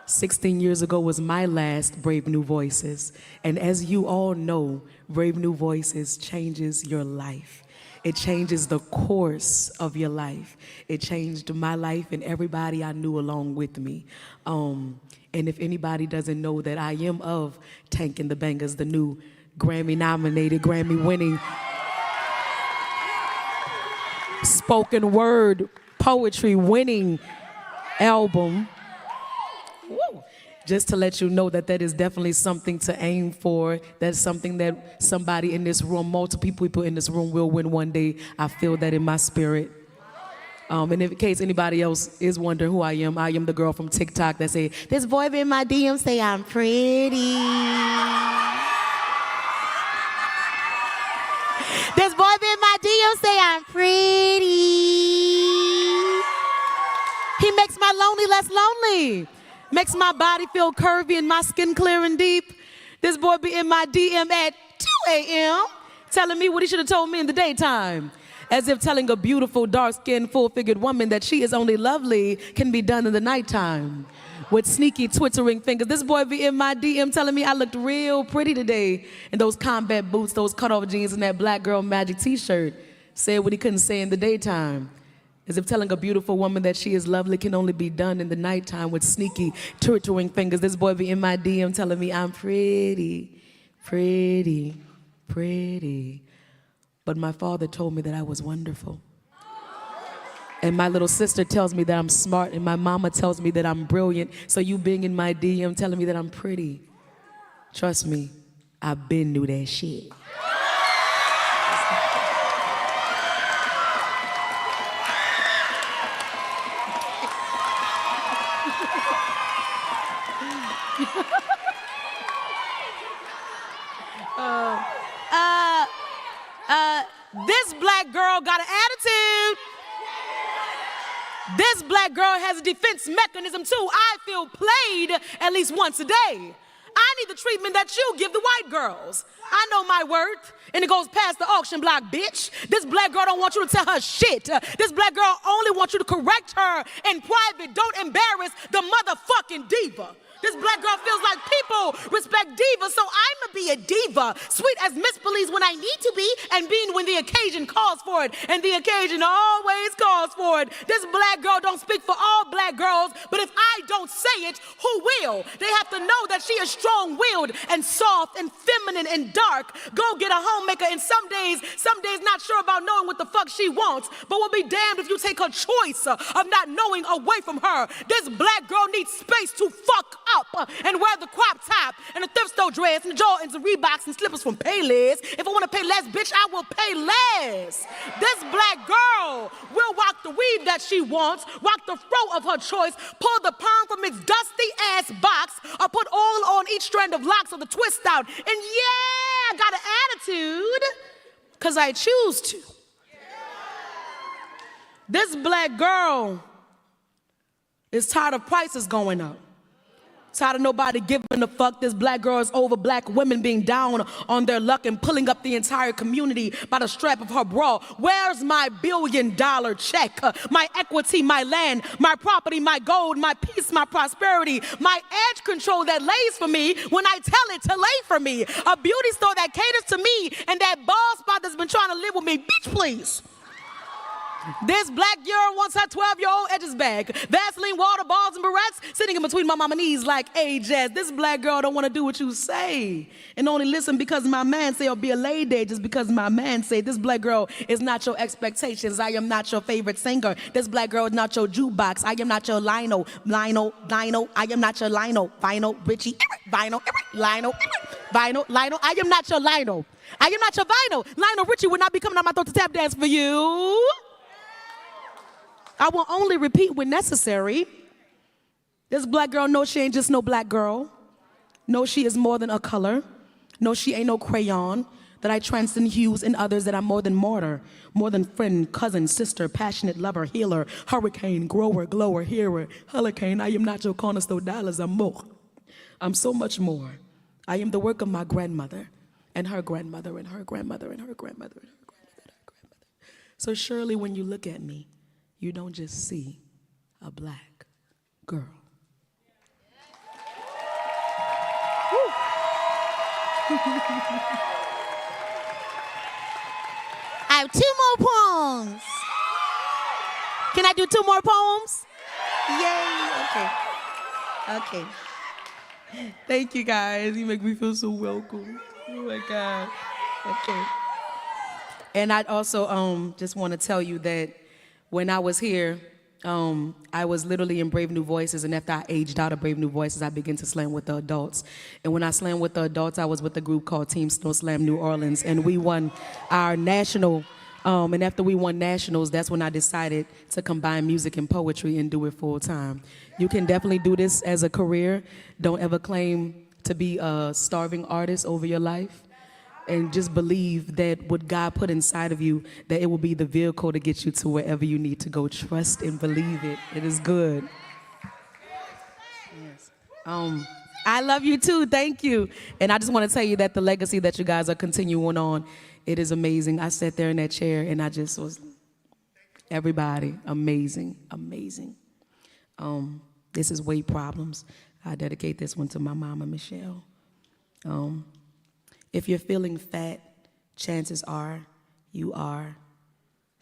16 years ago was my last Brave New Voices. And as you all know, Brave New Voices changes your life. It changes the course of your life. It changed my life and everybody I knew along with me. And if anybody doesn't know that I am of Tank and the Bangers, the new Grammy-nominated, Grammy-winning spoken word poetry winning album. Woo. Just to let you know that that is definitely something to aim for. That's something that somebody in this room, multiple people in this room will win one day. I feel that in my spirit. And in case anybody else is wondering who I am the girl from TikTok that say, this boy in my DM say I'm pretty. This boy in my DM say I'm pretty. He makes my lonely less lonely. Makes my body feel curvy and my skin clear and deep. This boy be in my DM at 2 a.m. telling me what he should have told me in the daytime. As if telling a beautiful, dark-skinned, full-figured woman that she is only lovely can be done in the nighttime. With sneaky, twittering fingers. This boy be in my DM telling me I looked real pretty today in those combat boots, those cutoff jeans, and that Black Girl Magic t-shirt. Said what he couldn't say in the daytime. As if telling a beautiful woman that she is lovely can only be done in the nighttime with sneaky, twittering fingers. This boy be in my DM telling me I'm pretty, pretty, pretty. But my father told me that I was wonderful. And my little sister tells me that I'm smart, and my mama tells me that I'm brilliant. So you being in my DM telling me that I'm pretty. Trust me, I've been knew that shit. This black girl got an attitude. This black girl has a defense mechanism too. I feel played at least once a day. I need the treatment that you give the white girls. I know my worth, and it goes past the auction block, bitch. This black girl don't want you to tell her shit. This black girl only wants you to correct her in private. Don't embarrass the motherfucking diva. This black girl feels like people respect divas, so I'ma be a diva. Sweet as Miss Police when I need to be, and being when the occasion calls for it. And the occasion always calls for it. This black girl don't speak for all black girls, but if I don't say it, who will? They have to know that she is strong-willed and soft and feminine and dark. Go get a homemaker, and some days not sure about knowing what the fuck she wants, but we'll be damned if you take her choice of not knowing away from her. This black girl needs space to fuck up and wear the crop top and the thrift store dress and the Jordans and Reeboks and slippers from Payless. If I want to pay less, bitch, I will pay less. This black girl will rock the weave that she wants, rock the fro of her choice, pull the perm from its dusty ass box, or put oil on each strand of locks of the twist out. And yeah, I got an attitude because I choose to. This black girl is tired of prices going up. Tired of nobody giving a fuck. This black girl is over black women being down on their luck and pulling up the entire community by the strap of her bra. Where's my $1 billion check? My equity, my land, my property, my gold, my peace, my prosperity, my edge control that lays for me when I tell it to lay for me. A beauty store that caters to me and that bald spot that's been trying to live with me. Bitch, please. This black girl wants her 12-year-old edges back. Vaseline, water, balls, and barrettes sitting in between my mama knees like Jazz. This black girl don't want to do what you say and only listen because my man say or be a lady just because my man say. This black girl is not your expectations. I am not your favorite singer. This black girl is not your jukebox. I am not your Lino. I am not your Lino. Vinyl, Richie, Vinyl, Lino, Vinyl, Lino. I am not your Lino. I am not your Vinyl. Lionel Richie would not be coming out my throat to tap dance for you. I will only repeat when necessary. This black girl knows she ain't just no black girl. No, she is more than a color. No, she ain't no crayon. That I transcend hues in others, that I'm more than mortar, more than friend, cousin, sister, passionate lover, healer, hurricane, grower, glower, hearer, hurricane. I am not your cornerstone dollars, I'm more. I'm so much more. I am the work of my grandmother and her grandmother and her grandmother and her grandmother and her grandmother and her grandmother. So surely when you look at me, you don't just see a black girl. I have 2 more poems. Can I do 2 more poems? Yay, okay. Thank you guys, you make me feel so welcome. Oh my God, okay. And I also just want to tell you that when I was here, I was literally in Brave New Voices, and after I aged out of Brave New Voices, I began to slam with the adults. And when I slammed with the adults, I was with a group called Team Snow Slam New Orleans, and we won our national, and after we won nationals, that's when I decided to combine music and poetry and do it full time. You can definitely do this as a career. Don't ever claim to be a starving artist over your life. And just believe that what God put inside of you, that it will be the vehicle to get you to wherever you need to go. Trust and believe it. It is good. Yes. I love you too. Thank you. And I just want to tell you that the legacy that you guys are continuing on, it is amazing. I sat there in that chair and I just was, everybody, amazing, amazing. This is Weight Problems. I dedicate this one to my mama, Michelle. If you're feeling fat, chances are you are.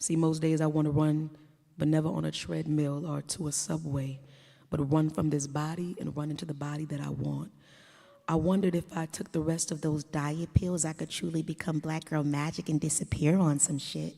See, most days I want to run, but never on a treadmill or to a subway, but run from this body and run into the body that I want. I wondered if I took the rest of those diet pills, I could truly become black girl magic and disappear on some shit,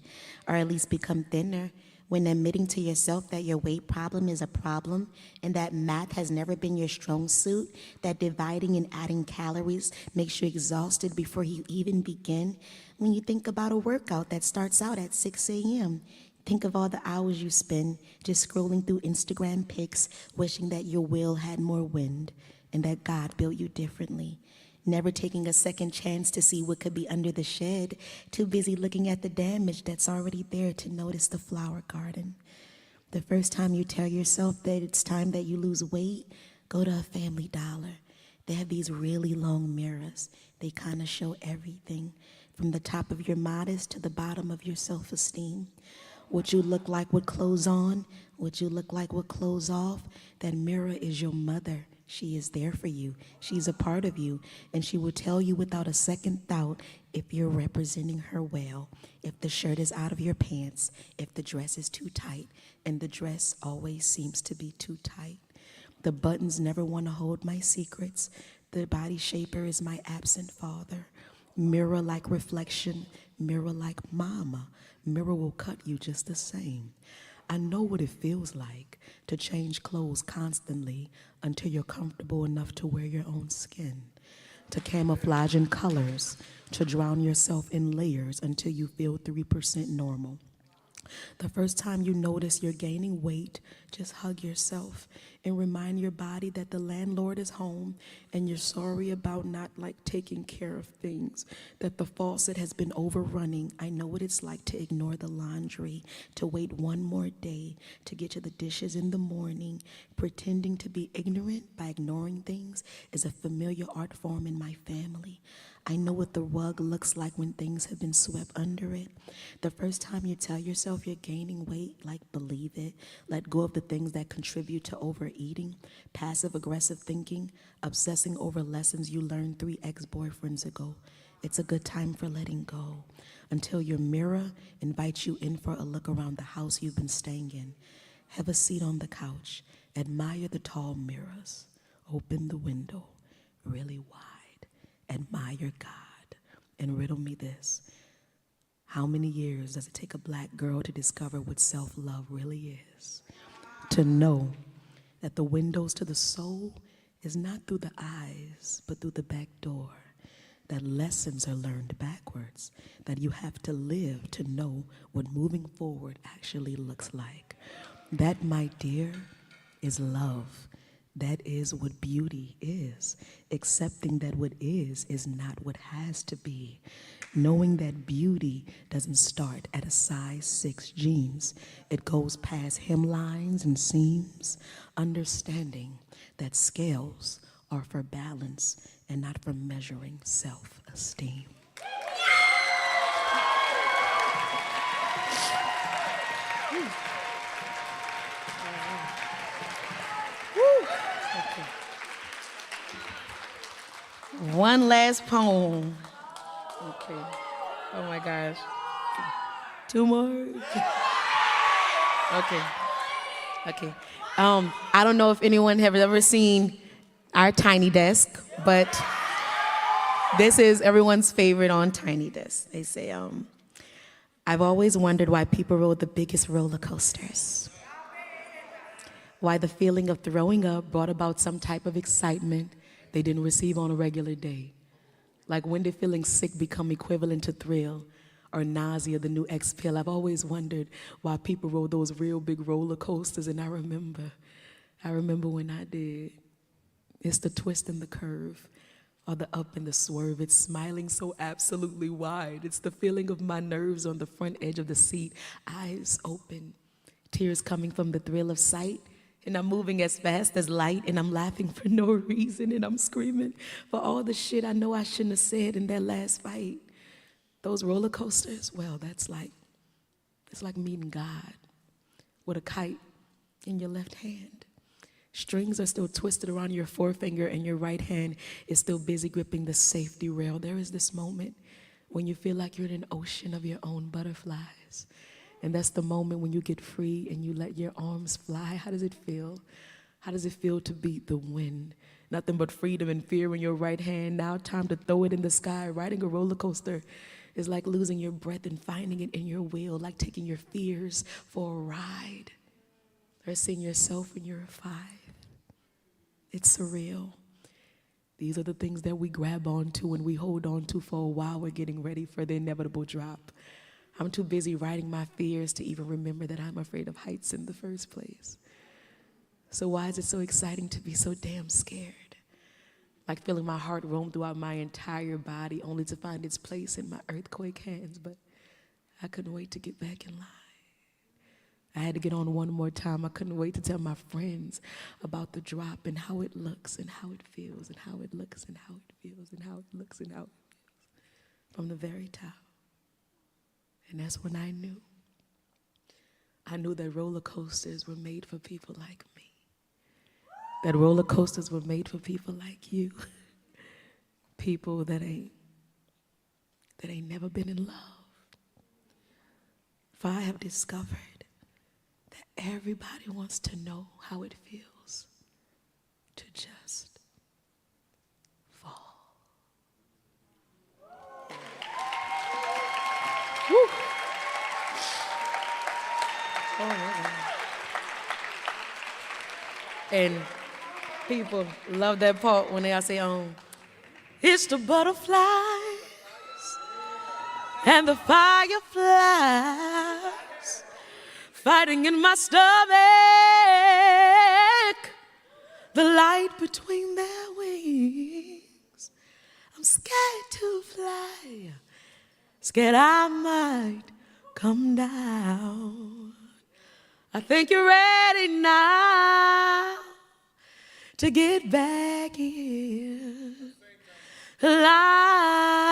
or at least become thinner when admitting to yourself that your weight problem is a problem and that math has never been your strong suit, that dividing and adding calories makes you exhausted before you even begin, when you think about a workout that starts out at 6 a.m., think of all the hours you spend just scrolling through Instagram pics, wishing that your will had more wind and that God built you differently. Never taking a second chance to see what could be under the shed, too busy looking at the damage that's already there to notice the flower garden. The first time you tell yourself that it's time that you lose weight, go to a Family Dollar. They have these really long mirrors. They kind of show everything, from the top of your modest to the bottom of your self-esteem. What you look like with clothes on, what you look like with clothes off, that mirror is your mother. She is there for you. She's a part of you, and she will tell you without a second thought if you're representing her well, if the shirt is out of your pants, if the dress is too tight, and the dress always seems to be too tight. The buttons never want to hold my secrets. The body shaper is my absent father. Mirror like reflection, mirror like mama. Mirror will cut you just the same. I know what it feels like to change clothes constantly until you're comfortable enough to wear your own skin, to camouflage in colors, to drown yourself in layers until you feel 3% normal. The first time you notice you're gaining weight, just hug yourself and remind your body that the landlord is home and you're sorry about not taking care of things, that the faucet has been overrunning. I know what it's like to ignore the laundry, to wait one more day, to get to the dishes in the morning. Pretending to be ignorant by ignoring things is a familiar art form in my family. I know what the rug looks like when things have been swept under it. The first time you tell yourself you're gaining weight, believe it. Let go of the things that contribute to overeating, passive-aggressive thinking, obsessing over lessons you learned 3 ex-boyfriends ago. It's a good time for letting go until your mirror invites you in for a look around the house you've been staying in. Have a seat on the couch. Admire the tall mirrors. Open the window really wide. Admire God, and riddle me this. How many years does it take a black girl to discover what self-love really is? To know that the windows to the soul is not through the eyes, but through the back door. That lessons are learned backwards, that you have to live to know what moving forward actually looks like. That, my dear, is love. That is what beauty is. Accepting that what is not what has to be. Knowing that beauty doesn't start at a size 6 jeans. It goes past hemlines and seams. Understanding that scales are for balance and not for measuring self-esteem. One last poem. Okay. Oh my gosh. 2 more? Okay. I don't know if anyone has ever seen our Tiny Desk, but this is everyone's favorite on Tiny Desk. They say, I've always wondered why people rode the biggest roller coasters. Why the feeling of throwing up brought about some type of excitement they didn't receive on a regular day. Like, when did feeling sick become equivalent to thrill, or nausea the new X pill? I've always wondered why people rode those real big roller coasters, and I remember when I did. It's the twist and the curve, or the up and the swerve. It's smiling so absolutely wide. It's the feeling of my nerves on the front edge of the seat, eyes open, tears coming from the thrill of sight. And I'm moving as fast as light, and I'm laughing for no reason, and I'm screaming for all the shit I know I shouldn't have said in that last fight. Those roller coasters, well, it's like meeting God with a kite in your left hand. Strings are still twisted around your forefinger, and your right hand is still busy gripping the safety rail. There is this moment when you feel like you're in an ocean of your own butterflies. And that's the moment when you get free and you let your arms fly. How does it feel? How does it feel to beat the wind? Nothing but freedom and fear in your right hand. Now time to throw it in the sky, riding a roller coaster is like losing your breath and finding it in your will, like taking your fears for a ride, or seeing yourself when you're 5. It's surreal. These are the things that we grab onto and we hold on to for a while. We're getting ready for the inevitable drop. I'm too busy writing my fears to even remember that I'm afraid of heights in the first place. So why is it so exciting to be so damn scared? Like feeling my heart roam throughout my entire body only to find its place in my earthquake hands, but I couldn't wait to get back in line. I had to get on one more time. I couldn't wait to tell my friends about the drop and how it looks and how it feels and how it looks and how it feels and how it looks and how it feels from the very top. And that's when I knew. I knew that roller coasters were made for people like me. That roller coasters were made for people like you. People that ain't never been in love. For I have discovered that everybody wants to know how it feels to just fall. Woo. And people love that part when they say, it's the butterflies and the fireflies fighting in my stomach, the light between their wings. I'm scared to fly, scared I might come down. I think you're ready now to get back in line.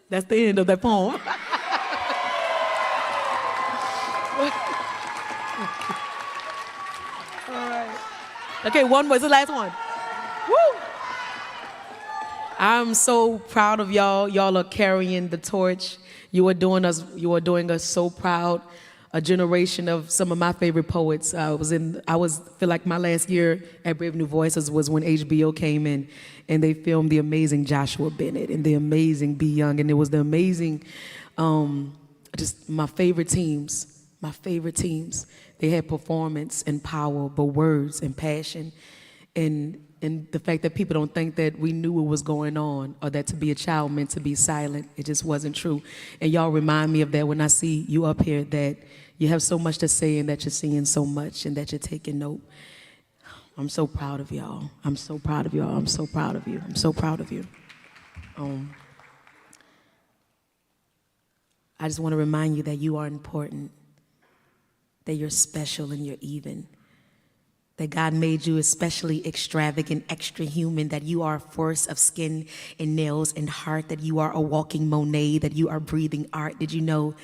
That's the end of that poem. All right. Okay, one more. It's the last one. Woo! I'm so proud of y'all. Y'all are carrying the torch. You are doing us so proud. A generation of some of my favorite poets. Feel like my last year at Brave New Voices was when HBO came in and they filmed the amazing Joshua Bennett and the amazing B. Young, and it was the amazing, just my favorite teams. They had performance and power, but words and passion, and the fact that people don't think that we knew what was going on or that to be a child meant to be silent, it just wasn't true. And y'all remind me of that when I see you up here, that you have so much to say and that you're seeing so much and that you're taking note. I'm so proud of y'all. I'm so proud of y'all. I'm so proud of you. I'm so proud of you. I just want to remind you that you are important, that you're special and you're even. That God made you especially extravagant, extra human, that you are a force of skin and nails and heart, that you are a walking Monet, that you are breathing art. Did you know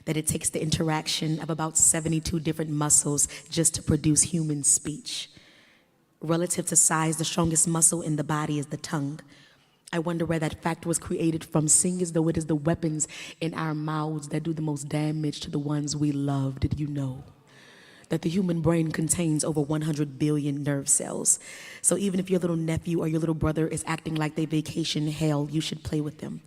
that it takes the interaction of about 72 different muscles just to produce human speech? Relative to size, the strongest muscle in the body is the tongue. I wonder where that fact was created from, seeing as though it is the weapons in our mouths that do the most damage to the ones we love. Did you know that the human brain contains over 100 billion nerve cells? So even if your little nephew or your little brother is acting like they vacation hell, you should play with them.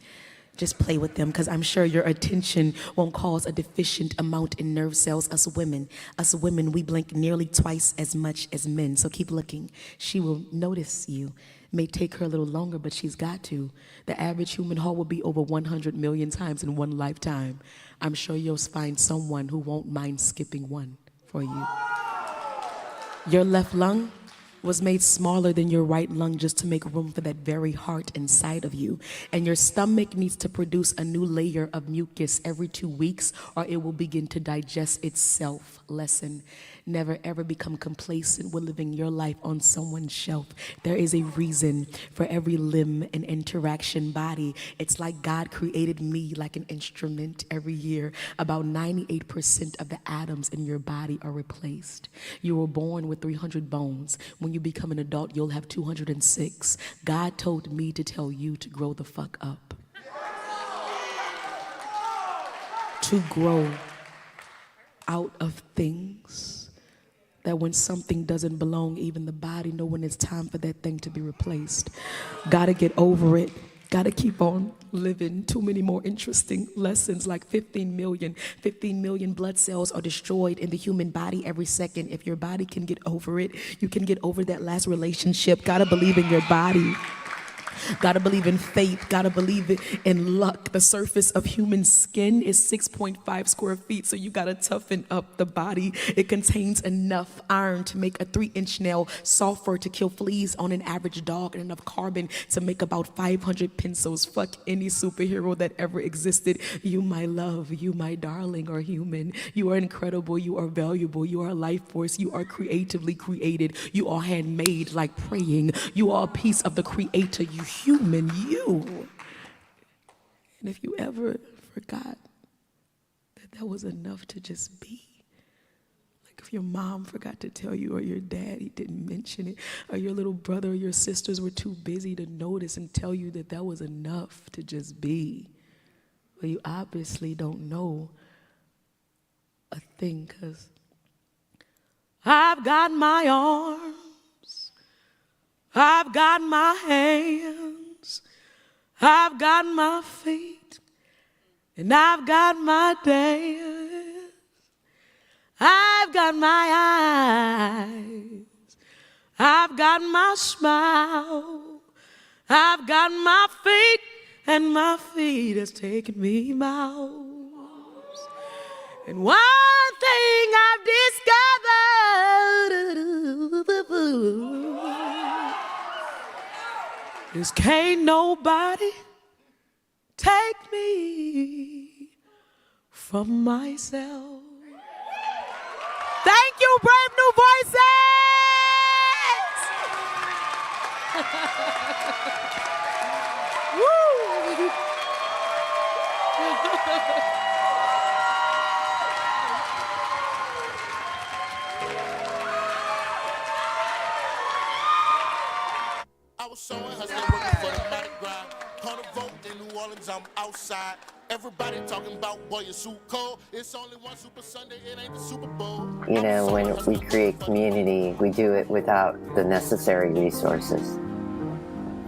Just play with them, because I'm sure your attention won't cause a deficient amount in nerve cells. Us women, we blink nearly twice as much as men. So keep looking. She will notice you. May take her a little longer, but she's got to. The average human heart will be over 100 million times in one lifetime. I'm sure you'll find someone who won't mind skipping one for you. Your left lung was made smaller than your right lung just to make room for that very heart inside of you. And your stomach needs to produce a new layer of mucus every 2 weeks, or it will begin to digest itself. Lesson: never ever become complacent with living your life on someone's shelf. There is a reason for every limb and interaction body. It's like God created me like an instrument. Every year, about 98% of the atoms in your body are replaced. You were born with 300 bones. When you become an adult, you'll have 206. God told me to tell you to grow the fuck up. To grow out of things that when something doesn't belong, even the body know when it's time for that thing to be replaced. Gotta get over it. Gotta keep on living. Too many more interesting lessons, like 15 million blood cells are destroyed in the human body every second. If your body can get over it, you can get over that last relationship. Gotta believe in your body. Gotta believe in fate, gotta believe in luck. The surface of human skin is 6.5 square feet, so you gotta toughen up the body. It contains enough iron to make a 3-inch nail, sulfur to kill fleas on an average dog, and enough carbon to make about 500 pencils. Fuck any superhero that ever existed. You, my love, you, my darling, are human. You are incredible, you are valuable, you are a life force, you are creatively created, you are handmade like praying. You are a piece of the creator, you human, you. And if you ever forgot that was enough to just be, like if your mom forgot to tell you, or your dad, he didn't mention it, or your little brother or your sisters were too busy to notice and tell you that was enough to just be, well, you obviously don't know a thing, because I've got my arms, I've got my hands, I've got my feet, and I've got my days. I've got my eyes, I've got my smile, I've got my feet, and my feet has taken me miles. And one thing I've discovered is can't nobody take me from myself. Thank you, brave new voices. Woo! I was showing hustling, working for the Mardi Gras. On a vote in New Orleans, I'm outside. Everybody talking about, boy, your suit cold. It's only one Super Sunday, it ain't the Super Bowl. You know, when we create community, we do it without the necessary resources.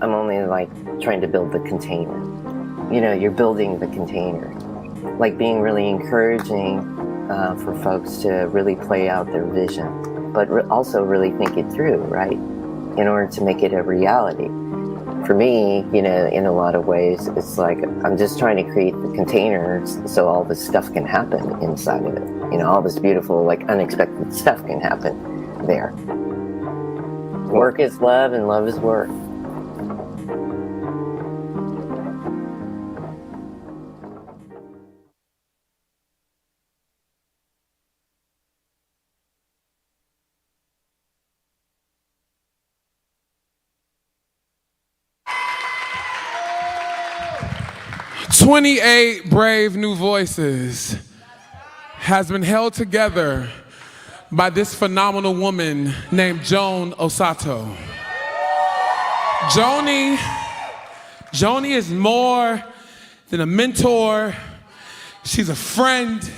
I'm only like trying to build the container. You know, you're building the container. Like being really encouraging for folks to really play out their vision, but also really think it through, right? In order to make it a reality. For me, you know, in a lot of ways, it's like I'm just trying to create the containers so all this stuff can happen inside of it. You know, all this beautiful, like unexpected stuff can happen there. Work is love and love is work. "28 brave new voices" has been held together by this phenomenal woman named Joan Osato. Joni is more than a mentor. She's a friend.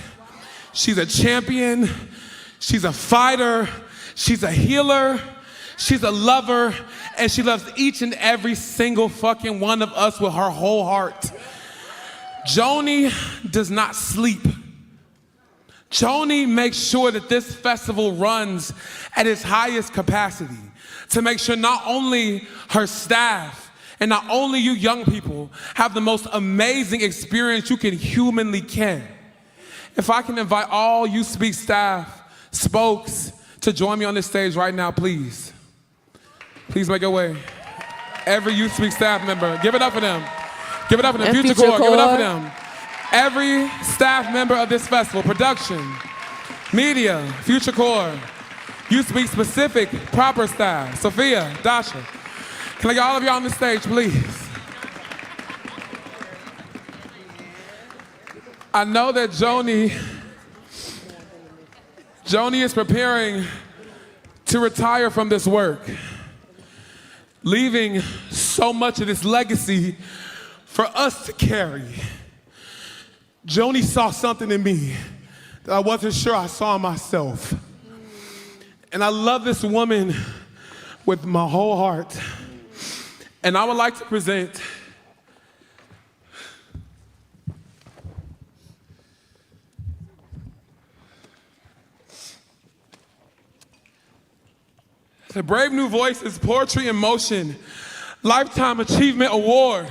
She's a champion. She's a fighter. She's a healer. She's a lover. And she loves each and every single fucking one of us with her whole heart. Joni does not sleep. Joni makes sure that this festival runs at its highest capacity to make sure not only her staff and not only you young people have the most amazing experience you can humanly can. If I can invite all you Speak staff, spokes, to join me on this stage right now, please. Please make your way. Every Youth Speak staff member, give it up for them. Give it up for them. Future Core, give it up for them. Every staff member of this festival, production, media, Future Core, Youth Speak specific, proper staff, Sophia, Dasha. Can I get all of y'all on the stage, please? I know that Joni is preparing to retire from this work, leaving so much of this legacy for us to carry. Joni saw something in me that I wasn't sure I saw in myself. And I love this woman with my whole heart. And I would like to present the Brave New Voices Poetry in Motion Lifetime Achievement Award.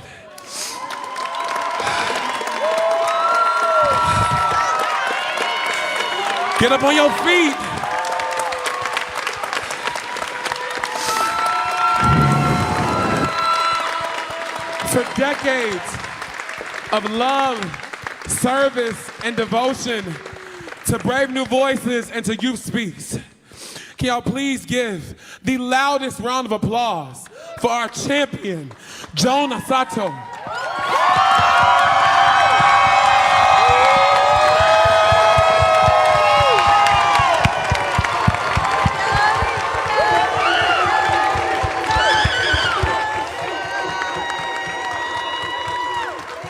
Get up on your feet. For decades of love, service, and devotion to Brave New Voices and to Youth Speaks, can y'all please give the loudest round of applause for our champion, Joan Sato.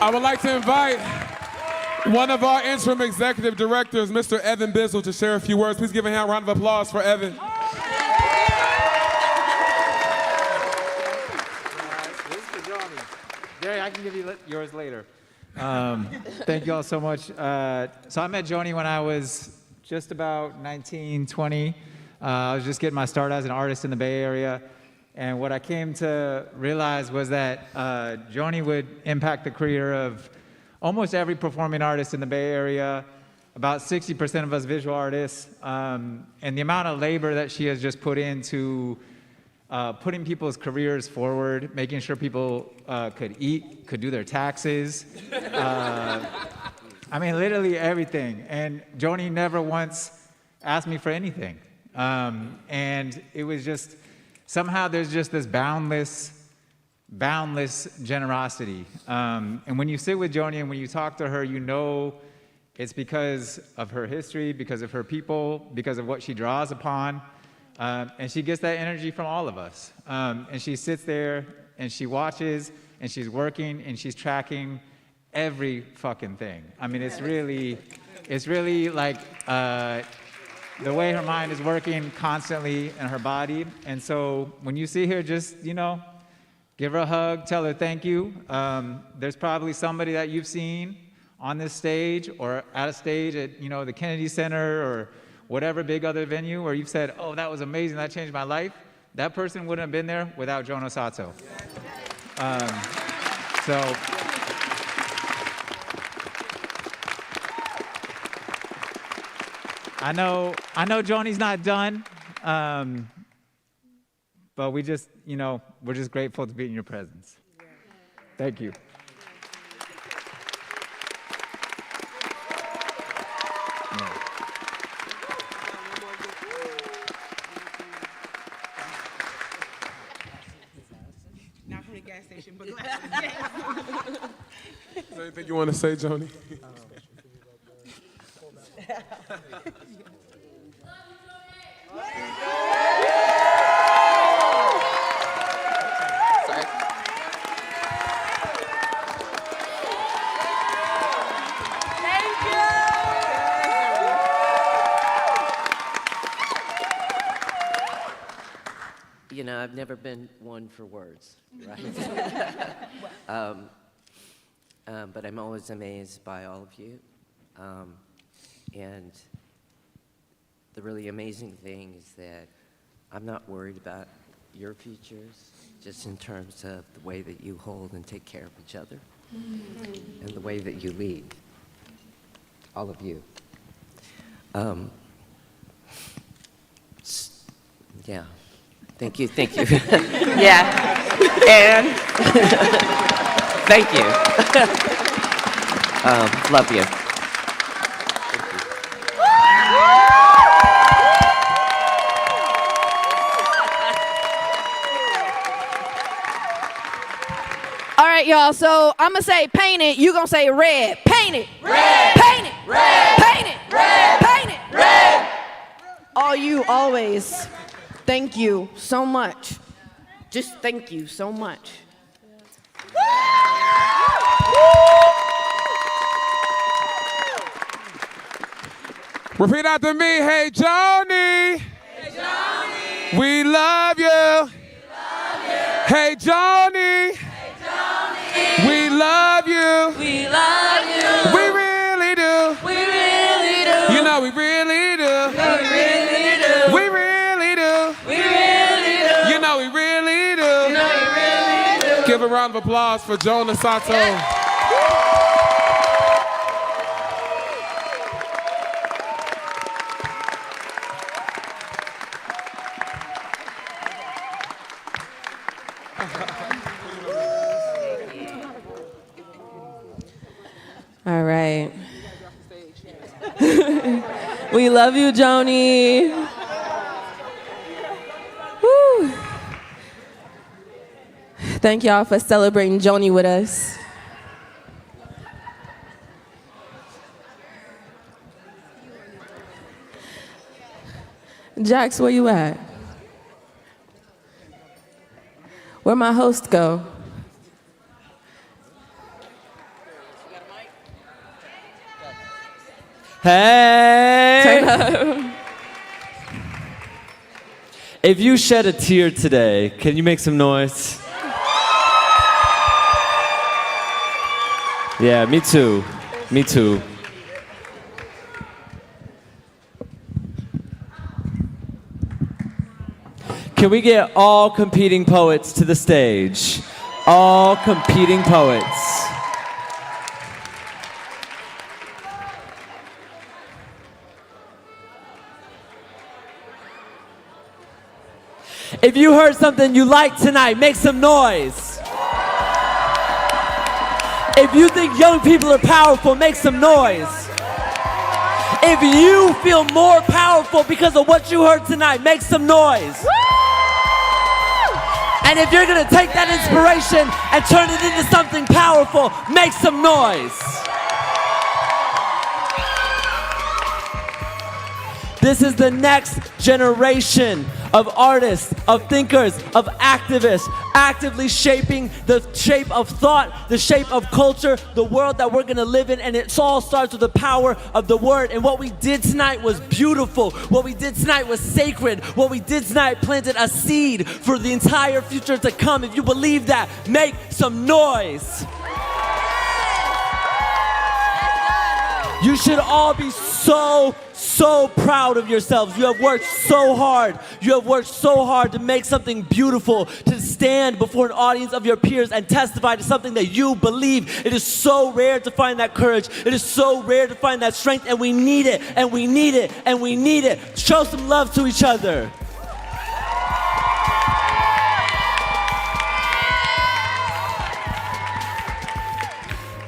I would like to invite one of our interim executive directors, Mr. Evan Bizzle, to share a few words. Please give a round of applause for Evan. This is for Johnny. Jerry, I can give you yours later. Thank you all so much. So I met Joni when I was just about 19, 20. I was just getting my start as an artist in the Bay Area. And what I came to realize was that Joni would impact the career of almost every performing artist in the Bay Area, about 60% of us visual artists. And the amount of labor that she has just put into putting people's careers forward, making sure people could eat, could do their taxes. I mean, literally everything. And Joni never once asked me for anything. And it was just, somehow there's just this boundless generosity. And when you sit with Joni and when you talk to her, you know it's because of her history, because of her people, because of what she draws upon. And she gets that energy from all of us. And she sits there and she watches and she's working and she's tracking every fucking thing. I mean, it's really like the way her mind is working constantly in her body. And so when you see her, just, you know, give her a hug, tell her thank you. There's probably somebody that you've seen on this stage or at a stage at, you know, the Kennedy Center or whatever big other venue where you've said, oh, that was amazing, that changed my life. That person wouldn't have been there without Joan Sato. So I know Joni's not done, but we just, you know, we're just grateful to be in your presence. Thank you. Not from the gas station, but Is there anything you want to say, Joni? You know, I've never been one for words, right? But I'm always amazed by all of you. And the really amazing thing is that I'm not worried about your futures, just in terms of the way that you hold and take care of each other, and the way that you lead, all of you. Yeah. Thank you. Yeah. And thank you. Love you. All right, y'all, so I'm gonna say paint it, you gonna say red. Paint it. Red. Paint it. Red. Paint it. Red. Paint it. Red. All you, always. Thank you so much. Just thank you so much. Repeat after me. Hey, Joni. Hey, Joni. Hey, Joni. We love you. We love you. We really do. We really do. You know we really do. We really do. We really do. We really do. You know we really do. You know we really do. Give a round of applause for Jonah Sato. All right. We love you, Joni. Woo. Thank y'all for celebrating Joni with us. Jax, where you at? Where my host go? Hey! If you shed a tear today, can you make some noise? Yeah, me too. Me too. Can we get all competing poets to the stage? All competing poets. If you heard something you liked tonight, make some noise. If you think young people are powerful, make some noise. If you feel more powerful because of what you heard tonight, make some noise. And if you're gonna take that inspiration and turn it into something powerful, make some noise. This is the next generation of artists, of thinkers, of activists, actively shaping the shape of thought, the shape of culture, the world that we're gonna live in, and it all starts with the power of the word. And what we did tonight was beautiful. What we did tonight was sacred. What we did tonight planted a seed for the entire future to come. If you believe that, make some noise. You should all be so proud of yourselves. You have worked so hard. You have worked so hard to make something beautiful, to stand before an audience of your peers and testify to something that you believe. It is so rare to find that courage. It is so rare to find that strength, and we need it, and we need it, and we need it. Show some love to each other.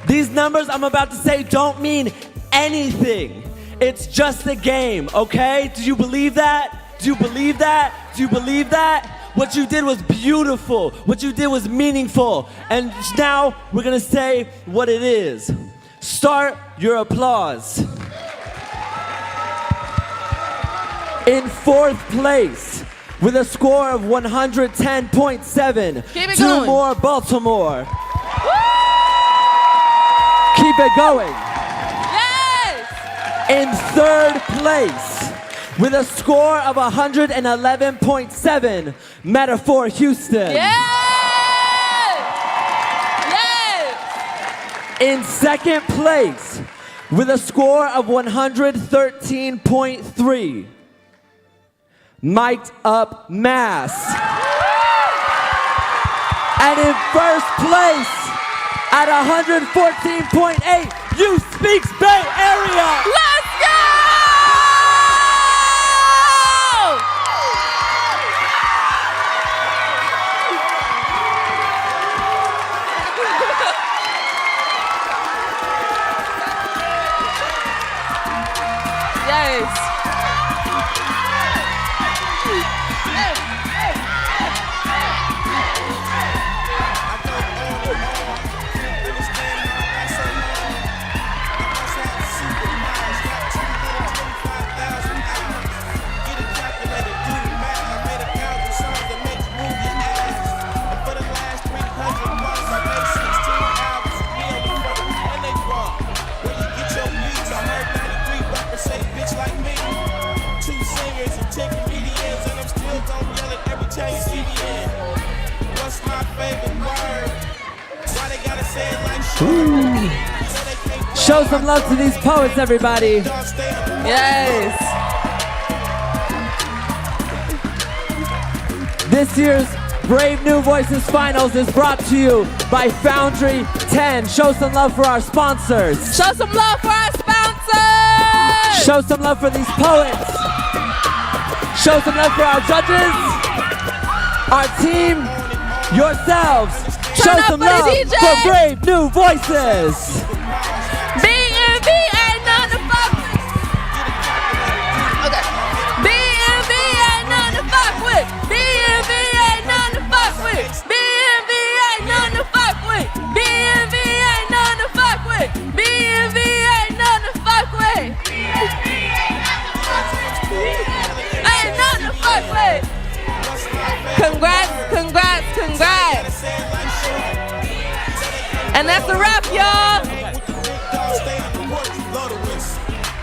These numbers I'm about to say don't mean anything. It's just a game, okay? Do you believe that? Do you believe that? Do you believe that? What you did was beautiful. What you did was meaningful. And now we're gonna say what it is. Start your applause. In fourth place, with a score of 110.7, Keep it two going. more Baltimore. Keep it going. In third place, with a score of 111.7, Metaphor Houston. In second place, with a score of 113.3, Mic'd Up Mass. And in first place, at 114.8, You Speaks Bay Area. Let's go! Yes. Two singers and 10 comedians, and I'm still gonna yell it every time you see me in. What's my favorite word. Why they gotta say it like Show some love to these poets, everybody. Yes. This year's Brave New Voices Finals is brought to you by Foundry 10. Show some love for our sponsors. Show some love for our sponsors. Show some love for these poets. Show some love for our judges, our team, yourselves. Show some love for Brave New Voices. BNB ain't nothing to fuck with. Okay. BNB ain't nothing to fuck with. BNB ain't nothing to fuck with. BNB ain't nothing to fuck with. BNB ain't nothing to fuck with. BNB ain't nothing to fuck with. Ain't nothing to fuck with. Congrats, congrats, congrats. And that's a wrap, y'all.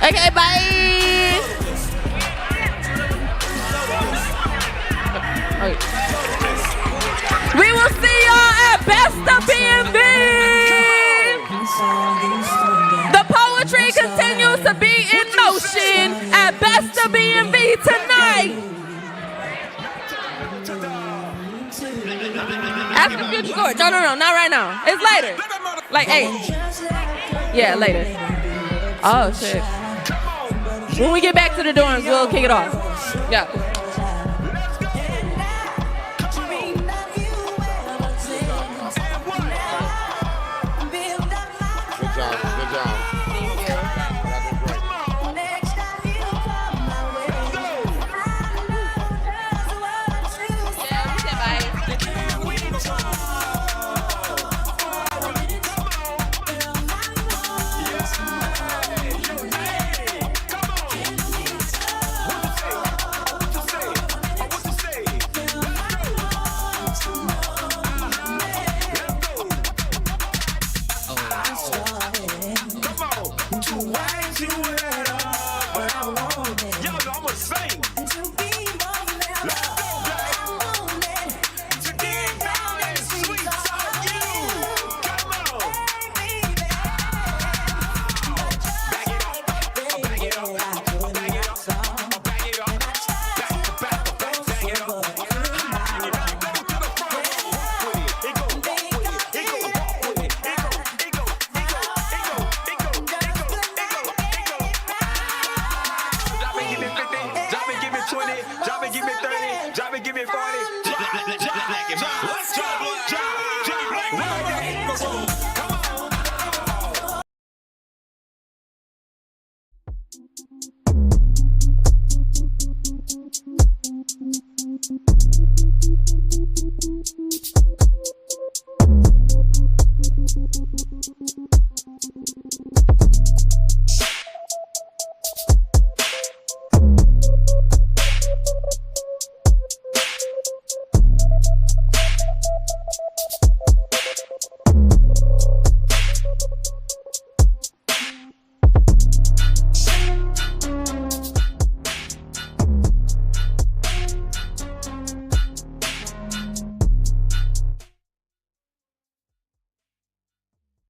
Okay, bye. We will see y'all at Best of B&B. The poetry continues to be in motion at Best of B&B tonight. After Future Court. No, not right now. It's later. Like 8. Yeah, later. Oh, shit. When we get back to the dorms, we'll kick it off. Yeah. Good job. Good job. Drop it, give me 20. Drop it, give me 30. Drop it, give me 40.